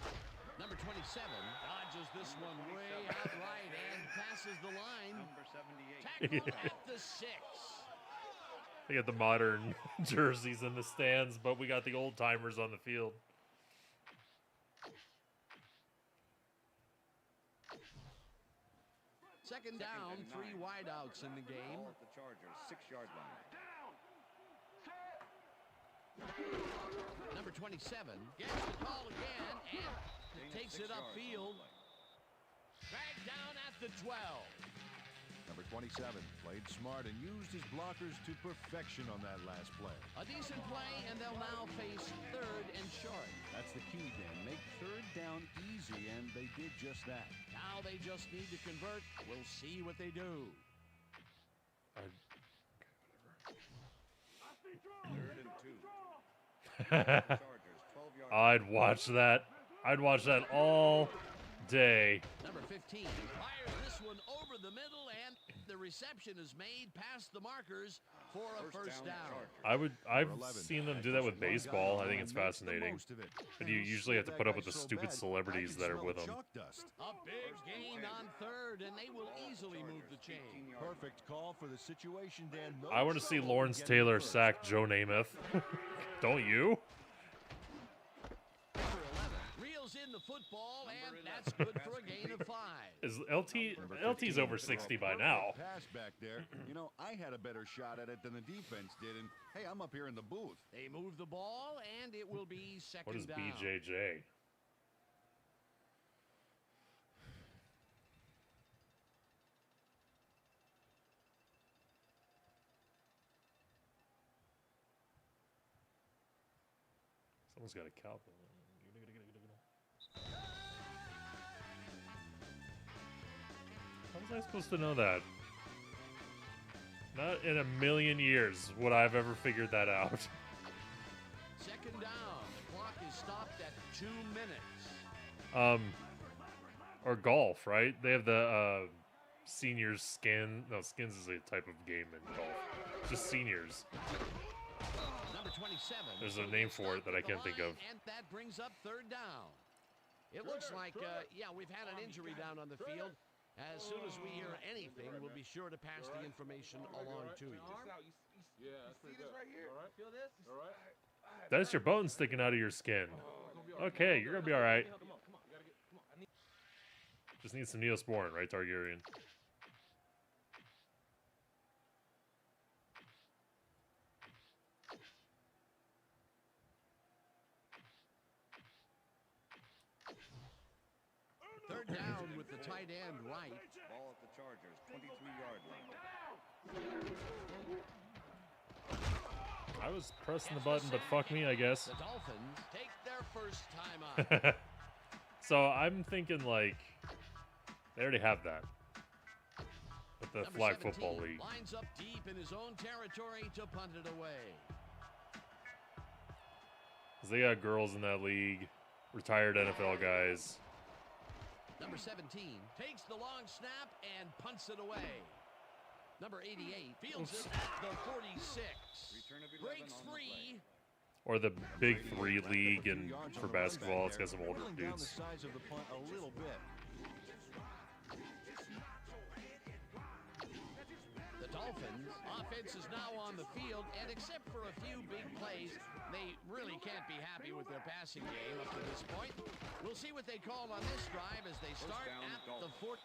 Number 27 dodges this one way out right and passes the line. Number 78. Tackled at the 6. They got the modern jerseys in the stands, but we got the old timers on the field. Second down, 3 wideouts in the game. Ball at the Chargers 6-yard line. Number 27 gets the call again and Gain of takes 6 it yards on the upfield. play. Dragged down at the 12. Number 27 played smart and used his blockers to perfection on that last play. A decent play, and they'll now face 3rd and short. That's the key, Dan. Make 3rd down easy, and they did just that. Now they just need to convert. We'll see what they do. 3rd and 2. Chargers 12-yard line. I'd watch that. I'd watch that all day. Number 15 fires this one over the middle, and the reception is made past the markers for a first down. I've 11. seen them do that with baseball. I think it's fascinating. But you usually have to put up with the stupid celebrities that are with them. A big gain on 3rd, and they will easily move the chain. Perfect call for the situation, Dan. No I want to see trouble Lawrence getting Taylor first. sack Joe Namath. Don't you? Number 11 reels in the football and that's good for a gain of 5. Is LT's over 60 by now? Pass back there. You know, I had a better shot at it than the defense did, and hey, I'm up here in the booth. They move the ball, and it will be second What is down. BJJ? Someone's got a cowbell. How was I supposed to know that? Not in a million years would I have ever figured that out. Second down. The clock is stopped at 2 minutes. Or golf, right? They have the seniors skin. No, skins is a type of game in golf. Just seniors. Number 27. There's a name for it that I can't think of. And that brings up third down. It looks like, yeah, we've had an injury down on the field. As soon as we hear anything, we'll be sure to pass the information along to you. Yeah, see this right here? All right. Feel this? All right. That's your bone sticking out of your skin. Okay, you're gonna be all right. Just need some Neosporin, right, Targaryen? Third down with the tight end right. Ball at the Chargers, 23-yard line. I was pressing the button, but fuck me, I guess. The Dolphins take their first time out. So I'm thinking, like, they already have that with the Number Flag 17 Football League. lines up deep in his own territory to punt it away. 'Cause they got girls in that league, retired NFL guys. Number 17 takes the long snap and punts it away. Number 88 fields it at the 46. Breaks free. Or the Big Three League, and for basketball, it's got some older dudes. The size of the punt a little bit. The Dolphins' offense is now on the field, and except for a few big plays, they really can't be happy with their passing game up to this point. We'll see what they call on this drive as they start at the 4.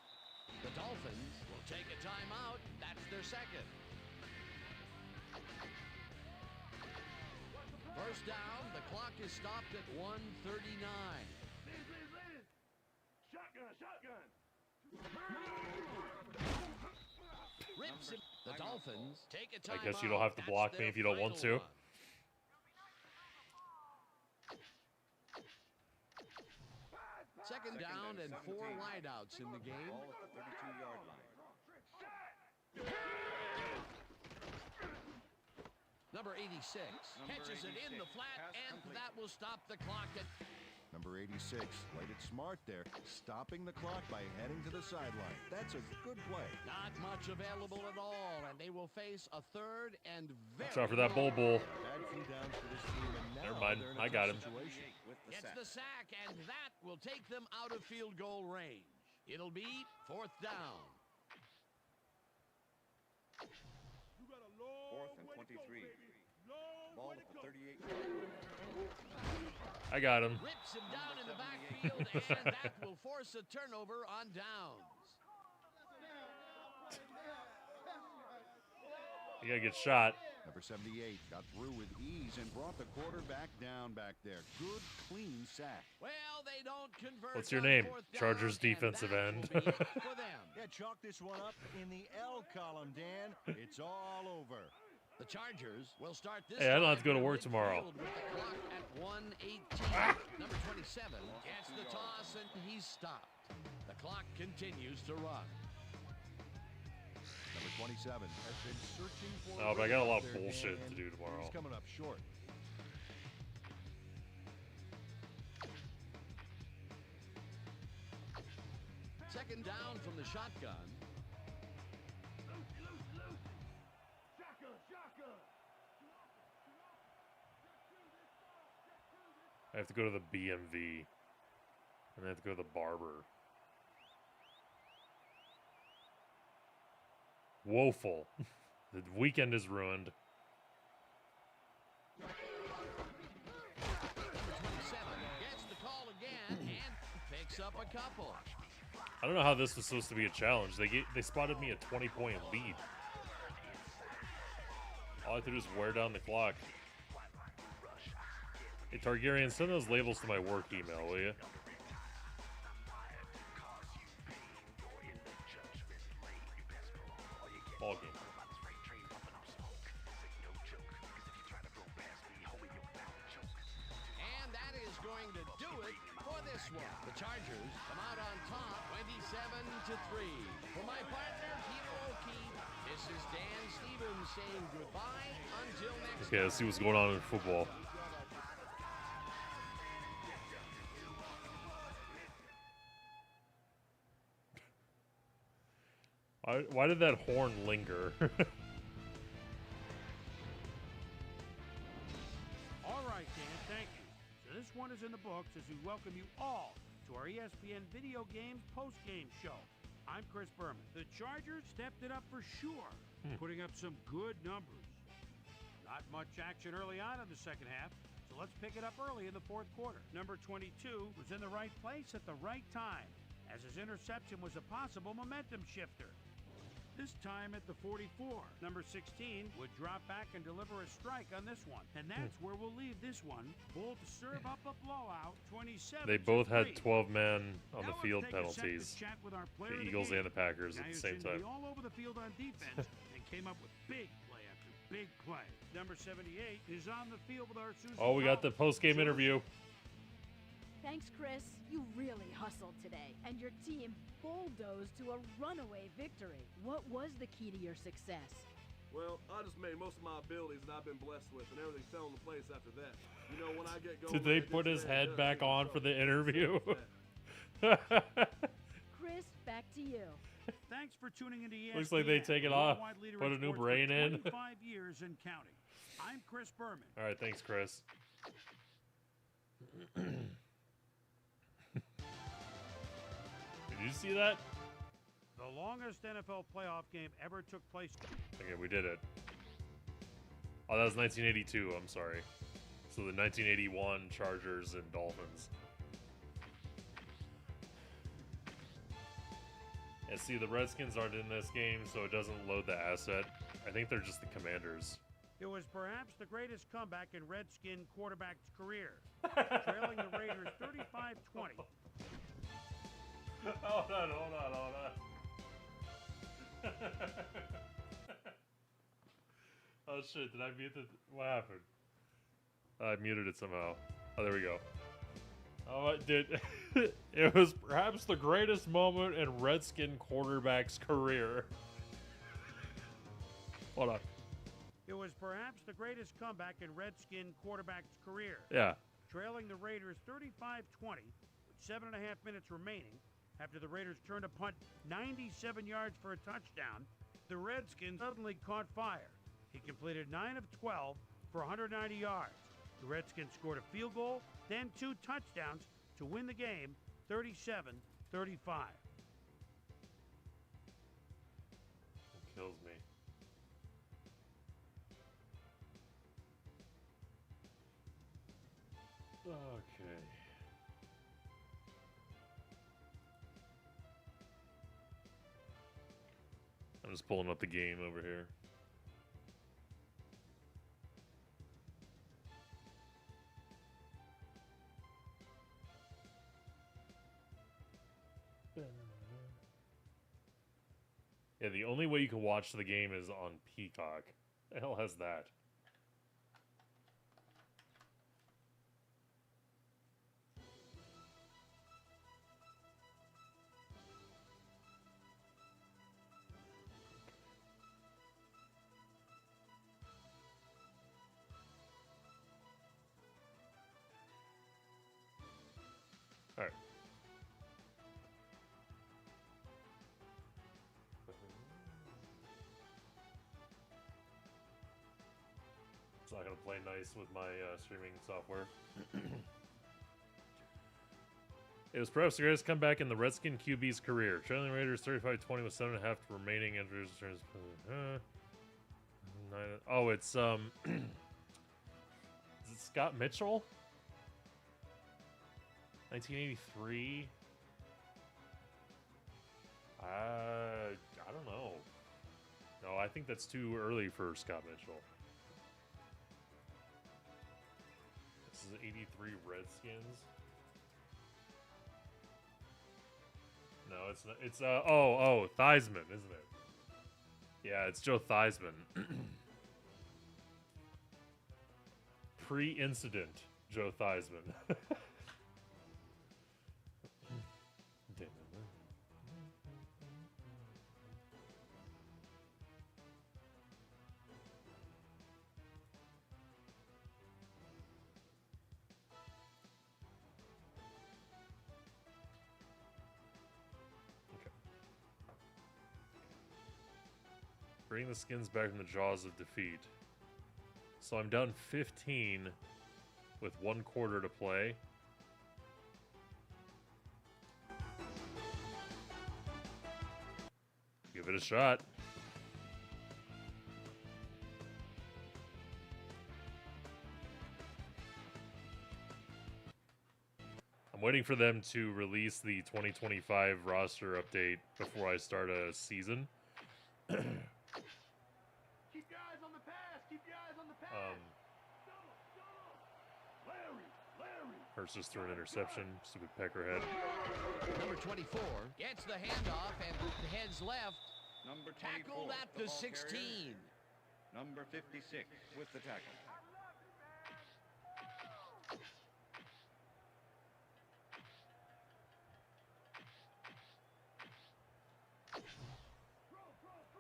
The Dolphins will take a timeout. That's their second. First down, the clock is stopped at 1:39. Shotgun. Rips it. The Dolphins take a timeout. I guess you don't have to block me if you don't want to. Second down and 4 wideouts in the game. Ball at the 32-yard line. Number 86 catches it in the flat, and that will stop the clock at. Number 86 played it smart there, stopping the clock by heading to the sideline. That's a good play. Not much available at all, and they will face a third and very. Watch out for that bull. Bad few downs for this team, and now Never mind, they're in a I got tough him. situation. Gets the sack, and that will take them out of field goal range. It'll be 4th down. 4th and 23. Ball at the 38-yard line. I got him. Rips him down in the backfield, and that will force a turnover on downs. You gotta get shot. Number 78 got through with ease and brought the quarterback down back there. Good, clean sack. Well, they don't convert. What's your on name? 4th down, Chargers and defensive that end. will be it for them. Yeah, chalk this one up in the L column, Dan. It's all over. The Chargers will start this. Hey, I don't have to go to drive work midfield tomorrow. With the clock at 1:18. Number 27 gets the toss, and he's stopped. The clock continues to run. Number 27 has been searching for. Oh, but I got a lot of there, bullshit Dan. to do tomorrow. He's coming up short. Second down from the shotgun. I have to go to the BMV. And I have to go to the barber. Woeful. The weekend is ruined. Number 27 gets the call again and picks picks up a couple. I don't know how this was supposed to be a challenge. They spotted me a 20-point lead. All I have to do is wear down the clock. Hey, Targaryen, send those labels to my work email, will you? Ball game. And that is going to do it for this one. The Chargers come out on top 27-3. For my partner, Peter O'Keefe, this is Dan Stevens saying goodbye until next Okay, let's see what's going on in football. Why did that horn linger? All right, Dan, thank you. So this one is in the books as we welcome you all to our ESPN Video Games post-game show. I'm Chris Berman. The Chargers stepped it up for sure, putting up some good numbers. Not much action early on in the second half, so let's pick it up early in the fourth quarter. Number 22 was in the right place at the right time, as his interception was a possible momentum shifter. This time at the 44, number 16 would drop back and deliver a strike on this one. And that's where we'll leave this one. Both serve up a blowout, 27. They both had 12 men on the field penalties. The Eagles and the Packers at the same time. All over the field on defense and came up with big play after big play. Number 78 is on the field with our Susan. Oh, we got the post-game interview. Thanks, Chris. You really hustled today, and your team bulldozed to a runaway victory. What was the key to your success? Well, I just made most of my abilities that I've been blessed with, and everything fell into place after that. You know, when I get going... Did they put his head back on for the interview? Chris, back to you. Thanks for tuning into ESPN. Looks like they take it off, put a new brain in. 25 years and counting. I'm Chris Berman. All right, thanks, Chris. Did you see that? The longest NFL playoff game ever took place. Okay, we did it. Oh, that was 1982. I'm sorry. So the 1981 Chargers and Dolphins. And see, the Redskins aren't in this game, so it doesn't load the asset. I think they're just the Commanders. It was perhaps the greatest comeback in Redskin quarterback's career, trailing the Raiders 35-20. Hold on. Oh shit, did I mute it? What happened? I muted it somehow. Oh, there we go. Oh, it did. It was perhaps the greatest moment in Redskin quarterback's career. Hold on. It was perhaps the greatest comeback in Redskin quarterback's career. Yeah. Trailing the Raiders 35-20 with 7.5 minutes remaining. After the Raiders turned a punt 97 yards for a touchdown, the Redskins suddenly caught fire. He completed 9 of 12 for 190 yards. The Redskins scored a field goal, then 2 touchdowns to win the game 37-35. It kills me. Okay. I'm just pulling up the game over here. Yeah, the only way you can watch the game is on Peacock. The hell has that? Alright. It's not gonna play nice with my streaming software. It was perhaps the greatest comeback in the Redskin QB's career. Trailing Raiders 35-20 with 7.5 remaining entries. Oh, it's is it Scott Mitchell? 1983. I don't know. No, I think that's too early for Scott Mitchell. This is 83 Redskins. No, it's not. It's Theismann, isn't it? Yeah, it's Joe Theismann. Pre-incident Joe Theismann. Bring the Skins back from the jaws of defeat. So I'm down 15 with 1 quarter to play. Give it a shot. I'm waiting for them to release the 2025 roster update before I start a season. Hurts just threw an interception. Stupid peckerhead. Number 24 gets the handoff and heads left. Number 24, tackled at the 16. Carrier. Number 56 with the tackle.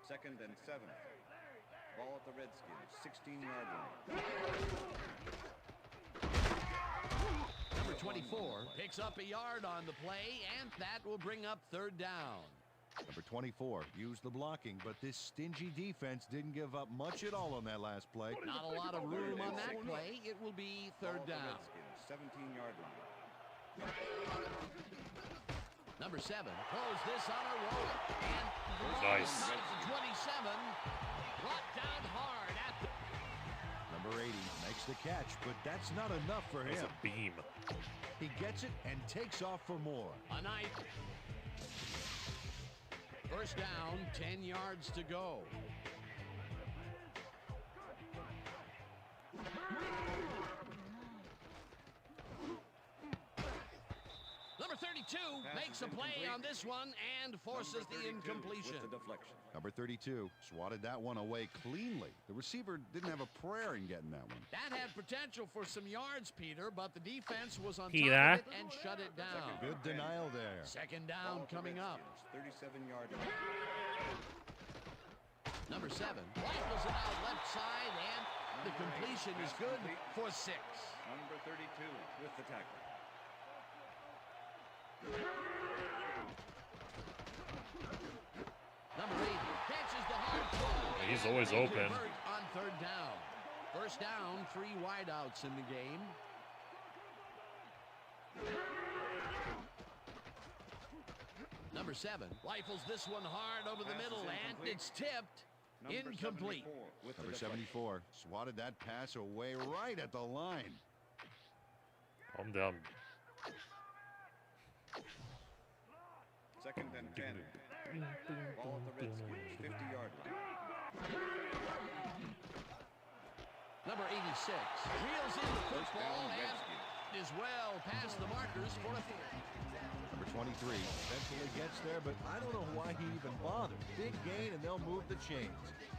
Second and 7. Ball at the Redskins, 16-yard line. Number 24 picks up a yard on the play, and that will bring up 3rd down. Number 24 used the blocking, but this stingy defense didn't give up much at all on that last play. Not a lot of room on that play. It will be 3rd down. 17-yard line. Number 7 throws this on a roll, and nice. The 27 brought down hard at the... Number 80 makes the catch, but that's not enough for him. That's a beam. He gets it and takes off for more. A night. 1st down, 10 yards to go. Number 32 makes a play on this one and forces the incompletion. With the deflection. Number 32 swatted that one away cleanly. The receiver didn't have a prayer in getting that one. That had potential for some yards, Peter, but the defense was on top Peter. of it and shut it down. Good denial there. 2nd down coming up. 37-yard line. Number 7 rifles it out left side, and the completion is good for 6. Number 32 with the tackle. Number 80 catches the hard throw. He's always open. On 3rd down. 1st down, 3 wideouts in the game. Number 7 rifles this one hard over the middle, and it's tipped. Incomplete. Number 74 swatted that pass away right at the line. I'm down. 2nd and 10. Ball at the Redskins, 50-yard line. Number 86 reels in the football and is well past the markers for a... Number 23 eventually gets there, but I don't know why he even bothered. Big gain, and they'll move the chains.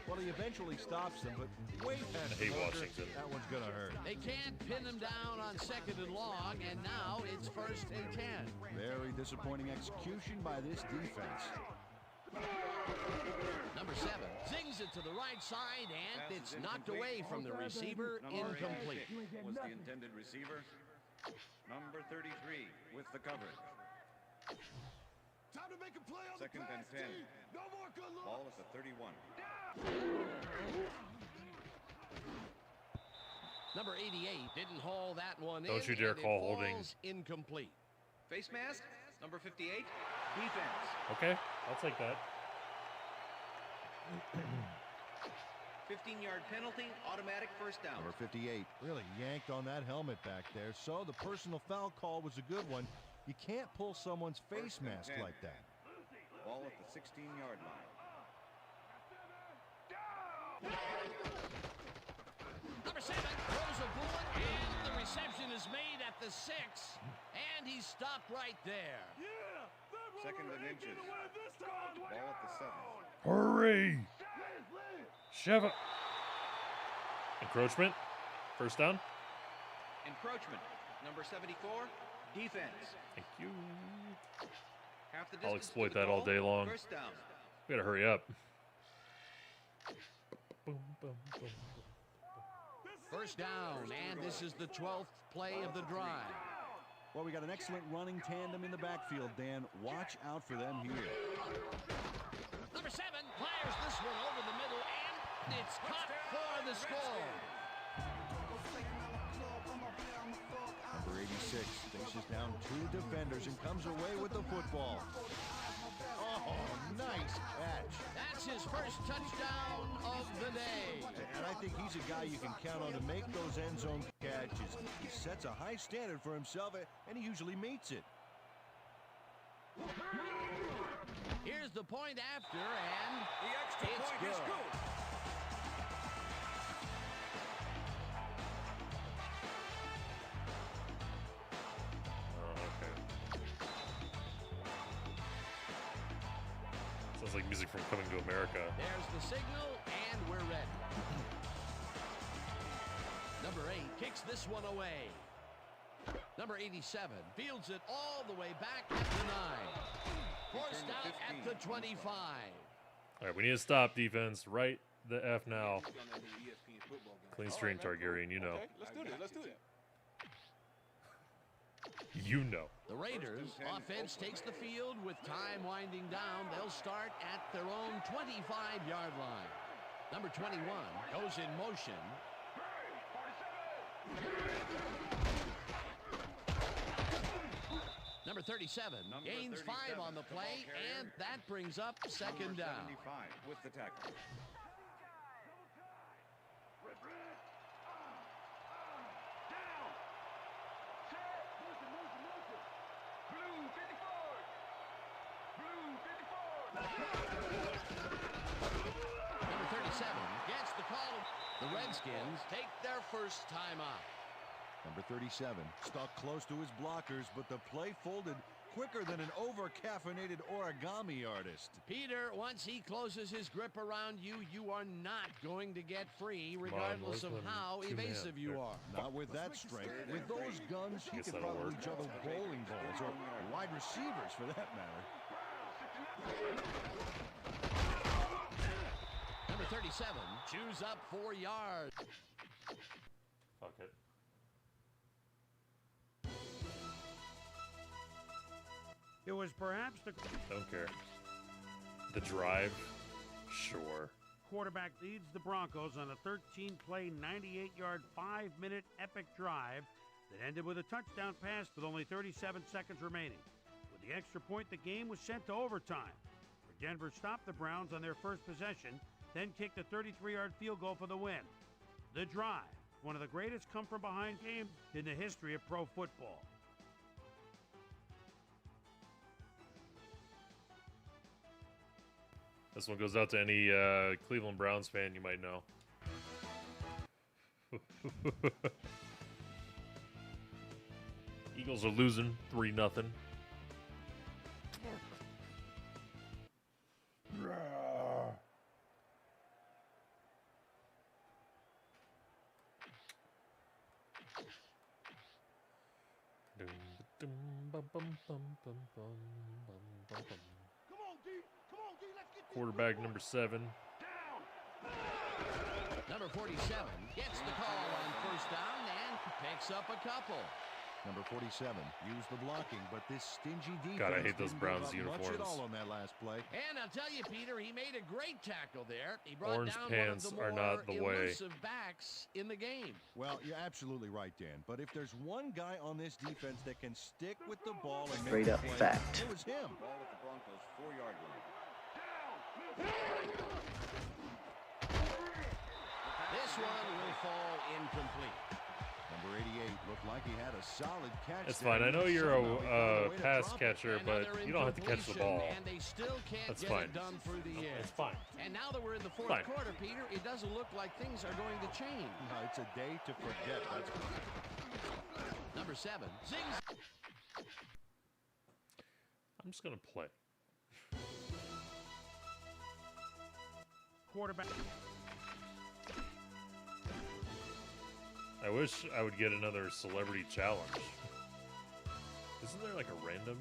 Well, he eventually stops them, but way past the marker, that one's going to hurt. They can't pin him down on 2nd and long, and now it's 1st and 10. Very disappointing execution by this defense. Number 7 zings it to the right side, and it's knocked away from the receiver. Incomplete. Was the intended receiver. Number 33 with the coverage. Time to make a play on 2nd and 10. No more good luck. Ball at the 31. Number 88 didn't haul that one in. Don't you dare call holding. Incomplete. Face mask, number 58, defense. Okay, I'll take that. 15-yard penalty, automatic 1st down. Number 58 really yanked on that helmet back there, so the personal foul call was a good one. You can't pull someone's face mask like that. Ball at the 16-yard line. Number 7 throws a bullet, and the reception is made at the 6, and he's stopped right there. Second and inches. Ball at the 7. Hurry! Sheva. Encroachment. First down. Encroachment. Number 74, defense. Thank you. Half the I'll distance exploit to the that all goal. day long. First down. We gotta hurry up. Boom, boom, boom. First down, and this is the 12th play of the drive. Well, we got an excellent running tandem in the backfield, Dan. Watch out for them here. Number 7 fires this one over the middle, and it's caught for the score. Number 86 faces down 2 defenders and comes away with the football. Oh, nice catch. That's his first touchdown of the day. And I think he's a guy you can count on to make those end zone catches. He sets a high standard for himself, and he usually meets it. Here's the point after, and The extra it's point good. is good. Sounds like music from Coming to America. There's the signal, and we're ready. Number 8 kicks this one away. Number 87 fields it all the way back at the 9. Forced out at the 25. All right, we need to stop defense. Right the F now. Clean stream, Targaryen, you know. Okay, let's do this. Let's do it. You know. The Raiders offense takes the field with time winding down. They'll start at their own 25-yard line. Number 21 goes in motion. Number 37 gains 5 on the play, and that brings up second down. 75 with the tackle. Number 37 gets the call. The Redskins take their first time out. Number 37 stuck close to his blockers, but the play folded quicker than an over-caffeinated origami artist. Peter, once he closes his grip around you, you are not going to get free, regardless of how evasive you are. Not with that strength. With those guns, he could probably juggle bowling balls or wide receivers for that matter. Number 37 chews up 4 yards. Fuck it. It was perhaps the Don't care. The drive? Sure. quarterback leads the Broncos on a 13-play, 98-yard, 5-minute epic drive that ended with a touchdown pass with only 37 seconds remaining. With the extra point, the game was sent to overtime, where Denver stopped the Browns on their first possession, then kicked a 33-yard field goal for the win. The drive, one of the greatest come-from-behind games in the history of pro football. This one goes out to any Cleveland Browns fan you might know. Eagles are losing 3-0. Quarterback number 7. Number 47 gets the call on first down and picks up a couple. Number 47 used the blocking, but this stingy defense God, I hate those didn't Browns give up much uniforms. at all on that last play. And I'll tell you, Peter, he made a great tackle there. He brought Orange down pants one are of the more not the way. elusive backs in the game. Well, you're absolutely right, Dan. But if there's one guy on this defense that can stick with the ball and make Straight up plays, fact. it was him. Ball at the Broncos' 4-yard line. This one will fall incomplete. Number 88 looked like he had a solid catch. It's there. fine. I know you're Somehow he found a way to pass drop it. catcher, And now but they're you don't have to catch the incompletion, ball. And they still can't That's get fine. it done through the air. It's fine. And now that we're in the fourth Fine. quarter, Peter, it doesn't look like things are going to change. No, it's a day to forget. That's Number 7, zings. I'm just gonna play. Quarterback. I wish I would get another celebrity challenge. Isn't there like a random?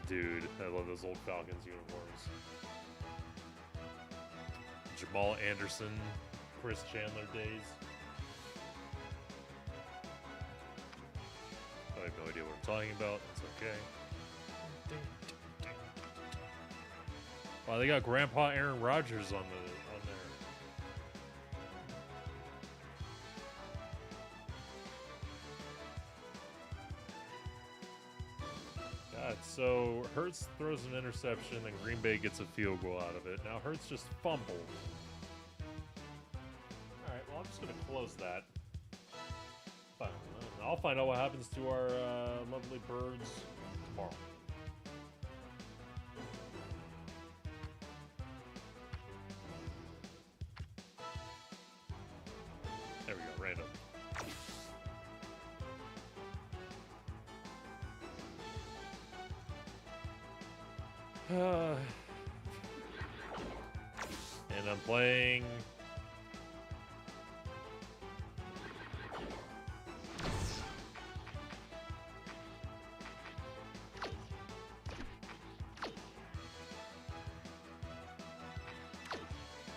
Dude, I love those old Falcons uniforms. Jamal Anderson, Chris Chandler days. I have no idea what I'm talking about. It's okay. Wow, they got Grandpa Aaron Rodgers on there. God, so Hurts throws an interception, then Green Bay gets a field goal out of it. Now Hurts just fumbled. All right, well I'm just gonna close that. Fine. I'll find out what happens to our lovely birds tomorrow. There we go, random. And I'm playing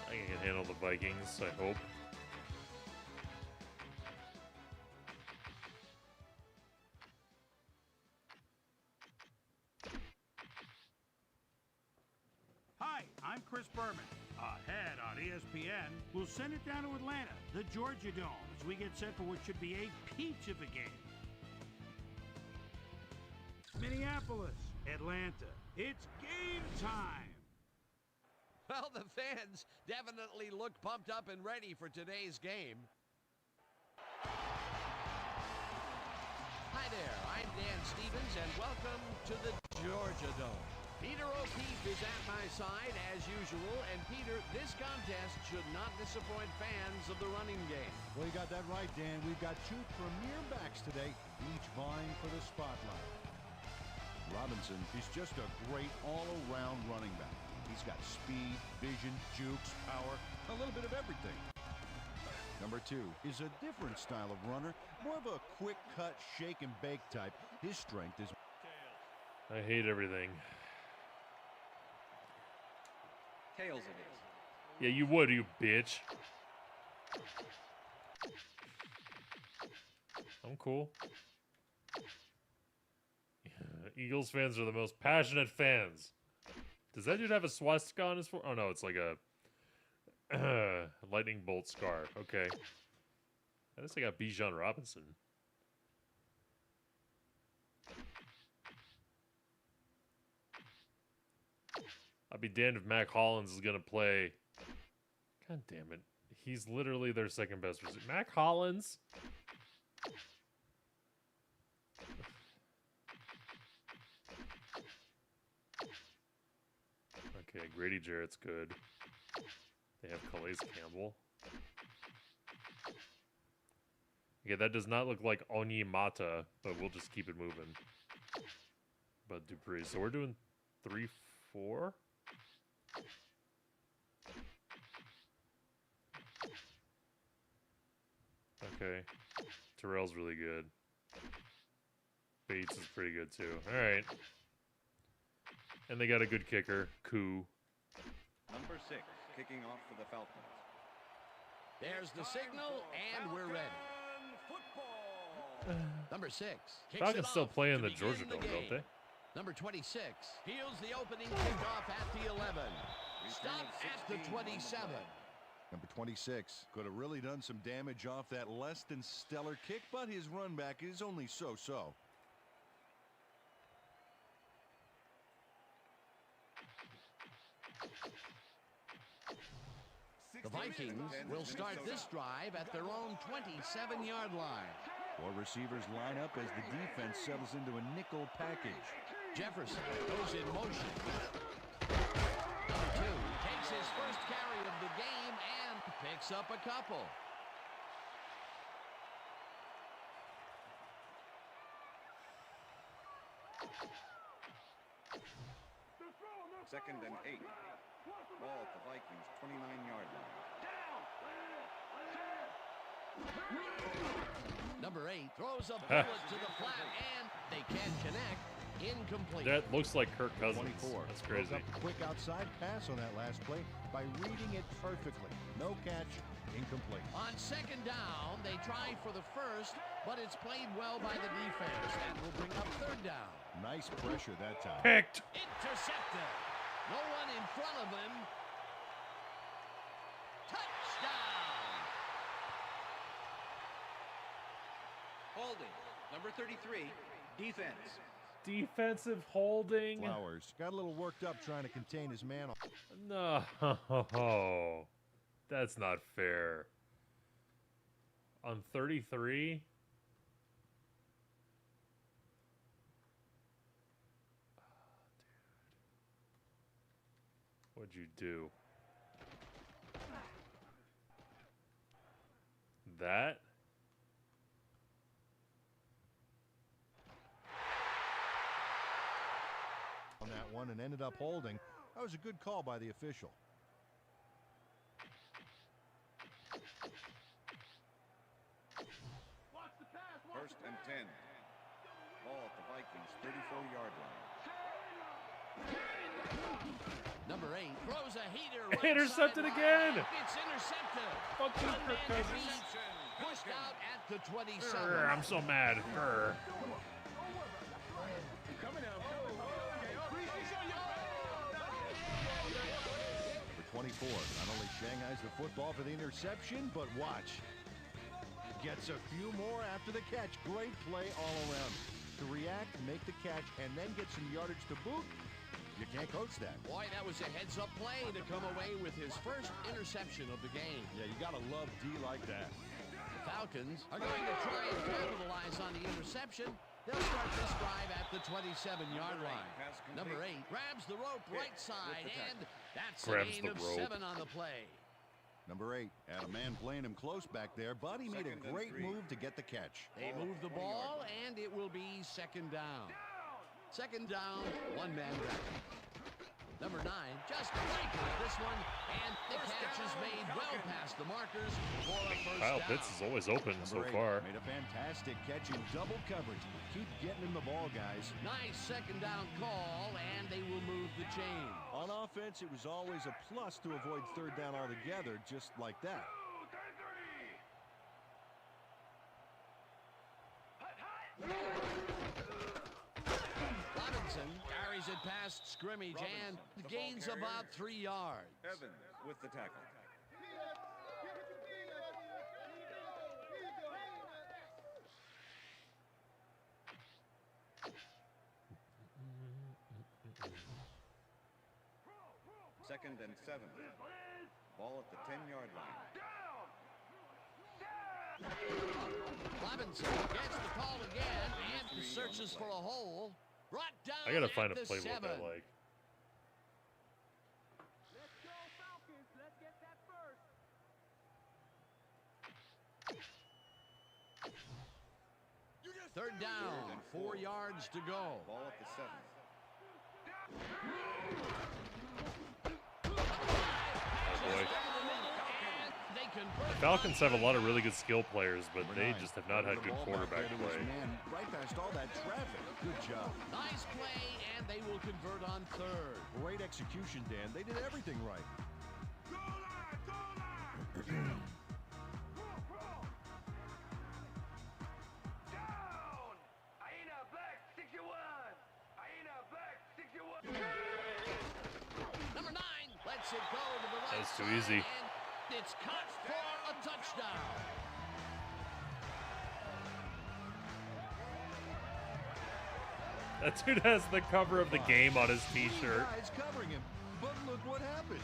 I can handle the Vikings, I hope. Hi, I'm Chris Berman. Ahead on ESPN, we'll send it down to Atlanta, the Georgia Dome, as we get set for what should be a peach of a game. Minneapolis, Atlanta, it's game time. Well, the fans definitely look pumped up and ready for today's game. Hi there, I'm Dan Stevens, and welcome to the Georgia Dome. Peter O'Keefe is at my side, as usual, and Peter, this contest should not disappoint fans of the running game. Well, you got that right, Dan. We've got two premier backs today, each vying for the spotlight. Robinson is just a great all-around running back. He's got speed, vision, jukes, power, a little bit of everything. Number 2 is a different style of runner, more of a quick-cut, shake-and-bake type. His strength is... I hate everything. Tails it is. Yeah, you would, you bitch. I'm cool. Yeah, Eagles fans are the most passionate fans. Does that dude have a swastika on his forehead? Oh no, it's like a lightning bolt scar. Okay. At least I got Bijan Robinson. I'll be damned if Mac Hollins is going to play. God damn it. He's literally their second best receiver. Mac Hollins? Okay, Grady Jarrett's good. They have Calais Campbell. Okay, that does not look like Onyemata, but we'll just keep it moving. But Dupree. So we're doing 3-4? Okay. Terrell's really good. Bates is pretty good too. Alright. And they got a good kicker, Koo. Number 6, kicking off for the Falcons. There's the signal, and we're ready. Number 6. Falcons still play in the Georgia Dome, don't they? Number 26 fields the opening kickoff at the 11. Stop at the 27. Number 26 could have really done some damage off that less than stellar kick, but his run back is only so-so. The Vikings will start this drive at their own 27-yard line. Four receivers line up as the defense settles into a nickel package. Jefferson goes in motion. Number 2 takes his first carry of the game and picks up a couple. Second and 8. Ball at the Vikings 29-yard line. Number 8 throws a bullet to the flat and they can't connect. Incomplete. That looks like Kirk Cousins. 24. That's crazy. Broke up a quick outside pass on that last play by reading it perfectly. No catch, incomplete. On second down, they try for the first, but it's played well by the defense. That will bring up third down. Nice pressure that time. Picked. Intercepted. No one in front of him. Touchdown. Holding. Number 33, defense. Defensive holding. Flowers got a little worked up trying to contain his man. No. That's not fair. On 33? What'd you do? That? On that one and ended up holding. That was a good call by the official. First and 10. Ball at the Vikings 34-yard line. Number 8 throws a heater. Right Intercepted sideline. again. It's intercepted. Fuck you, Kirk One-man Cousins. beat, pushed out at the 27. I'm so mad. Grr. Number 24 not only Shanghai's the football for the interception, but watch. Gets a few more after the catch. Great play all around. To react, make the catch, and then get some yardage to boot. You can't coach that. Boy, that was a heads-up play to come away with his first interception of the game. Yeah, you got to love D like that. The Falcons are going to try and capitalize on the interception. They'll start this drive at the 27-yard line. Number 8 grabs the rope right side, and that's a gain of 7 on the play. Number 8 had a man playing him close back there, but he made a great move to get the catch. They move the ball, and it will be second down. Second down, one-man back. Number 9 just breakers this one, and the catch is made well past the markers for a first Kyle down. Pitts is always open so Number 8 far. made a fantastic catch in double coverage. Keep getting him the ball, guys. Nice second down call, and they will move the chain. On offense, it was always a plus to avoid third down altogether, just like that. Robinson carries it past scrimmage and gains about 3 yards. Evans with the tackle. Second and 7. Ball at the 10-yard line. Robinson gets the call again and searches for a hole. Brought down I gotta at find a the playbook 7. I like. Let's go, Falcons. Let's get that first. Third down, 4 yards to go. Ball at the 7. Boy. The Falcons have a lot of really good skill players, but they just have not had good quarterback play. Man, right past all that traffic. Good job. Nice play, and they will convert on third. Great execution, Dan. They did everything right. lets it go to the right That's too side, easy. and it's caught for a touchdown. That dude has the cover of the game on his T-shirt. Guys covering him, but look what happens.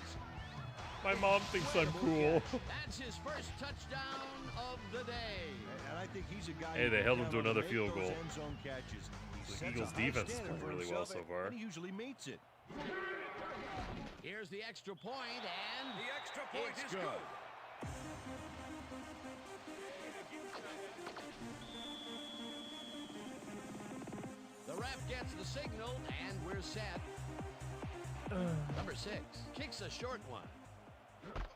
My mom thinks I'm cool. That's his first touchdown of the day. And I think he's a guy. Hey, they held him to who can another make field those goal. End zone catches. He The sets Eagles' a high defense is standard playing for really well himself, so far. and he usually meets it. Here's the extra point, and The extra point it's is good. good. The ref gets the signal, and we're set. Number 6 kicks a short one.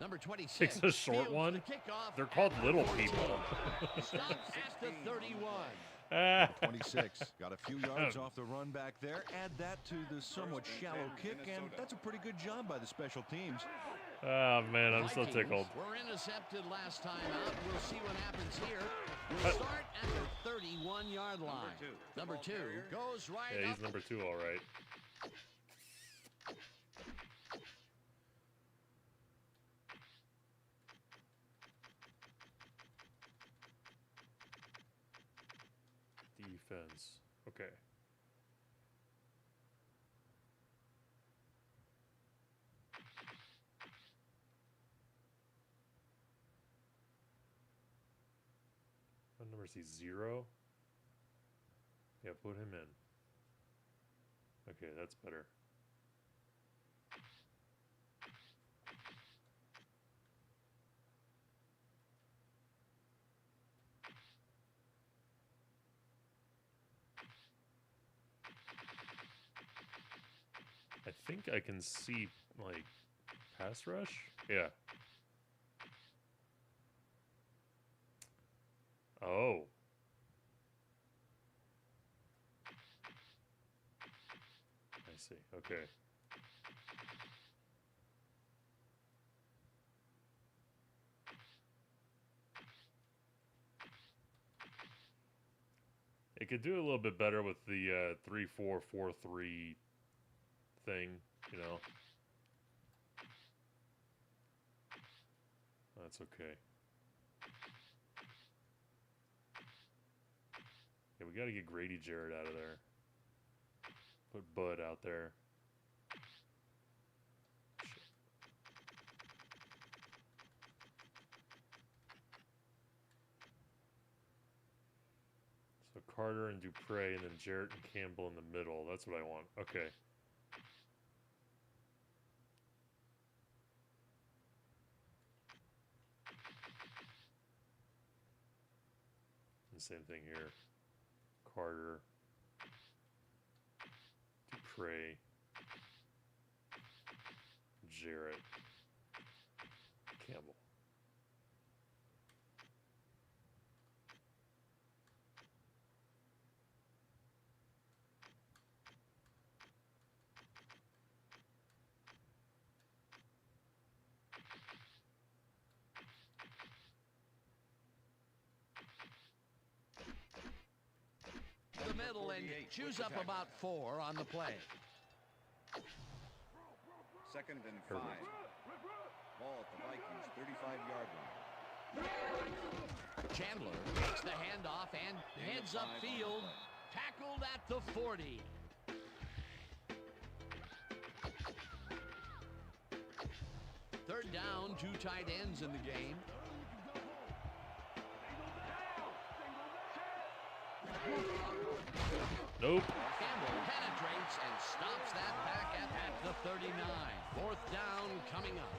Number 26 Kicks a short fields one? the kickoff They're called at little 14. people. Stops at the 31. 26 got a few yards off the run back there. Add that to the somewhat shallow kick, and that's a pretty good job by the special teams. Oh, man, I'm so Vikings tickled. were intercepted last time out. We'll see what happens here. We'll start at the 31-yard line. Number 2 goes right Yeah, up. he's number 2, all right. Defense. Okay. What number is he? 0? Yeah, put him in. Okay, that's better. I think I can see, like, pass rush? Yeah. Oh. I see. Okay. It could do a little bit better with the 3-4-4-3 thing, you know. That's okay. Yeah, we got to get Grady Jarrett out of there. Put Bud out there. Shit. So Carter and Dupre, and then Jarrett and Campbell in the middle. That's what I want. Okay. And same thing here. Carter, Dupre, Jarrett, Campbell. The middle and choose up about 4 on the play. 2nd and 5. Ball at the Vikings 35-yard line. Chandler takes the handoff and heads upfield. Tackled at the 40. Third down, 2 tight ends in the game. Nope. Campbell penetrates and stops that back at the 39. 4th down coming up.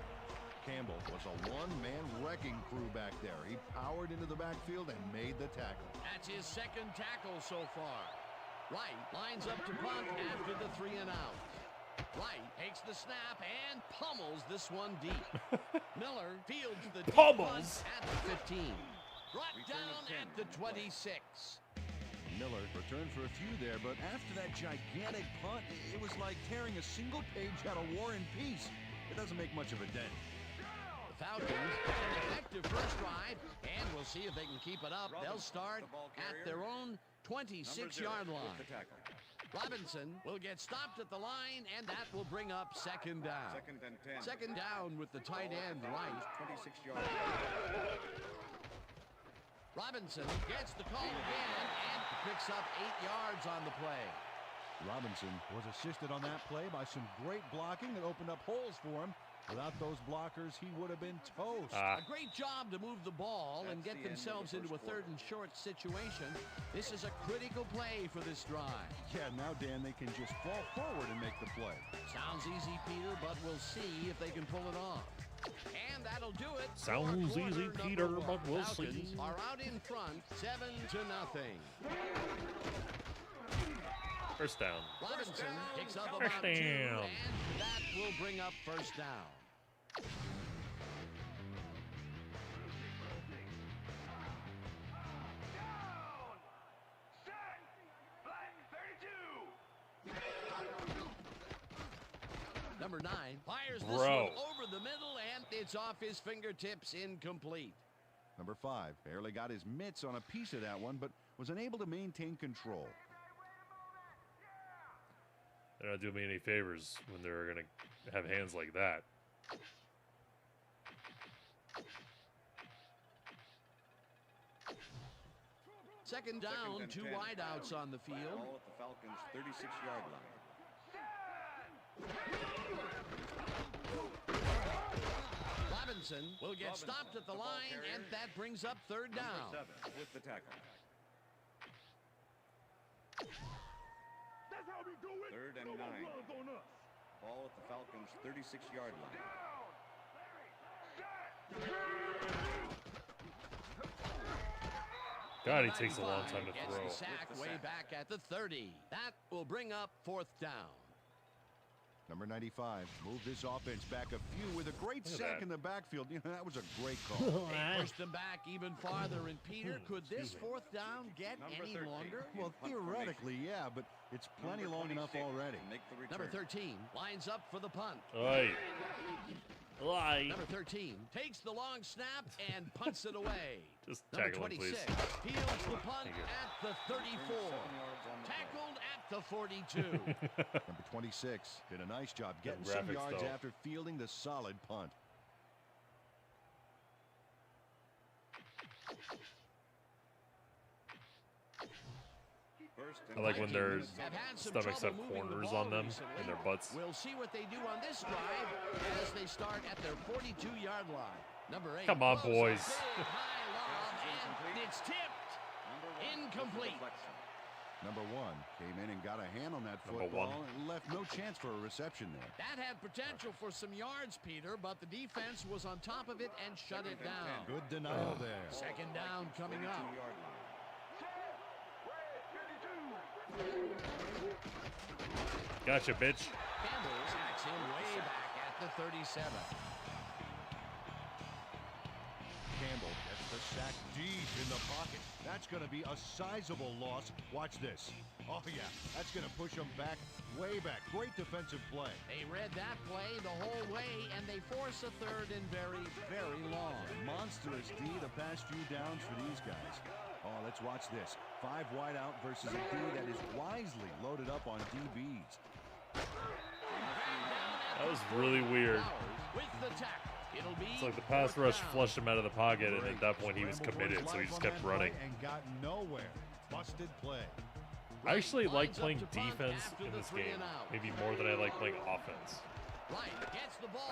Campbell was a one-man wrecking crew back there. He powered into the backfield and made the tackle. That's his 2nd tackle so far. Wright lines up to punt after the 3 and out. Wright takes the snap and pummels this one deep. Miller fields the deep punt at the 15. Brought down at the 26. Miller returned for a few there, but after that gigantic punt, it was like tearing a single page out of War and Peace. It doesn't make much of a dent. The Falcons had an effective first drive, and we'll see if they can keep it up. They'll start at their own 26-yard line. Robinson will get stopped at the line, and that will bring up second down. Second and 10. Second down with the tight end right. 26-yard. Robinson gets the call again and picks up 8 yards on the play. Robinson was assisted on that play by some great blocking that opened up holes for him. Without those blockers, he would have been toast. A great job to move the ball and get themselves into a third and short situation. This is a critical play for this drive. Yeah, now, Dan, they can just fall forward and make the play. Sounds easy, Peter, but we'll see if they can pull it off. And that'll do it. Sounds easy, Peter, but we'll Falcons see. are out in front, 7-0. First down. Robinson picks up First about 2, down. and that will bring up first down. Number 9 fires this one over the middle, and it's off his fingertips, incomplete. Number 5 barely got his mitts on a piece of that one, but was unable to maintain control. They're not doing me any favors when they're going to have hands like that. Second down, 2 wideouts on the field. Ball at the Falcons' 36-yard line. Robinson will get stopped at the line, and that brings up third down. Number 7 with the tackle. That's how we do it. Third and 9. Ball at the Falcons' 36-yard line. God, he takes a long time to Gets throw. the sack way back at the 30. That will bring up fourth down. Number 95 moved this offense back a few with a great Look at sack that. in the backfield. You know, that was a great call. They pushed them back even farther. And Peter, could this fourth down get any longer? Well, theoretically, yeah, but it's plenty long enough already. Number 13 lines up for the punt. Oi. Lie. Number 13 takes the long snap and punts it away. Just Number tackle him, 26 please. fields the punt at the 34. Tackled at the 42. Number 26 did a nice job getting some graphics, yards though. after fielding the solid punt. I like when their Have had some stomachs have trouble moving the corners ball on them recently. in their butts. We'll see what they do on this drive as they start at their 42-yard line. Number 8. Come on, throws a boys. big high lob, and it's tipped. Incomplete. Number 1 came in and got a hand on that Number football 1. and left no chance for a reception there. That had potential for some yards, Peter, but the defense was on top of it and shut it down. Good denial there. Second down coming up. Gotcha, bitch. Campbell sacks him way back at the 37. Campbell gets the sack deep in the pocket. That's going to be a sizable loss. Watch this. Oh, yeah, that's going to push him back, way back. Great defensive play. They read that play the whole way, and they force a third and very, very long. Monstrous D the past few downs for these guys. Oh, let's watch this. 5 wide out versus a D that is wisely loaded up on DBs. That was really weird. With the tackle. It'll be It's like the pass rush down. flushed him out of the pocket, and at that point he was committed, so he just kept running. And got nowhere. Busted play. I actually like Lines up playing to punt defense after in the this 3 game, and out. maybe more than I like playing offense. Wright gets the ball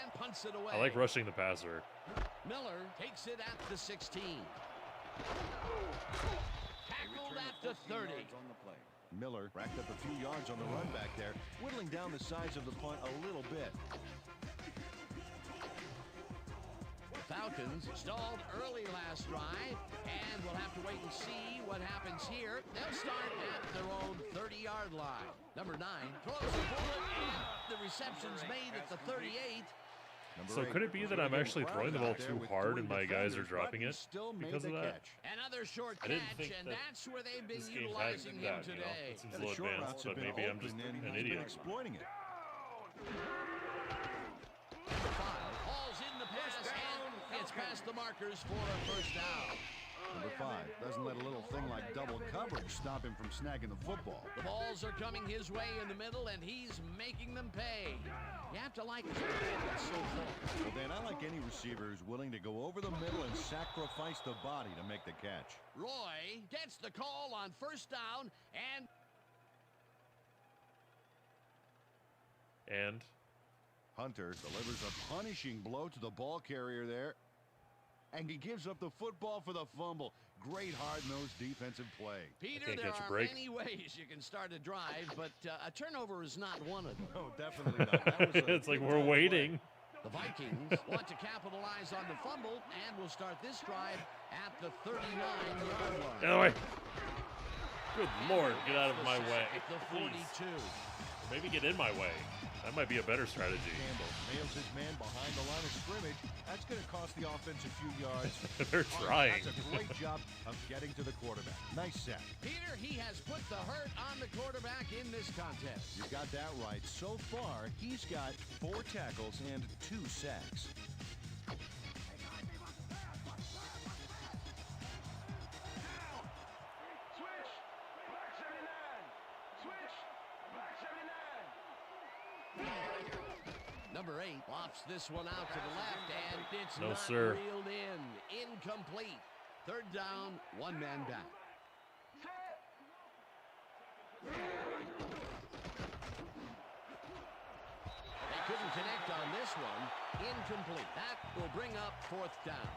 and punts it away. I like rushing the passer. Miller takes it at the 16. Tackled at the 30. Miller racked up a few yards on the run back there, whittling down the size of the punt a little bit. The Falcons stalled early last drive, and we'll have to wait and see what happens here. They'll start at their own 30-yard line. Number 9 throws the bullet, and the reception's made at the 38. So could it be that I'm actually throwing the ball too hard and my guys are dropping it because of that? Another short I didn't catch, think and that that's where they've been This game had utilizing him that, you know? today. That seems a little advanced, but maybe I'm just an idiot. Exploiting it. Number 5 hauls in the pass and gets past the markers for a first down. Number 5 doesn't let a little thing like double coverage stop him from snagging the football. The balls are coming his way in the middle, and he's making them pay. You have to like his performance so far. Well, Dan, I like any receiver who's willing to go over the middle and sacrifice the body to make the catch. Roy gets the call on first down, And Hunter delivers a punishing blow to the ball carrier there. And he gives up the football for the fumble. Great hard-nosed defensive play. Peter, there are many ways you can start a drive, but a turnover is not one of them. No, definitely not. That was it's like we're waiting. The Vikings want to capitalize on the fumble and will start this drive at the 39-yard line. Get away. Good Lord, get out of my way. The 42. Maybe get in my way. That might be a better strategy. Campbell nails his man behind the line of scrimmage. That's going to cost the offense a few yards. They're trying. That's a great job of getting to the quarterback. Nice sack. Peter, he has put the hurt on the quarterback in this contest. You got that right. So far, he's got 4 tackles and 2 sacks. Number 8 lofts this one out to the left, and it's No, not sir. reeled in. Incomplete. Third down, one man back. They couldn't connect on this one. Incomplete. That will bring up fourth down.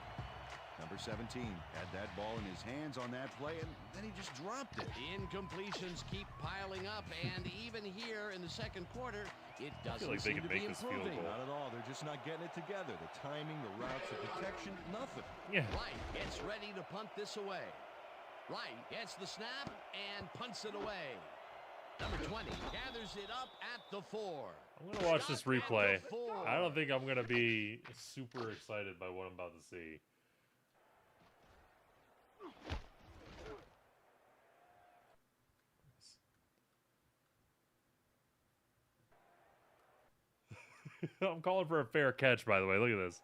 Number 17 had that ball in his hands on that play, and then he just dropped it. Incompletions keep piling up, and even here in the second quarter, it doesn't like they seem could to be make this field improving. goal. Not at all. They're just not getting it together. The timing, the routes, the protection, nothing. Yeah. Wright gets ready to punt this away. Wright gets the snap and punts it away. Number 20 gathers it up at the 4. I'm going to watch this Stop at replay. the 4. I don't think I'm going to be super excited by what I'm about to see. I'm calling for a fair catch, by the way. Look at this.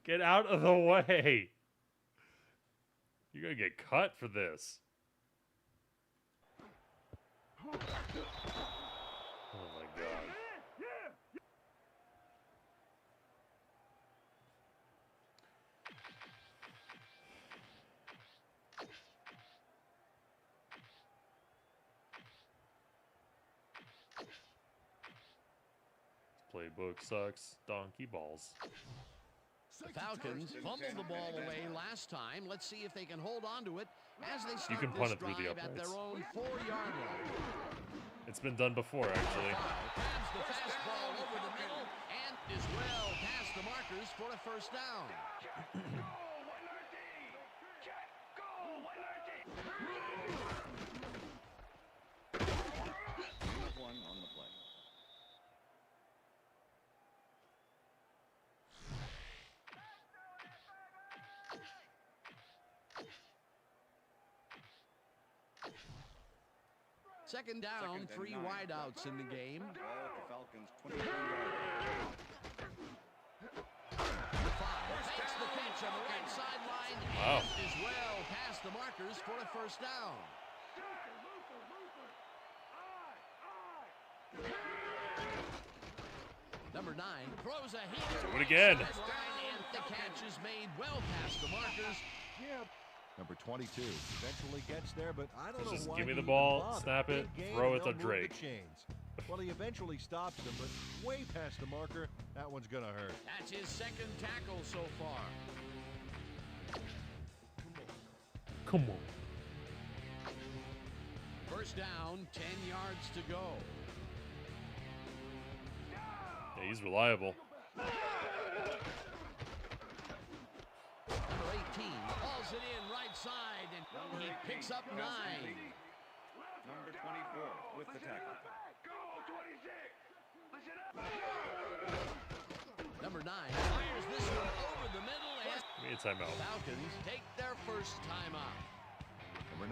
Get out of the way. You're going to get cut for this. Oh, my God. Playbook sucks. Donkey balls. The Falcons fumbled the ball away last time. Let's see if they can hold on to it as they start can punt this it through the drive at their uprights. own 4-yard line. It's been done before, actually. Grabs the fastball over the middle and is well past the markers for a first down. One on the play. Second down, 3 wideouts in the game. Ball at the Falcons' 23-yard line. Takes the catch on the right sideline Wow. and is well past the markers for a first down. Number 9 throws a heater. Do it again. And the catch is made well past the markers. Number 22 eventually gets there, but I don't know Just why give me he the even ball, bothered. snap it, Big game, throw it they'll to move Drake. the chains. Well, he eventually stops them, but way past the marker, that one's going to hurt. That's his second tackle so far. Come on. First down, 10 yards to go. Yeah, he's reliable. Number 18 hauls it in right side, and he picks up 9. Number 24 with the tackle. Number 9 fires this one over the middle, and Give me a timeout. Falcons take their first time out. Number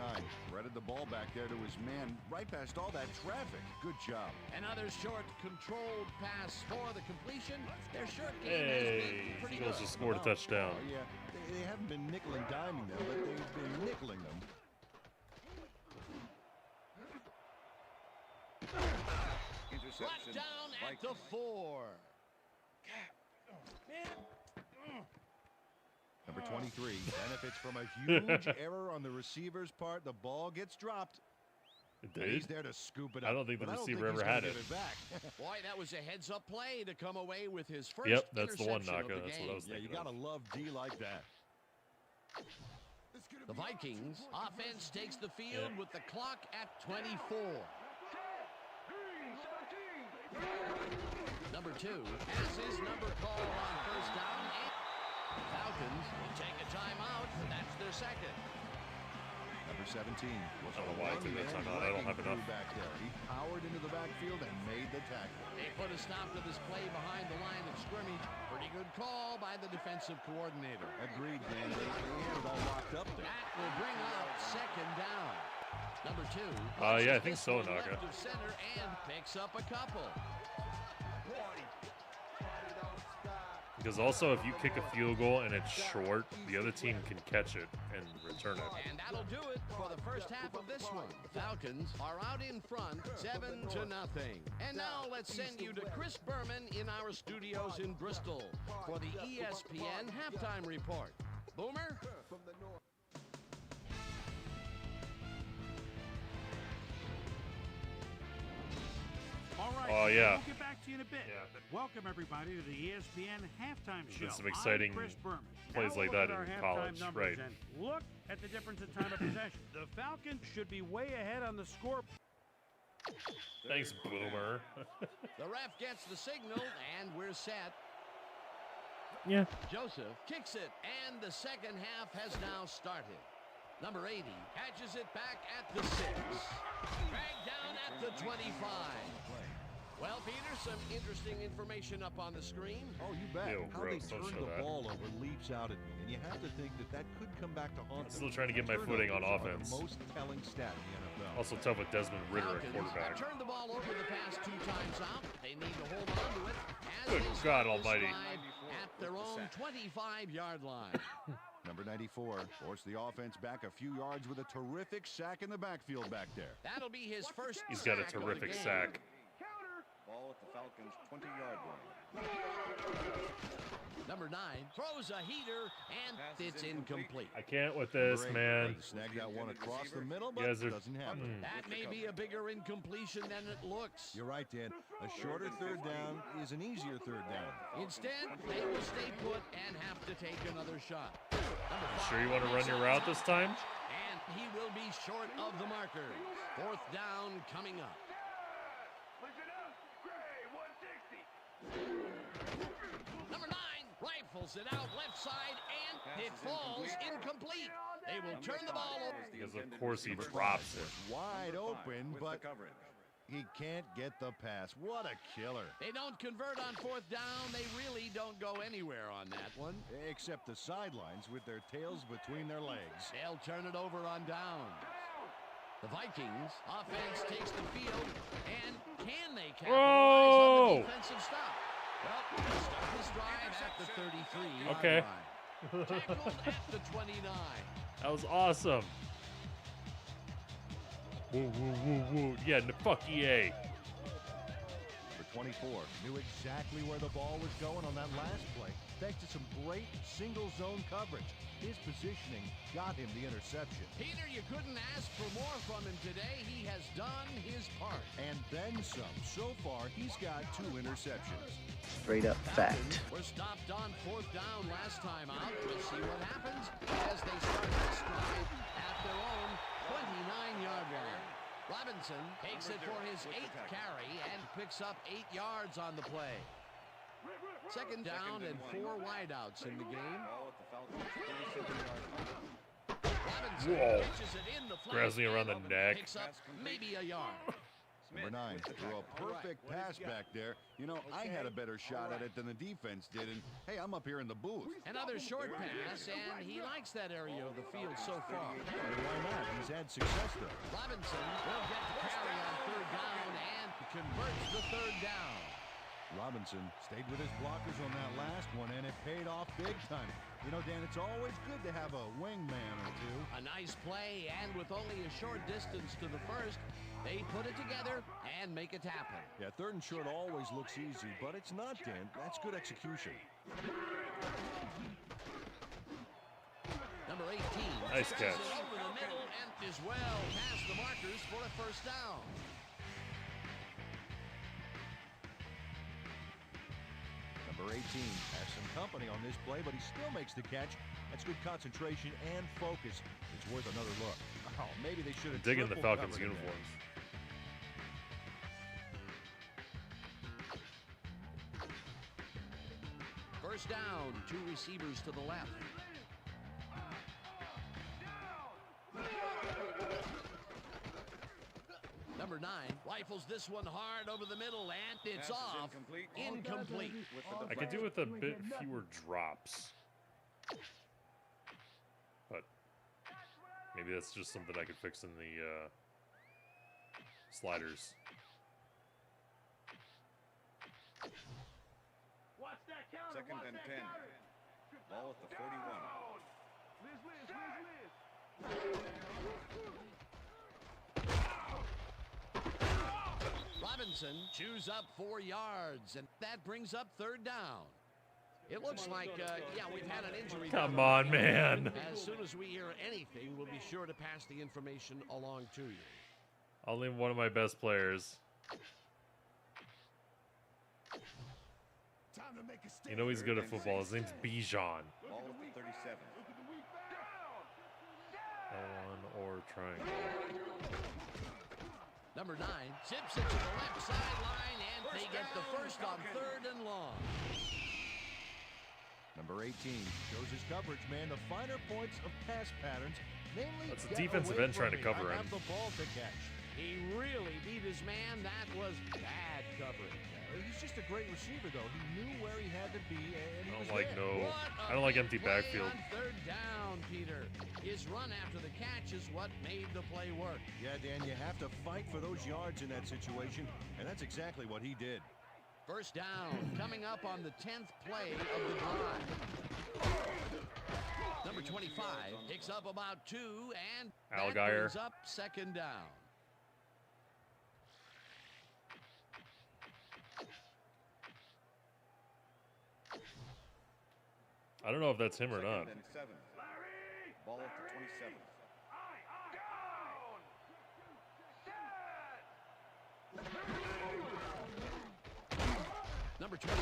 threaded the ball back there to his man right past all that traffic. Good job. Another short, controlled pass for the completion. Their short game has been pretty Eagles good. just scored a touchdown. Oh, yeah, they haven't been nickel and diming them, but they've been nickeling them. Brought down at the 4. Number 23 benefits from a huge error on the receiver's part. The ball gets dropped. It He's did? there to scoop it up. I don't think the but receiver he's ever gonna had give it. back. Boy, that was a heads-up play to come away with his first Yep, that's the one, interception Naka. of the That's what I game. was Yeah, you thinking gotta of. love D like that. The Vikings offense takes the field with the clock at 24. Number 2 passes number call on first down. And Falcons will take a timeout. That's their second. Number 17. I don't know why I took that timeout. I don't have enough. Back there. He powered into the backfield and made the tackle. They put a stop to this play behind the line of scrimmage. Pretty good call by the defensive coordinator. Agreed, Dan. They had it all locked up there. That will bring up second down. Number 2. Yeah, I think so, Naka. Left of center and picks up a couple. Because also, if you kick a field goal and it's short, the other team can catch it and return it. And that'll do it for the first half of this one. The Falcons are out in front, 7-0. And now let's send you to Chris Berman in our studios in Bristol for the ESPN halftime report. Boomer? All right, Oh, yeah. we'll get back to you in a bit. Yeah. But welcome, everybody, to the ESPN halftime show. Been some exciting I'm Chris Berman. plays Now like we'll that look at in our college, halftime numbers right. And look at the difference in time of possession. The Falcons should be way ahead on the score. Thanks, Boomer. The ref gets the signal, and we're set. Yeah. Joseph kicks it, and the second half has now started. Number 80 catches it back at the 6. Dragged down at the 25. Well, Peter, some interesting information up on the screen. Oh, you bet. Ew, How gross. they Don't turn show the that. ball over leaps out at me, and you have to think that that could come back to haunt I'm them. still trying to get my footing on Turnovers are offense. the most telling stat in the NFL. Also tough with Desmond Ritter at Falcons quarterback. turned the ball over the past 2 times out. They need to hold on to it as Good they God start this almighty. drive at their own 25-yard line. Number 94 forced the offense back a few yards with a terrific sack in the backfield back there. That'll be his first He's got a sack of the terrific game. sack. Ball at the Falcons' 20-yard line. Number 9 throws a heater, and it's incomplete. I can't with this, man. Snag that one across the middle, but You guys it are- doesn't happen. That may be a bigger incompletion than it looks. You're right, Dan. A shorter third down is an easier third down. Instead, they will stay put and have to take another shot. Number 5 Sure you want to run your route this time? And he will be short of the marker. 4th down coming up. Number 9 rifles it out left side, and it falls incomplete. They will turn the ball over. Because of course he drops it. Wide open, With but the coverage. he can't get the pass. What a killer. They don't convert on 4th down. They really don't go anywhere on that one. Except the sidelines with their tails between their legs. They'll turn it over on downs. The Vikings offense takes the field, and can they capitalize on the defensive stop? Well, they start this drive at the 33-yard Okay. line. Tackled at the 29. That was awesome. Woo, woo, woo, woo. Yeah, fuck EA. For 24, knew exactly where the ball was going on that last play, thanks to some great single zone coverage. His positioning got him the interception. Peter, you couldn't ask for more from him today. He has done his part. And then some. So far, he's got 2 interceptions. Straight up fact. We're stopped on 4th down last time out. We'll see what happens as they start this drive at their own 29-yard line. Robinson takes it for his 8th carry and picks up 8 yards on the play. 2nd down and 4 wideouts in the game. Ball at the Falcons' 37-yard line. Robinson Whoa. pitches it in the flank Grabs me around the and neck. picks up maybe a yard. Number 9 threw a perfect pass back there. You know, I had a better shot at it than the defense did, and hey, I'm up here in the booth. Another short pass, and he likes that area of the field so far. Why not? He's had success, though. Robinson will get the carry on third down and converts the third down. Robinson stayed with his blockers on that last one, and it paid off big time. You know, Dan, it's always good to have a wingman or two. A nice play, and with only a short distance to the first, they put it together and make it happen. Yeah, third and short always looks easy, but it's not, Dan. That's good execution. Number 18. Nice catch. Over the middle and is well past the markers for a first down. Number 18 has some company on this play, but he still makes the catch. That's good concentration and focus. It's worth another look. Oh, maybe they should have digging the Falcons covered him uniforms. First down, two receivers to the left. Number 9 rifles this one hard over the middle, and it's Pass is off. incomplete. Incomplete. I could do with a bit fewer drops. But maybe that's just something I could fix in the sliders. Watch that counter. Second Watch and that 10. counter. Ball at the 41. Robinson chews up 4 yards, and that brings up third down. It looks like, yeah, we've had an injury. Come on, man. As soon as we hear anything, we'll be sure to pass the information along to you. I'll leave one of my best players. You know he's good at football. His name's Bijan. Ball at the 37. L1 or triangle. Number 9 zips it to the left sideline, and they get the first on third and long. Number 18 shows his coverage, man. The finer points of pass patterns, namely, that's a defensive end trying to cover him. Have the ball to catch. He really beat his man. That was bad coverage. He's just a great receiver, though. He knew where he had to be, and he I was don't like there. I don't like empty backfield. On third down, Peter. His run after the catch is what made the play work. Yeah, Dan, you have to fight for those yards in that situation, and that's exactly what he did. First down, coming up on the 10th play of the drive. Number 25 picks up about 2, and that brings up second down. I don't know if that's him or not. Second and 7. Ball at the 27. Number 25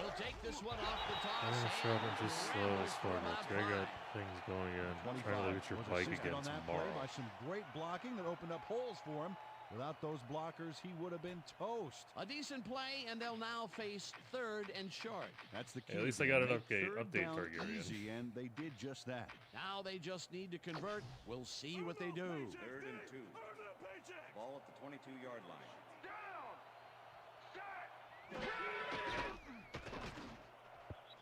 will take this one off the toss. I'm sure I'm just slow as far as I got things going in. I'm trying to look at your bike again tomorrow. By some great blocking that opened up holes for him. Without those blockers, he would have been toast. A decent play, and they'll now face third and short. That's the key. Hey, at least I got an update Targaryen. Easy, and they did just that. Now they just need to convert. We'll see what they do. Third and 2. Ball at the 22-yard line.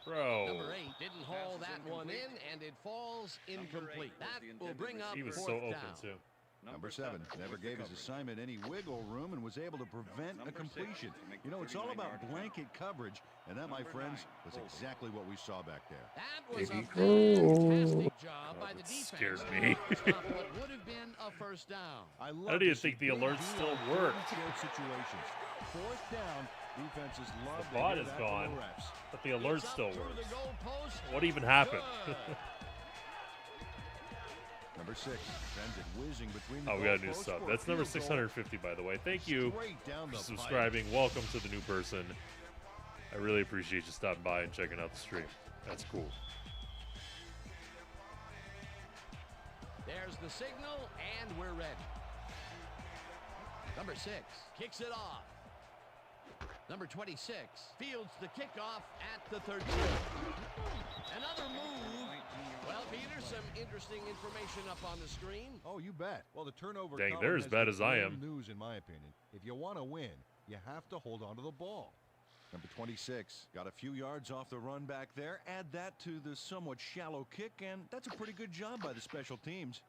Bro. Number 8 didn't haul that one in, and it falls incomplete. That will bring up he was fourth so open, down. too. Number 7 never gave his assignment any wiggle room and was able to prevent a completion. You know, it's all about blanket coverage, and that, my friends, was exactly what we saw back there. That was a fantastic job by the defense. Scares me. Stop what would have been a first down. How do you think the alerts still work? Situations. Fourth down, defenses love The bot is gone, but the alert still works. What even happened? Number 6 sends it whizzing between the Oh, we got a new sub. That's number 650, by the way. Thank you for subscribing. Welcome to the new person. I really appreciate you stopping by and checking out the stream. That's cool. There's the signal, and we're ready. Number 6 kicks it off. Number 26 fields the kickoff at the 13. Another move. Well, Peter, some interesting information up on the screen. Oh, you bet. Well, the turnover. Dang, they're as bad as I am. News, in my opinion. If you want to win, you have to hold on to the ball. Number 26 got a few yards off the run back there. Add that to the somewhat shallow kick, and that's a pretty good job by the special teams.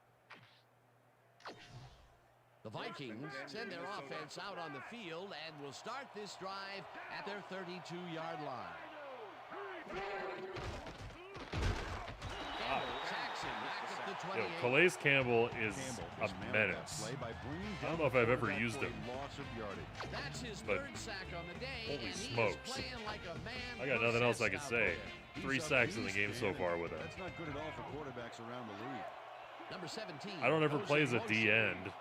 The Vikings send their offense out on the field and will start this drive at their 32-yard line. Yo, Calais Campbell is a menace. I don't know if I've ever used him. That's his But third sack on the day, holy and he is smokes. playing like a man I got nothing else I can possessed say. out there. 3 sacks in the game so far with him. That's not good at all for quarterbacks around the league. Number 17. I don't ever goes play in as a motion. D end.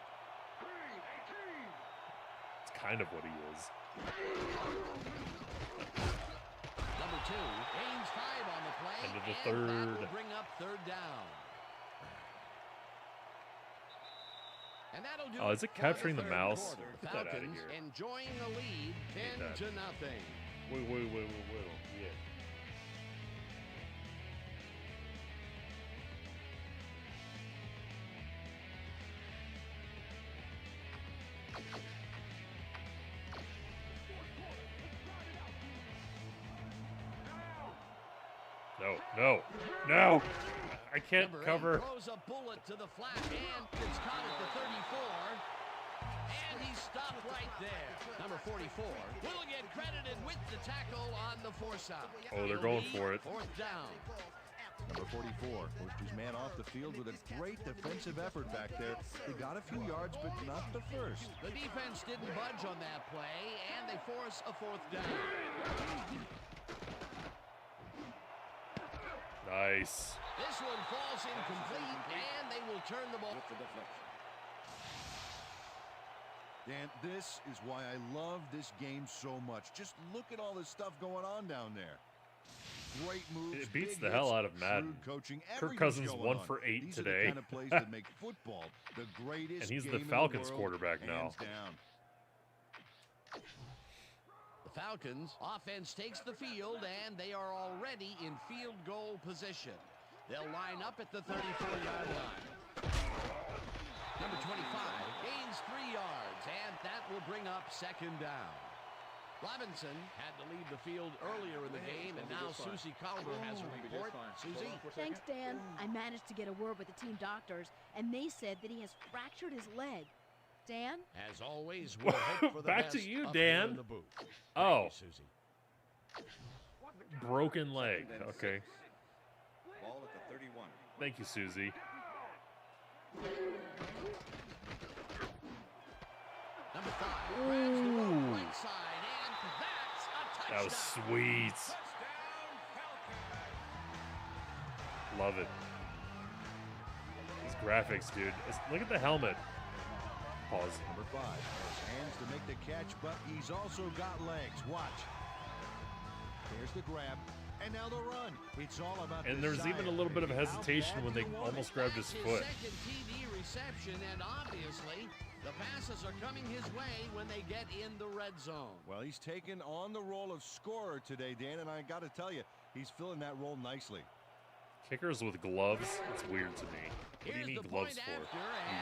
It's kind of what he is. Number 2 gains 5 on the play, End of the and third. that will bring up third down. And that'll do Oh, is it for capturing the third mouse? quarter. Get that outta Falcons here. enjoying the lead, 10 to nothing. Wait. Yeah. No. I can't Number 8 cover. throws a bullet to the flat, and it's caught at the 34. And he stopped right there. Number 44 will get credited with the tackle on the force out. Oh, they're going for it. Fourth down. Number 44 pushed his man off the field with a great defensive effort back there. He got a few yards, but not the first. The defense didn't budge on that play, and they force a fourth down. Nice. This one falls incomplete, and they will turn the ball. Dan, this is why I love this game so much. Just look at all this stuff going on down there. Great moves. It beats big the hell hits, out of Madden. shrewd coaching, Kirk everything's Cousins going 1 on. for 8 These today. are the kind of plays that make football the greatest And he's the game in Falcons world, quarterback now. hands down. The Falcons offense takes the field, and they are already in field goal position. They'll line up at the 34-yard line. Number 25 gains 3 yards, and that will bring up second down. Robinson had to leave the field earlier in the game, and now Susie Calder has a report. Susie? Thanks, Dan. I managed to get a word with the team doctors, and they said that he has fractured his leg. Dan? As always, we'll hope for the Back best to you, up here Dan. in the booth. Oh. Thank you, Susie. Broken leg. Okay. Ball at the 31. Thank you, Susie. Number 5 grabs the ball right side, and that's a touchdown. That was sweet. Love it. These graphics, dude. Look at the helmet. Pause. Number 5 has hands to make the catch, but he's also got legs. Watch. There's the grab, and now the run. It's all about And there's even a little bit of hesitation when they almost grabbed his foot. Second TD reception, and obviously the passes are coming his way when they get in the red zone. Well, he's taken on the role of scorer today, Dan, and I got to tell you, he's filling that role nicely. Kickers with gloves, it's weird to me. What do you need gloves for?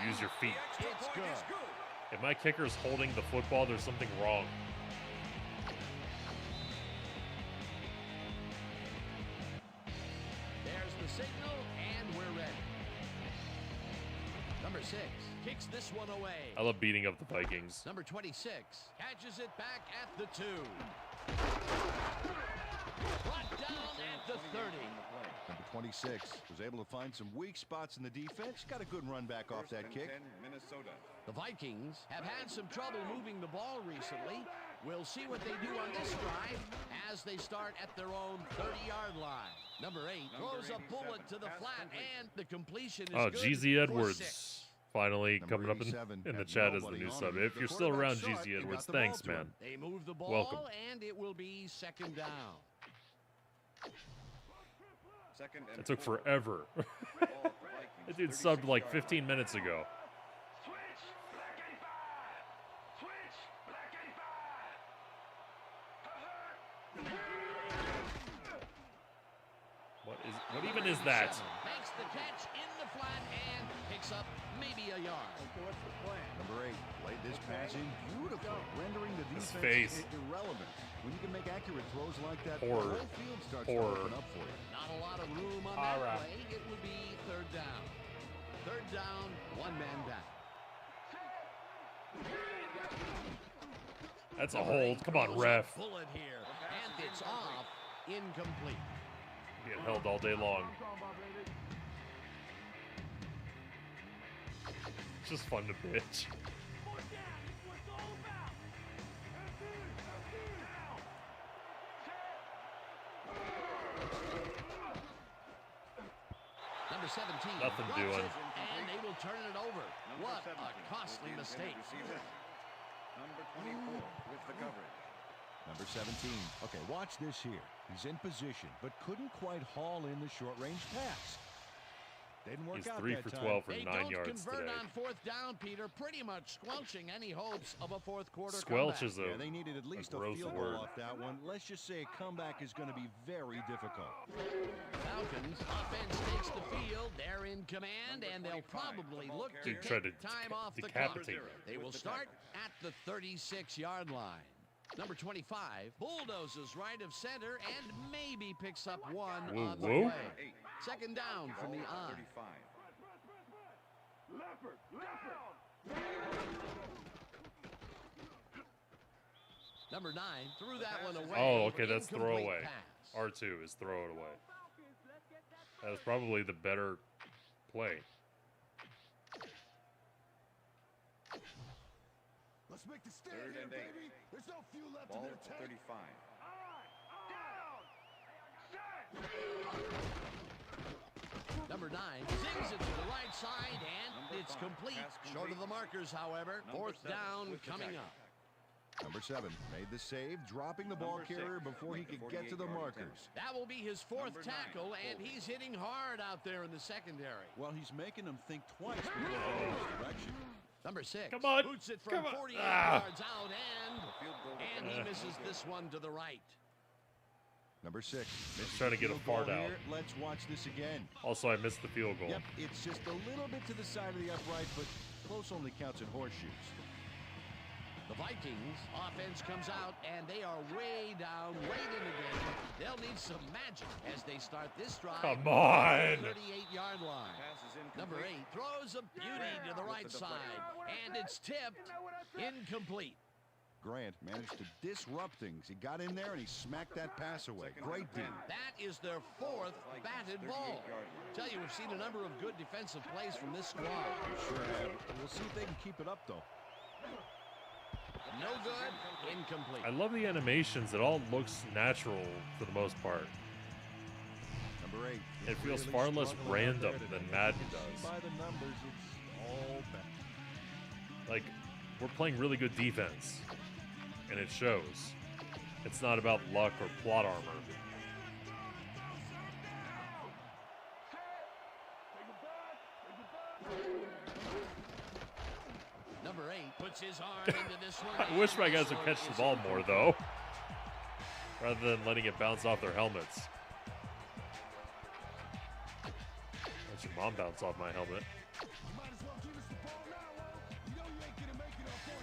You use your feet. It's good. If my kicker's holding the football, there's something wrong. There's the signal, and we're ready. Number 6 kicks this one away. I love beating up the Vikings. Number 26 catches it back at the 2. Brought down at the 30. Number 26 was able to find some weak spots in the defense. Got a good run back off that kick. Minnesota. The Vikings have had some trouble moving the ball recently. We'll see what they do on this drive as they start at their own 30-yard line. Number 8 throws a bullet to the flat, and the completion is Oh, good GZ for Edwards 6. finally Number coming up 87 in the had chat as the nobody new on sub. him. If The you're still around, quarterback saw it GZ and Edwards, got the ball thanks, to him. man. They move the ball, Welcome. and it will be second down. Second and It took 4. forever. Ball at the Vikings, That dude 36 subbed like yard 15 line. minutes ago. What even is that? Makes the catch in the flat and picks up maybe a yard. Number 8 played this pass in beautifully, rendering the His defense face. irrelevant. When you can make accurate throws like that, Horror. the whole field starts Horror. to open up for you. Not a lot of room on All that right. play. It will be third down. Third down, one man down. That's a hold. Come on, ref. Bullet here, and it's off. Incomplete. Get held all day long. It's just fun to bitch. Number 17. Nothing drops doing. it, and they will turn it over. What a costly mistake. Number 24 with the coverage. Number 17. Okay, watch this here. He's in position, but couldn't quite haul in the short-range pass. Didn't work He's out 3 that for time. 12 for They 9 don't yards convert today. on fourth down, Peter, pretty much squelching any hopes of a fourth quarter Squelch comeback. is a Yeah, they needed at least a gross field word. goal off that one. Let's just say a comeback is going to be very difficult. Falcons offense takes the field. They're in command, and they'll probably look to Dude tried take to time off the clock. decapitate him. They will start at the 36-yard line. Number 25 bulldozes right of center and maybe picks up one Woo, on the woo. play. Second down from the eye. 35. Number 9 threw that one away. Oh, okay, that's Incomplete throwaway. pass. R2 is throw it away. That was probably the better play. Let's make the stand Third here, and baby. 8. There's no fuel left Ball in their at tank. 35. Number 9 sings it to the right side, and Number it's 5, complete. pass Short of complete. the markers, however. Number Fourth 7 down with the coming tackle. up. Number 7 made the save, dropping the ball Number 6 carrier before he with the could get to the 48-yard markers. That will be his fourth Number 9, tackle, and holding. he's hitting hard out there in the secondary. Well, he's making them think twice before going in his direction. Number 6 Come on, boots it come from on. 48 Ah. yards out, Field goal and he misses this one to the right. Number 6. misses trying to the get a field goal fart out. here. Let's watch this again. Also, I missed the field goal. Yep, it's just a little bit to the side of the upright, but close only counts in horseshoes. The Vikings offense comes out, and they are way down late in the game. They'll need some magic as they start this drive. Come on. at the 38-yard line. Pass is incomplete. Number 8 throws a beauty to the right side, and it's tipped incomplete. Grant managed to disrupt things. He got in there and he smacked that pass away. Great D. That is their fourth batted ball. Tell you, we've seen a number of good defensive plays from this squad. Sure have. We'll see if they can keep it up, though. No good, incomplete. I love the animations. It all looks natural for the most part. Number 8. It feels really far less struggled out random there than today. Madden You can does. see by the numbers, it's all bad. Like, we're playing really good defense, and it shows. It's not about luck or plot armor. Number 8 puts his arm into this one. I wish my guys would catch the ball more, though, rather than letting it bounce off their helmets. Let your mom bounce off my helmet.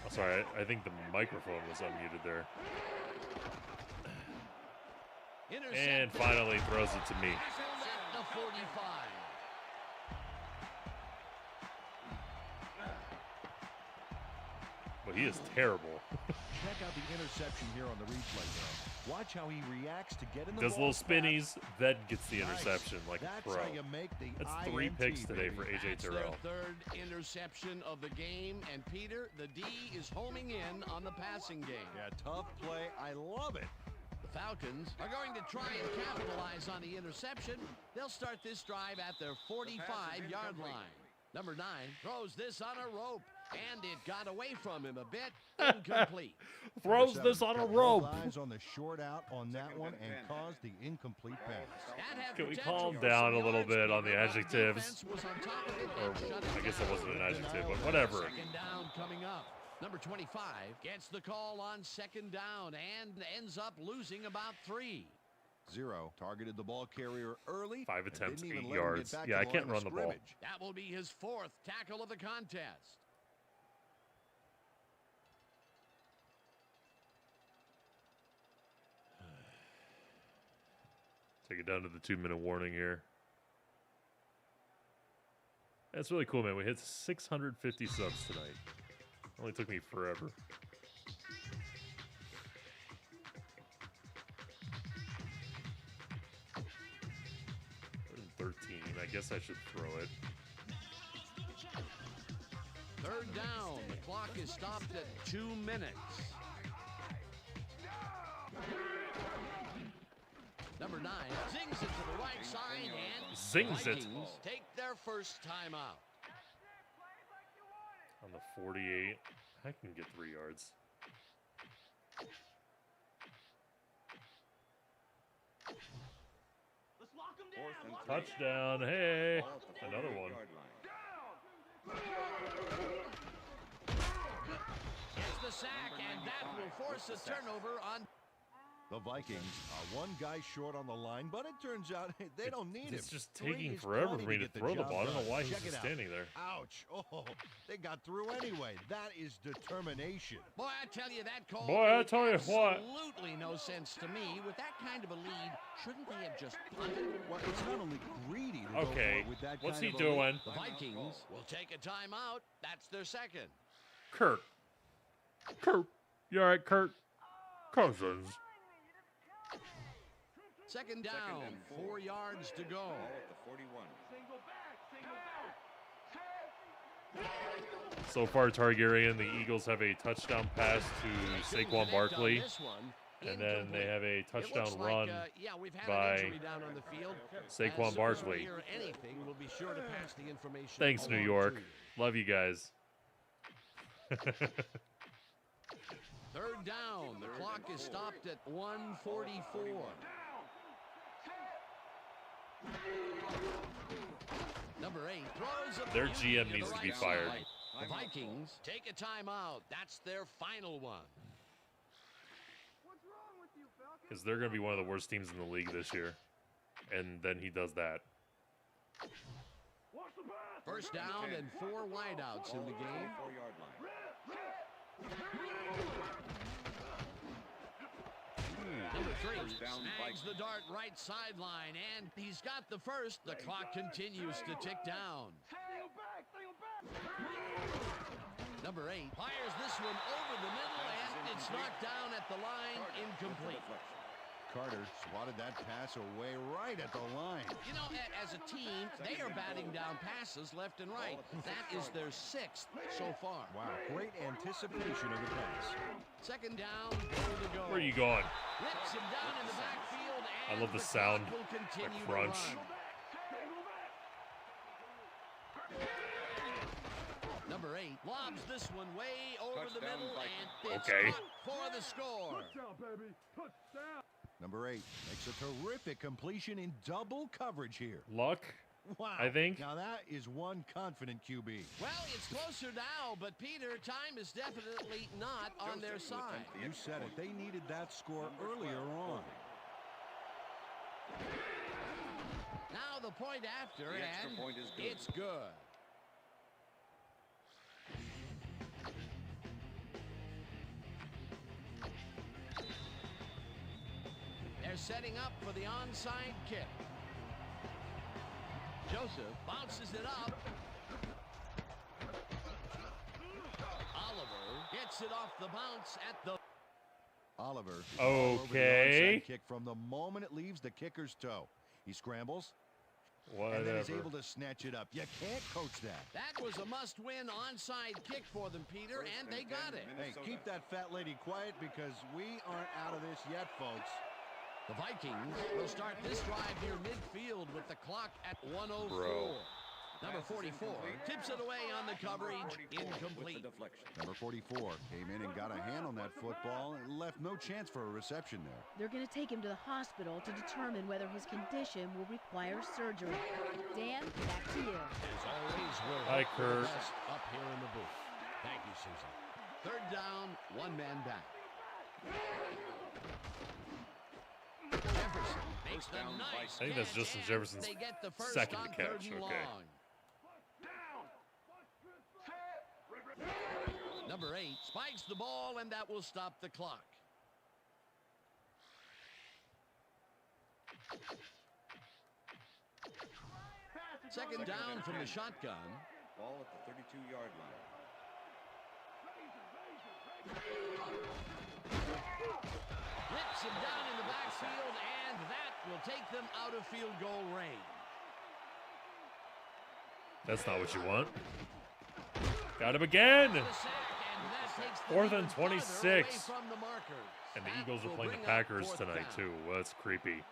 Oh, sorry, I think the microphone was unmuted there. And finally throws it to me. At the 45. But he is terrible. Check out the interception here on the replay now. Watch how he reacts to get in the Does ball little spinnies, then gets the Nice. interception like That's a pro. how you make the That's 3 INT, picks today baby. for AJ That's their Terrell. third interception of the game, and Peter, the D is homing in on the passing game. Yeah, tough play. I love it. The Falcons are going to try and capitalize on the interception. They'll start this drive at their 45-yard line. Number 9 throws this on a rope, and it got away from him a bit. Incomplete. Throws Number this 7 on a kept rope. both eyes on the short out on that one and caused the incomplete pass. That had Can we potential calm for down some a little yards, bit on Peter, the but adjectives? defense was on top of it Or, and shut it I guess that down. wasn't an adjective, but whatever. Second down coming up. Number 25 gets the call on second down and ends up losing about 3. 0 targeted the ball carrier early. 5 and attempts, didn't even 8 let him get yards. back Yeah, to I the can't line of run the ball. scrimmage. That will be his 4th tackle of the contest. Take it down to the 2-minute warning here. That's really cool, man. We hit 650 subs tonight. Only took me forever. I guess I should throw it. Third down. The clock is stopped at 2 minutes. Number 9 zings it to the right side and Zings it. Vikings take their first timeout. On the 48. I can get 3 yards. Let's lock him down. Touchdown. Hey. Another one. Gets the sack, and that will force a turnover on. The Vikings are one guy short on the line, but it turns out they don't need him. It's just 3 taking is forever plenty for me to get the throw the job ball. I don't know done. why he's Check just it out. standing there. Ouch. Oh, they got through anyway. That is determination. Boy, I tell you, that call Boy, I tell you made what. absolutely no sense to me. With that kind of a lead, shouldn't they have just punted? Well, it's not only greedy to go for Okay, it with that what's kind he of a lead. doing? The Vikings will take a timeout. That's their second. Kurt. You all right, Kurt? Cousins. Second down, 4 yards to go. Ball at the 41. So far, Targaryen, the Eagles have a touchdown pass to Saquon Barkley. And then they have a touchdown run by Saquon Barkley. Thanks, New York. Love you guys. Third down. The clock is stopped at 1:44. Number 8 throws a Their GM needs to be fired. The Vikings take a timeout. That's their final one. Because they're going to be one of the worst teams in the league this year. And then he does that. First down and 4 wideouts in the game. 4-yard line. Number 3 snags the dart right sideline, and he's got the first. The clock continues to tick down. Number 8 fires this one over the middle, and it's knocked down at the line, incomplete. Carter swatted that pass away right at the line. You know, as a team, they are batting down passes left and right. That is their 6th so far. Wow, great anticipation of the pass. Second down, goal to go. Where are you going? Rips him down in the backfield, and I love the sound, will continue the to crunch. run. Number 8 lobs this one way over the middle, and it's Okay. caught for the score. Touchdown, baby. Touchdown. Number 8 makes a terrific completion in double coverage here. Luck, Wow. I think. Now that is one confident QB. Well, it's closer now, but Peter, time is definitely not on their side. You said it. They needed that score earlier on. Now the point after, The extra and point is good. it's good. They're setting up for the onside kick. Joseph bounces it up. Oliver gets it off the bounce at the... Oliver. Okay. Onside kick from the moment it leaves the kicker's toe. He scrambles. Whatever. And then is able to snatch it up. You can't coach that. That was a must-win onside kick for them, Peter, and they got it. Hey, keep that fat lady quiet because we aren't out of this yet, folks. The Vikings will start this drive near midfield with the clock at 1:04. Bro. Number 44 tips it away on the coverage, incomplete. Number 44 came in and got a hand on that football and left no chance for a reception there. They're going to take him to the hospital to determine whether his condition will require surgery. Dan, back to you. As always, we'll Hi, hope for the Kurt. best up here in the booth. Thank you, Susan. Third down, 1 man back. Jefferson makes the nice I think that's catch, Justin and Jefferson's they get the first second on catch, 3rd and okay. long. Number 8 spikes the ball, and that will stop the clock. Second down from the shotgun. Ball at the 32-yard line. Rips him down in the backfield, and that will take them out of field goal range. That's not what you want. Got him again! 4th and 26. And the Eagles are playing the Packers tonight, too. Well, that's creepy.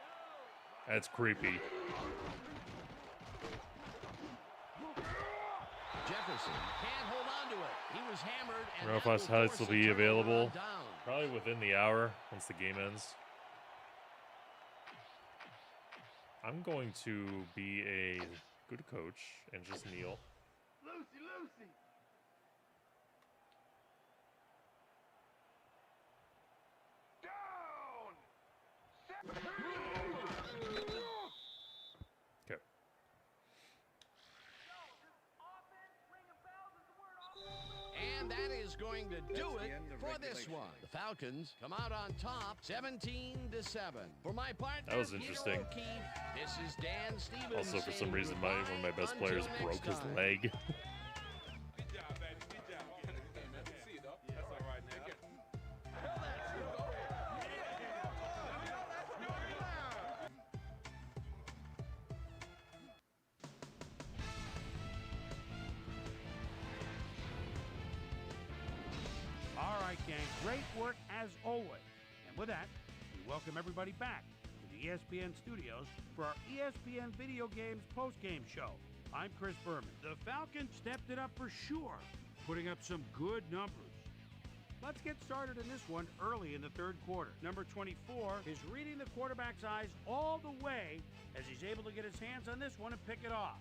That's creepy. Jefferson can't hold on to it. He was hammered. I don't know if highlights will be available. Probably within the hour once the game ends. I'm going to be a good coach and just kneel. Lucy, Lucy. Okay. And that is going to do it for this one. The Falcons come out on top, 17-7. For my partner, that was interesting. This is Dan Stevens. Also, for some reason, one of my best players broke his leg. Good job, baby. Good job. See you, though. That's all right now. All right, gang, great work as always. And with that, we welcome everybody back to the ESPN studios for our ESPN Video Games post-game show. I'm Chris Berman. The Falcons stepped it up for sure, putting up some good numbers. Let's get started in this one early in the third quarter. Number 24 is reading the quarterback's eyes all the way as he's able to get his hands on this one and pick it off.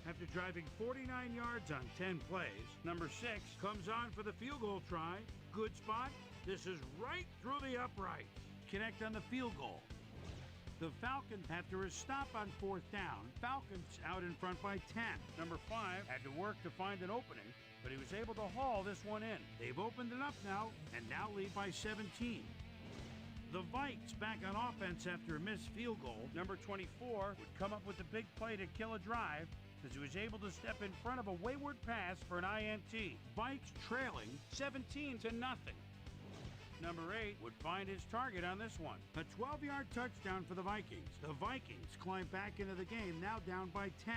After driving 49 yards on 10 plays, number 6 comes on for the field goal try. Good spot. This is right through the upright. Connect on the field goal. The Falcons, after his stop on 4th down, Falcons out in front by 10. Number 5 had to work to find an opening, but he was able to haul this one in. They've opened it up now, and now lead by 17. The Vikes back on offense after a missed field goal. Number 24 would come up with a big play to kill a drive, as he was able to step in front of a wayward pass for an INT. Vikes trailing 17-0. Number 8 would find his target on this one. A 12-yard touchdown for the Vikings. The Vikings climb back into the game, now down by 10.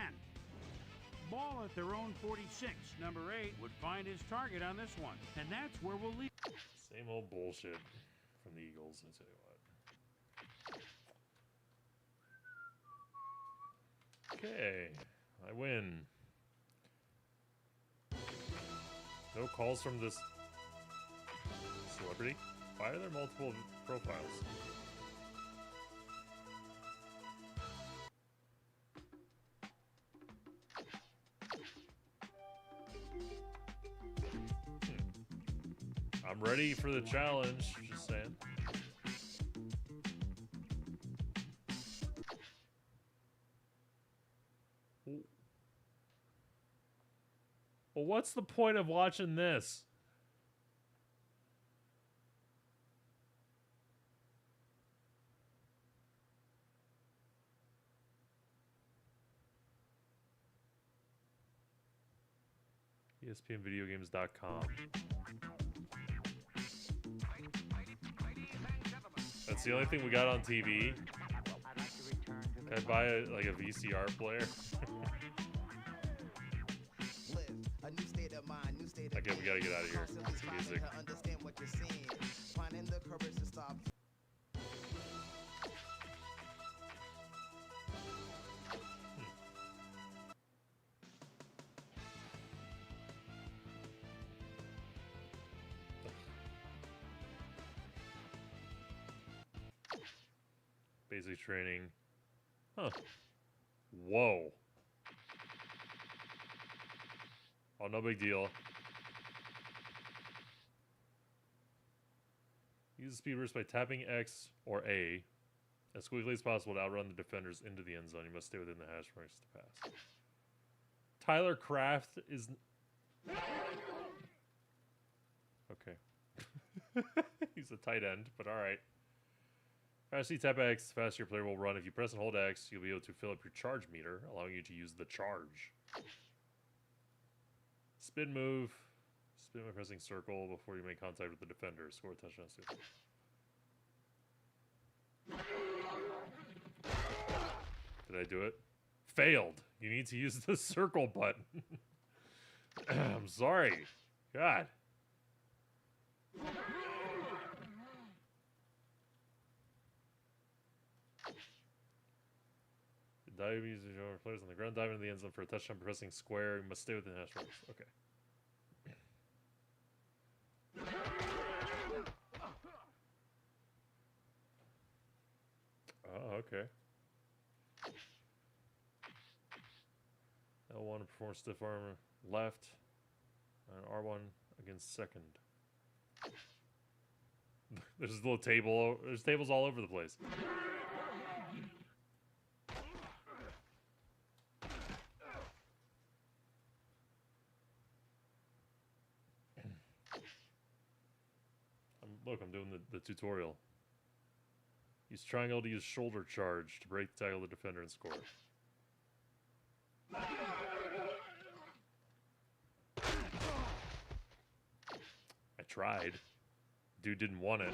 Ball at their own 46. Number 8 would find his target on this one. And that's where we'll leave. Same old bullshit from the Eagles, I tell you what. Okay. I win. No calls from this celebrity. Why are there multiple profiles? I'm ready for the challenge, just saying. Well, what's the point of watching this? ESPNVideogames.com. That's the only thing we got on TV. Can I buy a VCR player? Okay, we gotta get out of here. It's music. Basic training. Huh. Whoa. Oh, no big deal. Use the speed burst by tapping X or A as quickly as possible to outrun the defenders into the end zone. You must stay within the hash marks to pass. Tyler Kraft is... Okay. He's a tight end, but alright. Faster you tap X, the faster your player will run. If you press and hold X, you'll be able to fill up your charge meter, allowing you to use the charge. Spin move. Spin by pressing circle before you make contact with the defender. Score a touchdown. Did I do it? failed. You need to use the circle button. I'm sorry. God. Dive uses your players on the ground, dive into the end zone for a touchdown, pressing square. You must stay within hash marks. Okay. Oh, okay. L1 to perform stiff arm left, and R1 against second. There's a little table. There's tables all over the place. Look, I'm doing the tutorial. Use triangle to use shoulder charge to break the tackle of the defender and score. I tried. Dude didn't want it.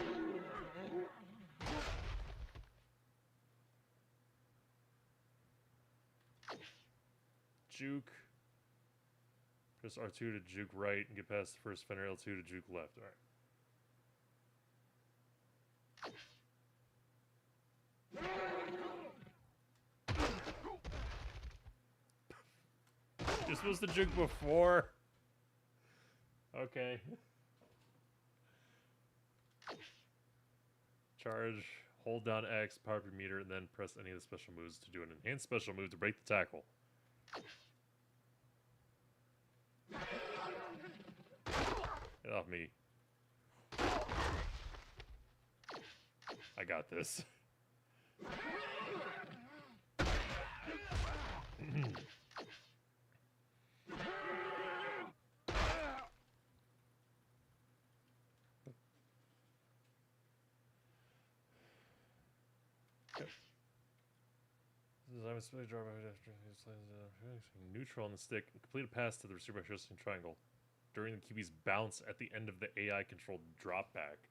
Juke. Press R2 to juke right and get past the first defender, L2 to juke left. Alright. You're supposed to juke before. Okay. Charge, hold down X, power up your meter, and then press any of the special moves to do an enhanced special move to break the tackle. Get off me. I got this. Neutral on the stick. Complete a pass to the receiver by pressing triangle during the QB's bounce at the end of the AI-controlled drop back.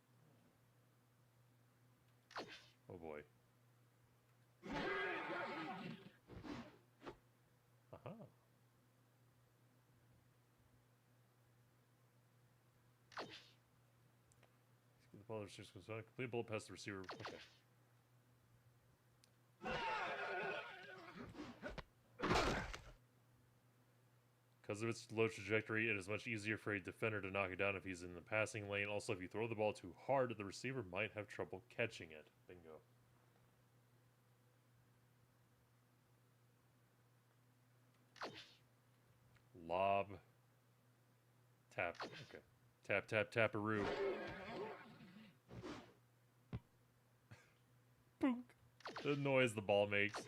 Oh boy. Aha. The ball the receiver goes on. Complete bullet past the receiver. Okay. Because of its low trajectory, it is much easier for a defender to knock it down if he's in the passing lane. Also, if you throw the ball too hard, the receiver might have trouble catching it. Bingo. Lob. Tap. Okay. Tap, tap, taparoo. Boom. The noise the ball makes.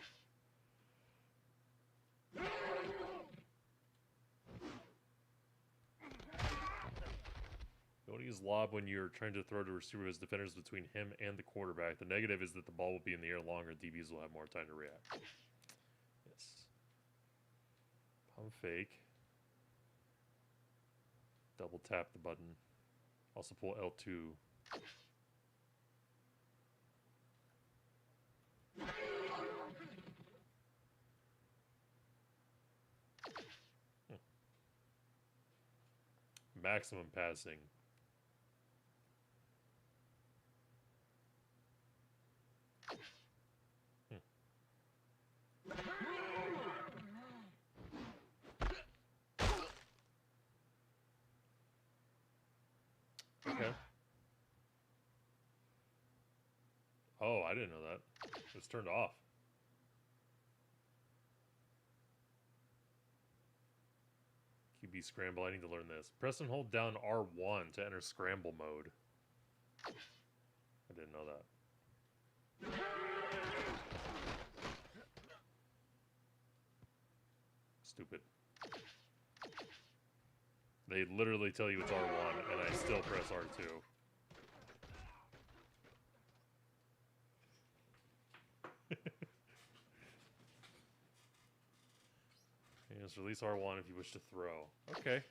You want to use lob when you're trying to throw to a receiver who has defenders between him and the quarterback. The negative is that the ball will be in the air longer. DBs will have more time to react. Yes. Pump fake. Double tap the button. Also pull L2. Maximum passing. Okay. Oh, I didn't know that. It was turned off. QB scramble. I need to learn this. Press and hold down R1 to enter scramble mode. I didn't know that. Stupid. They literally tell you it's R1, and I still press R2. Just release R1 if you wish to throw. Okay.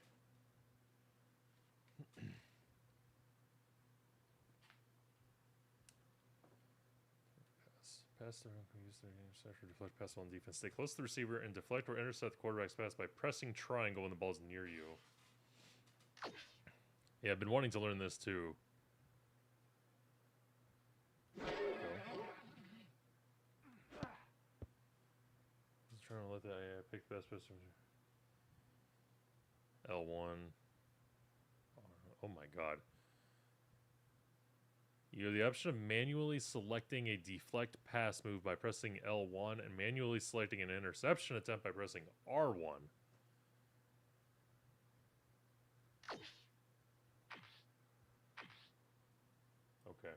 Pass through, use the interceptor, deflect pass on defense. Stay close to the receiver and deflect or intercept the quarterback's pass by pressing triangle when the ball's near you. Yeah, I've been wanting to learn this too. Just trying to let that pick the best person. L1. Oh my god. You have the option of manually selecting a deflect pass move by pressing L1 and manually selecting an interception attempt by pressing R1. Okay.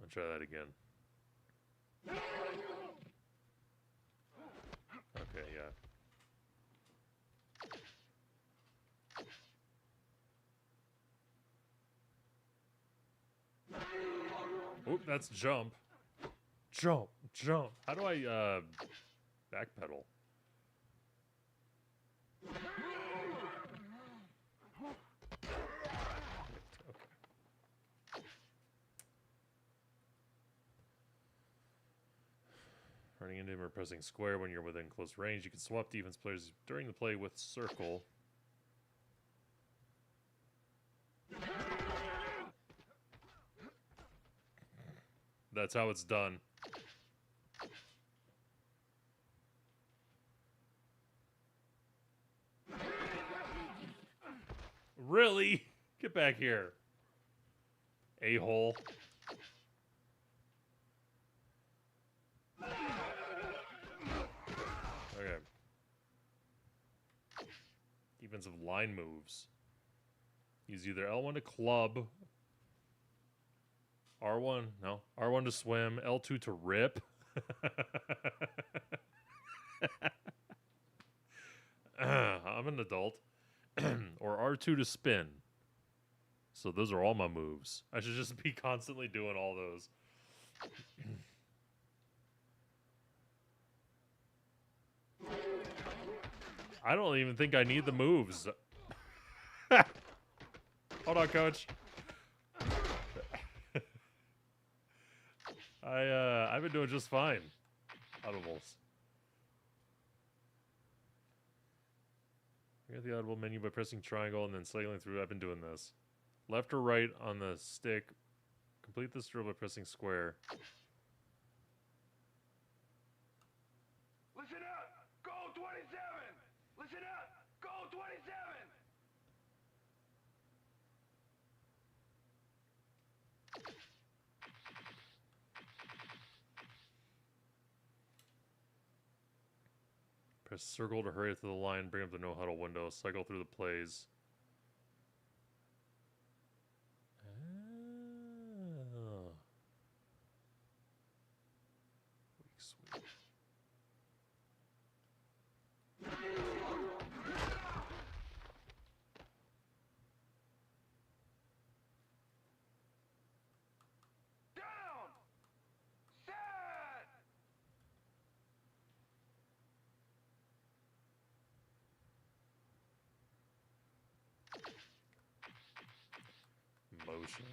I'll try that again. Okay, yeah. Oop, that's jump. Jump, jump. How do I, backpedal? Okay. Running into him or pressing square when you're within close range. You can swap defense players during the play with circle. That's how it's done. Really? Get back here. A-hole. Okay. Defensive line moves. Use either L1 to club. R1, no. R1 to swim. L2 to rip. I'm an adult. Or R2 to spin. So those are all my moves. I should just be constantly doing all those. I don't even think I need the moves. Hold on, coach. I've been doing just fine. Audibles. Get the audible menu by pressing triangle and then cycling through. I've been doing this. Left or right on the stick. Complete this drill by pressing square. Listen up! Go 27! Listen up! Go 27! Press circle to hurry up to the line, bring up the no-huddle window, cycle through the plays. Oh. Weak. Down! Set! Motion.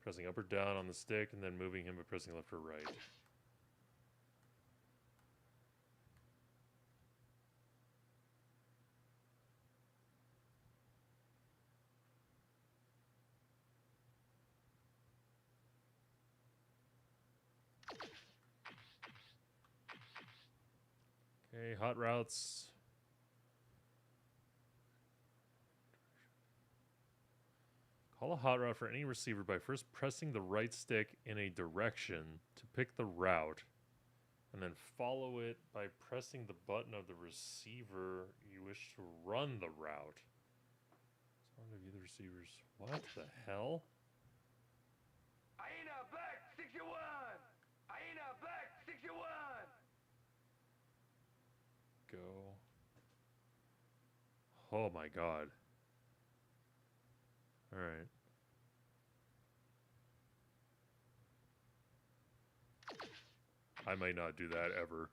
Pressing up or down on the stick and then moving him by pressing left or right. Okay, hot routes. Call a hot route for any receiver by first pressing the right stick in a direction to pick the route, and then follow it by pressing the button of the receiver you wish to run the route. So one of you, the receivers. What the hell? Aina back 61! Aina back 61! Go. Oh my god. Alright. I might not do that ever.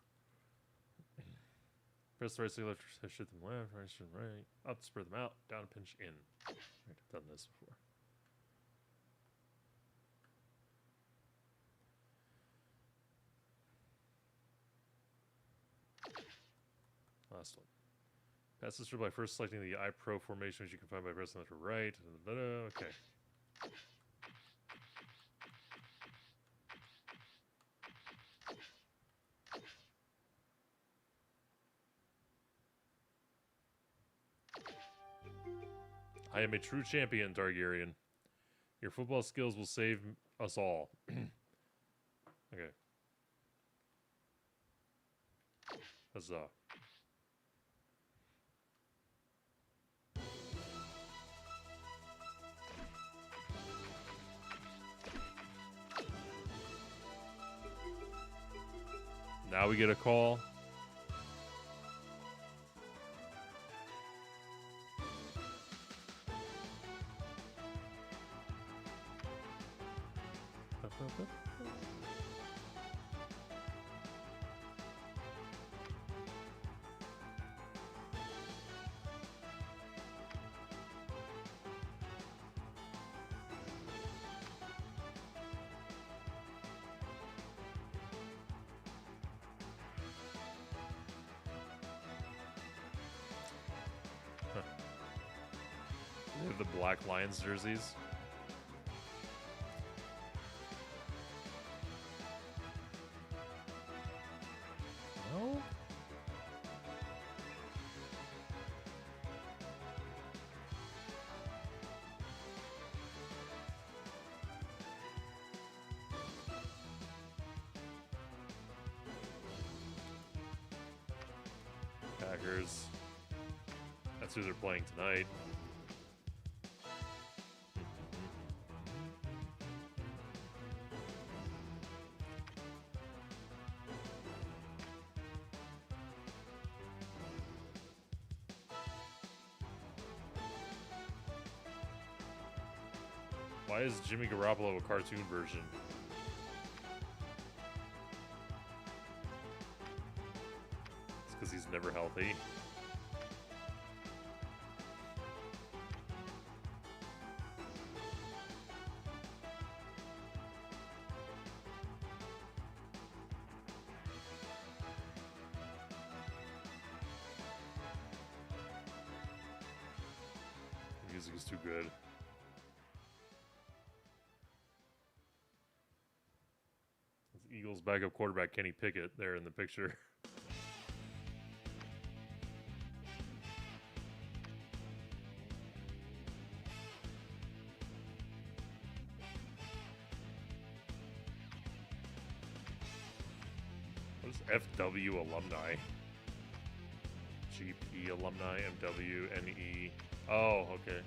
Press the right stick left, shoot them left, right, shoot them right. Up, spread them out, down, pinch in. I've done this before. Last one. Pass this through by first selecting the iPro formation, which you can find by pressing left or right. Okay. I am a true champion, Targaryen. Your football skills will save us all. Okay. Huzzah. Now we get a call. They have the Black Lions jerseys. No? Packers. That's who they're playing tonight. Why is Jimmy Garoppolo a cartoon version? It's because he's never healthy. The music is too good. Eagles backup quarterback Kenny Pickett there in the picture. What is FW alumni? GP alumni, MW, NE. Oh, okay.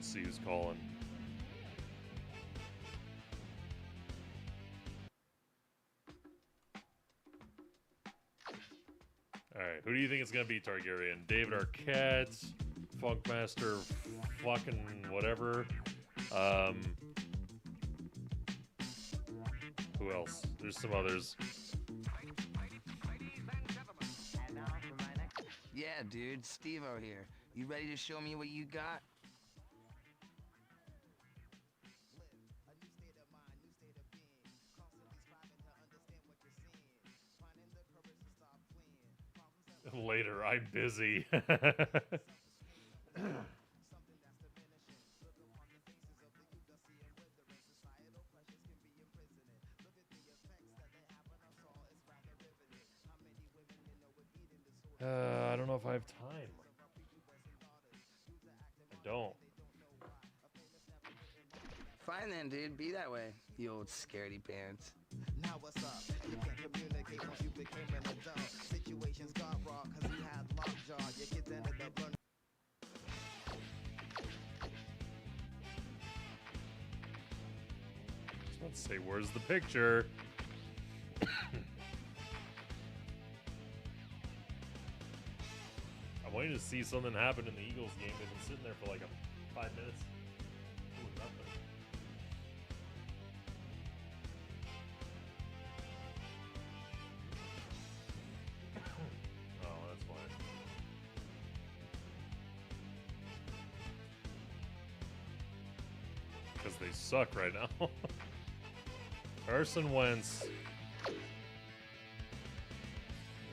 See who's calling. Alright, who do you think it's gonna be, Targaryen? David Arquette, Funkmaster, fucking whatever. Who else? There's some others. Yeah, dude, Steve-O here. You ready to show me what you got? Later, I'm busy. I don't know if I have time. I don't. Fine then, dude. Be that way, you old scaredy pants. Now what's up? You can't communicate once you became an adult. Situations got raw cause you had lockjaw. Your kids ended up learning. Don't say, where's the picture? I'm waiting to see something happen in the Eagles game. They've been sitting there for like 5 minutes doing nothing. Oh, that's fine. Because they suck right now. Carson Wentz.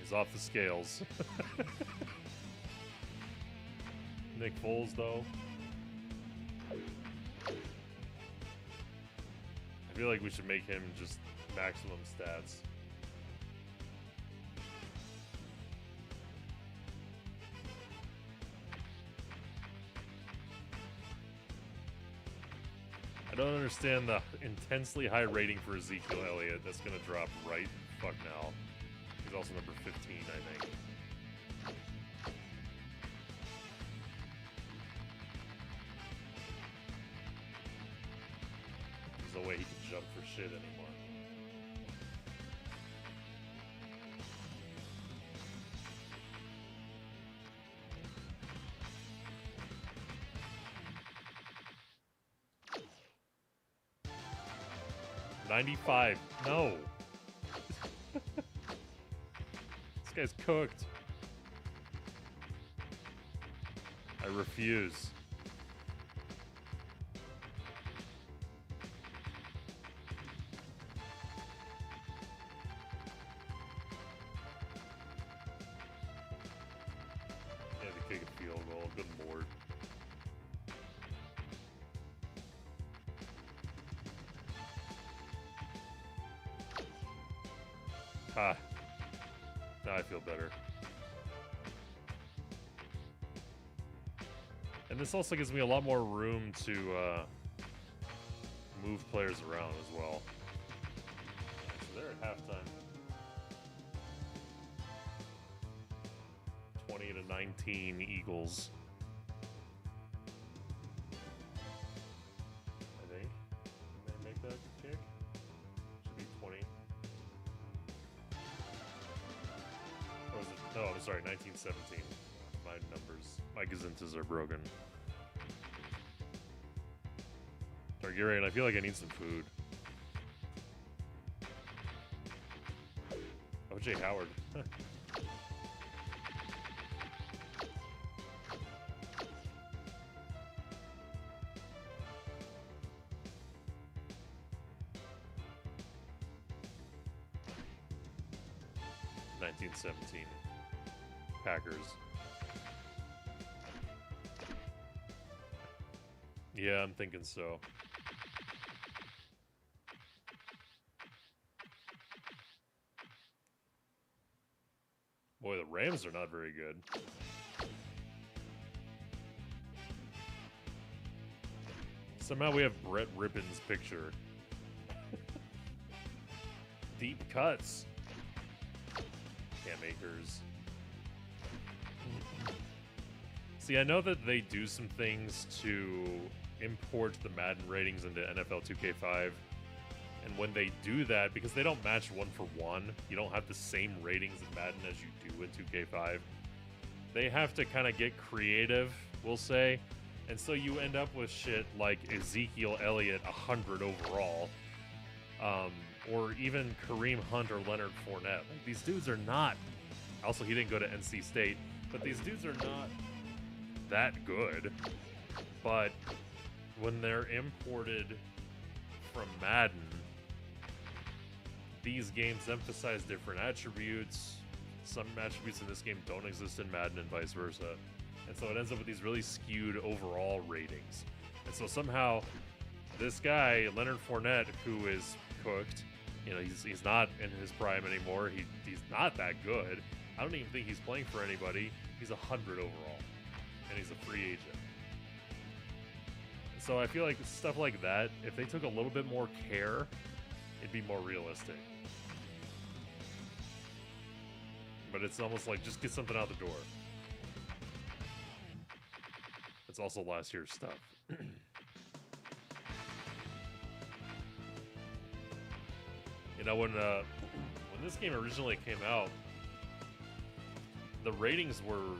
He's off the scales. Nick Foles, though. I feel like we should make him just maximum stats. I don't understand the intensely high rating for Ezekiel Elliott. That's going to drop right fuck now. He's also number 15, I think. There's no way he can jump for shit anymore. $95. No. This guy's cooked. I refuse. Yeah, they kick a field goal. Good lord. Ah. Now I feel better. And this also gives me a lot more room to move players around as well. So they're at halftime. 20-19 Eagles. I think. Can they make that kick? Should be 20. Or is it? No, I'm sorry, 19-17. My numbers, my gazintas are broken. Targaryen, I feel like I need some food. O.J. Howard. $19-17 Packers. Yeah, I'm thinking so. Boy, the Rams are not very good. Somehow we have Brett Rippon's picture. Deep cuts. Cam Akers. See, I know that they do some things to import the Madden ratings into NFL 2K5. And when they do that, because they don't match one for one, you don't have the same ratings in Madden as you do in 2K5. They have to kind of get creative, we'll say. And so you end up with shit like Ezekiel Elliott 100 overall. Or even Kareem Hunt or Leonard Fournette. Like, these dudes are not... Also, he didn't go to NC State. But these dudes are not that good. But when they're imported from Madden, these games emphasize different attributes. Some attributes in this game don't exist in Madden and vice versa. And so it ends up with these really skewed overall ratings. And so somehow this guy, Leonard Fournette, who is cooked, you know, he's not in his prime anymore. He's not that good. I don't even think he's playing for anybody. He's 100 overall. And he's a free agent. So I feel like stuff like that, if they took a little bit more care, it'd be more realistic. But it's almost like, just get something out the door. It's also last year's stuff. Now, when this game originally came out, the ratings were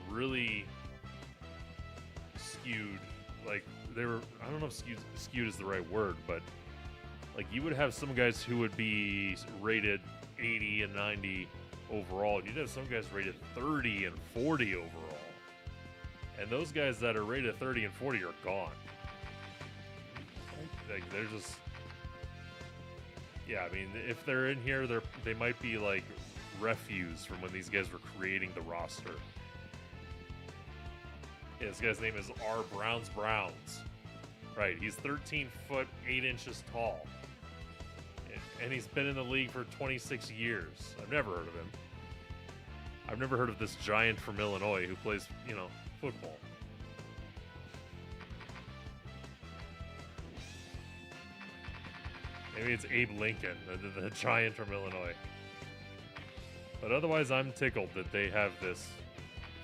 really skewed. Like, they were, I don't know if skewed is the right word, but like you would have some guys who would be rated 80 and 90 overall. You'd have some guys rated 30 and 40 overall. And those guys that are rated 30 and 40 are gone. Like, they're just... Yeah, I mean, if they're in here, they might be like refuse from when these guys were creating the roster. Yeah, this guy's name is R. Browns. Right, he's 13 foot 8 inches tall. And he's been in the league for 26 years. I've never heard of him. I've never heard of this giant from Illinois who plays, you know, football. Maybe it's Abe Lincoln, the giant from Illinois. But otherwise, I'm tickled that they have this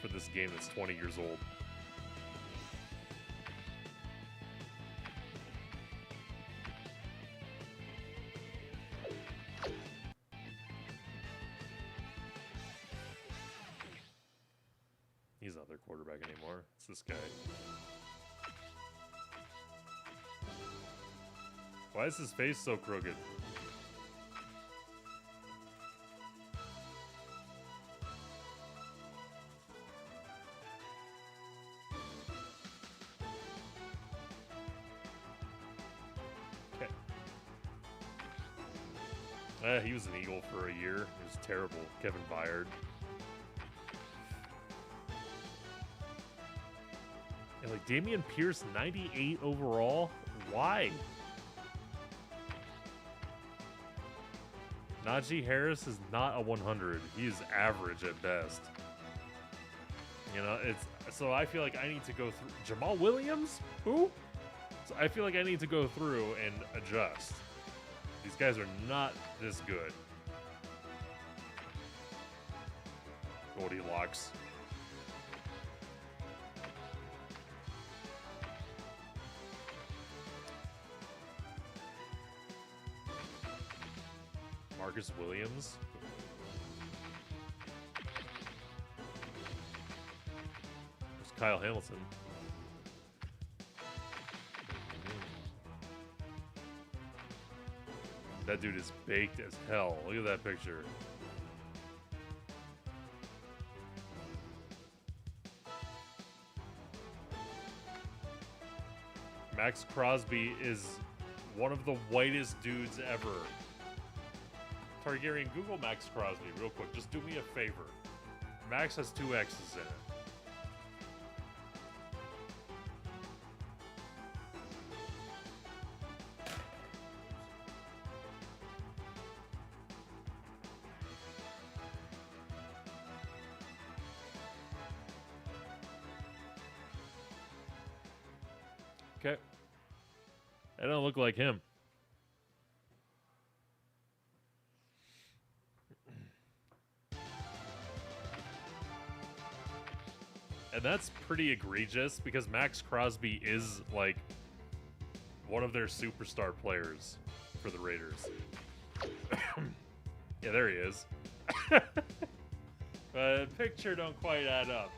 for this game that's 20 years old. He's not their quarterback anymore. It's this guy. Why is his face so crooked? Okay. He was an Eagle for a year. It was terrible. Kevin Byard. And like Dameon Pierce, 98 overall? Why? Najee Harris is not a 100. He is average at best. You know, so I feel like I need to go through Jamal Williams? Who? So I feel like I need to go through and adjust. These guys are not this good. Goldilocks. Marcus Williams. There's Kyle Hamilton. That dude is baked as hell. Look at that picture. Max Crosby is one of the whitest dudes ever. Targaryen, Google Max Crosby real quick. Just do me a favor. Max has 2 X's in it. Okay. I don't look like him. And that's pretty egregious because Max Crosby is like one of their superstar players for the Raiders. Yeah, there he is. But picture don't quite add up.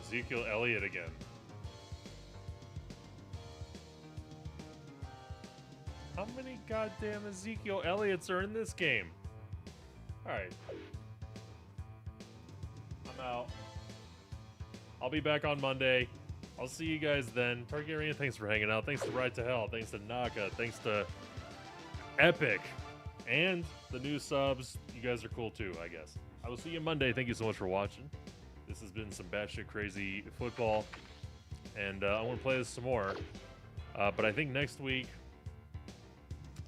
Ezekiel Elliott again. How many goddamn Ezekiel Elliott's are in this game? Alright. I'm out. I'll be back on Monday. I'll see you guys then. Targaryen, thanks for hanging out. Thanks to Ride to Hell. Thanks to Naka. Thanks to Epic. And the new subs. You guys are cool too, I guess. I will see you Monday. Thank you so much for watching. This has been some batshit crazy football, and I want to play this some more. But I think next week,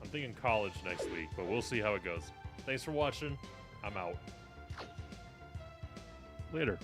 I'm thinking college next week, but we'll see how it goes. Thanks for watching. I'm out. Later.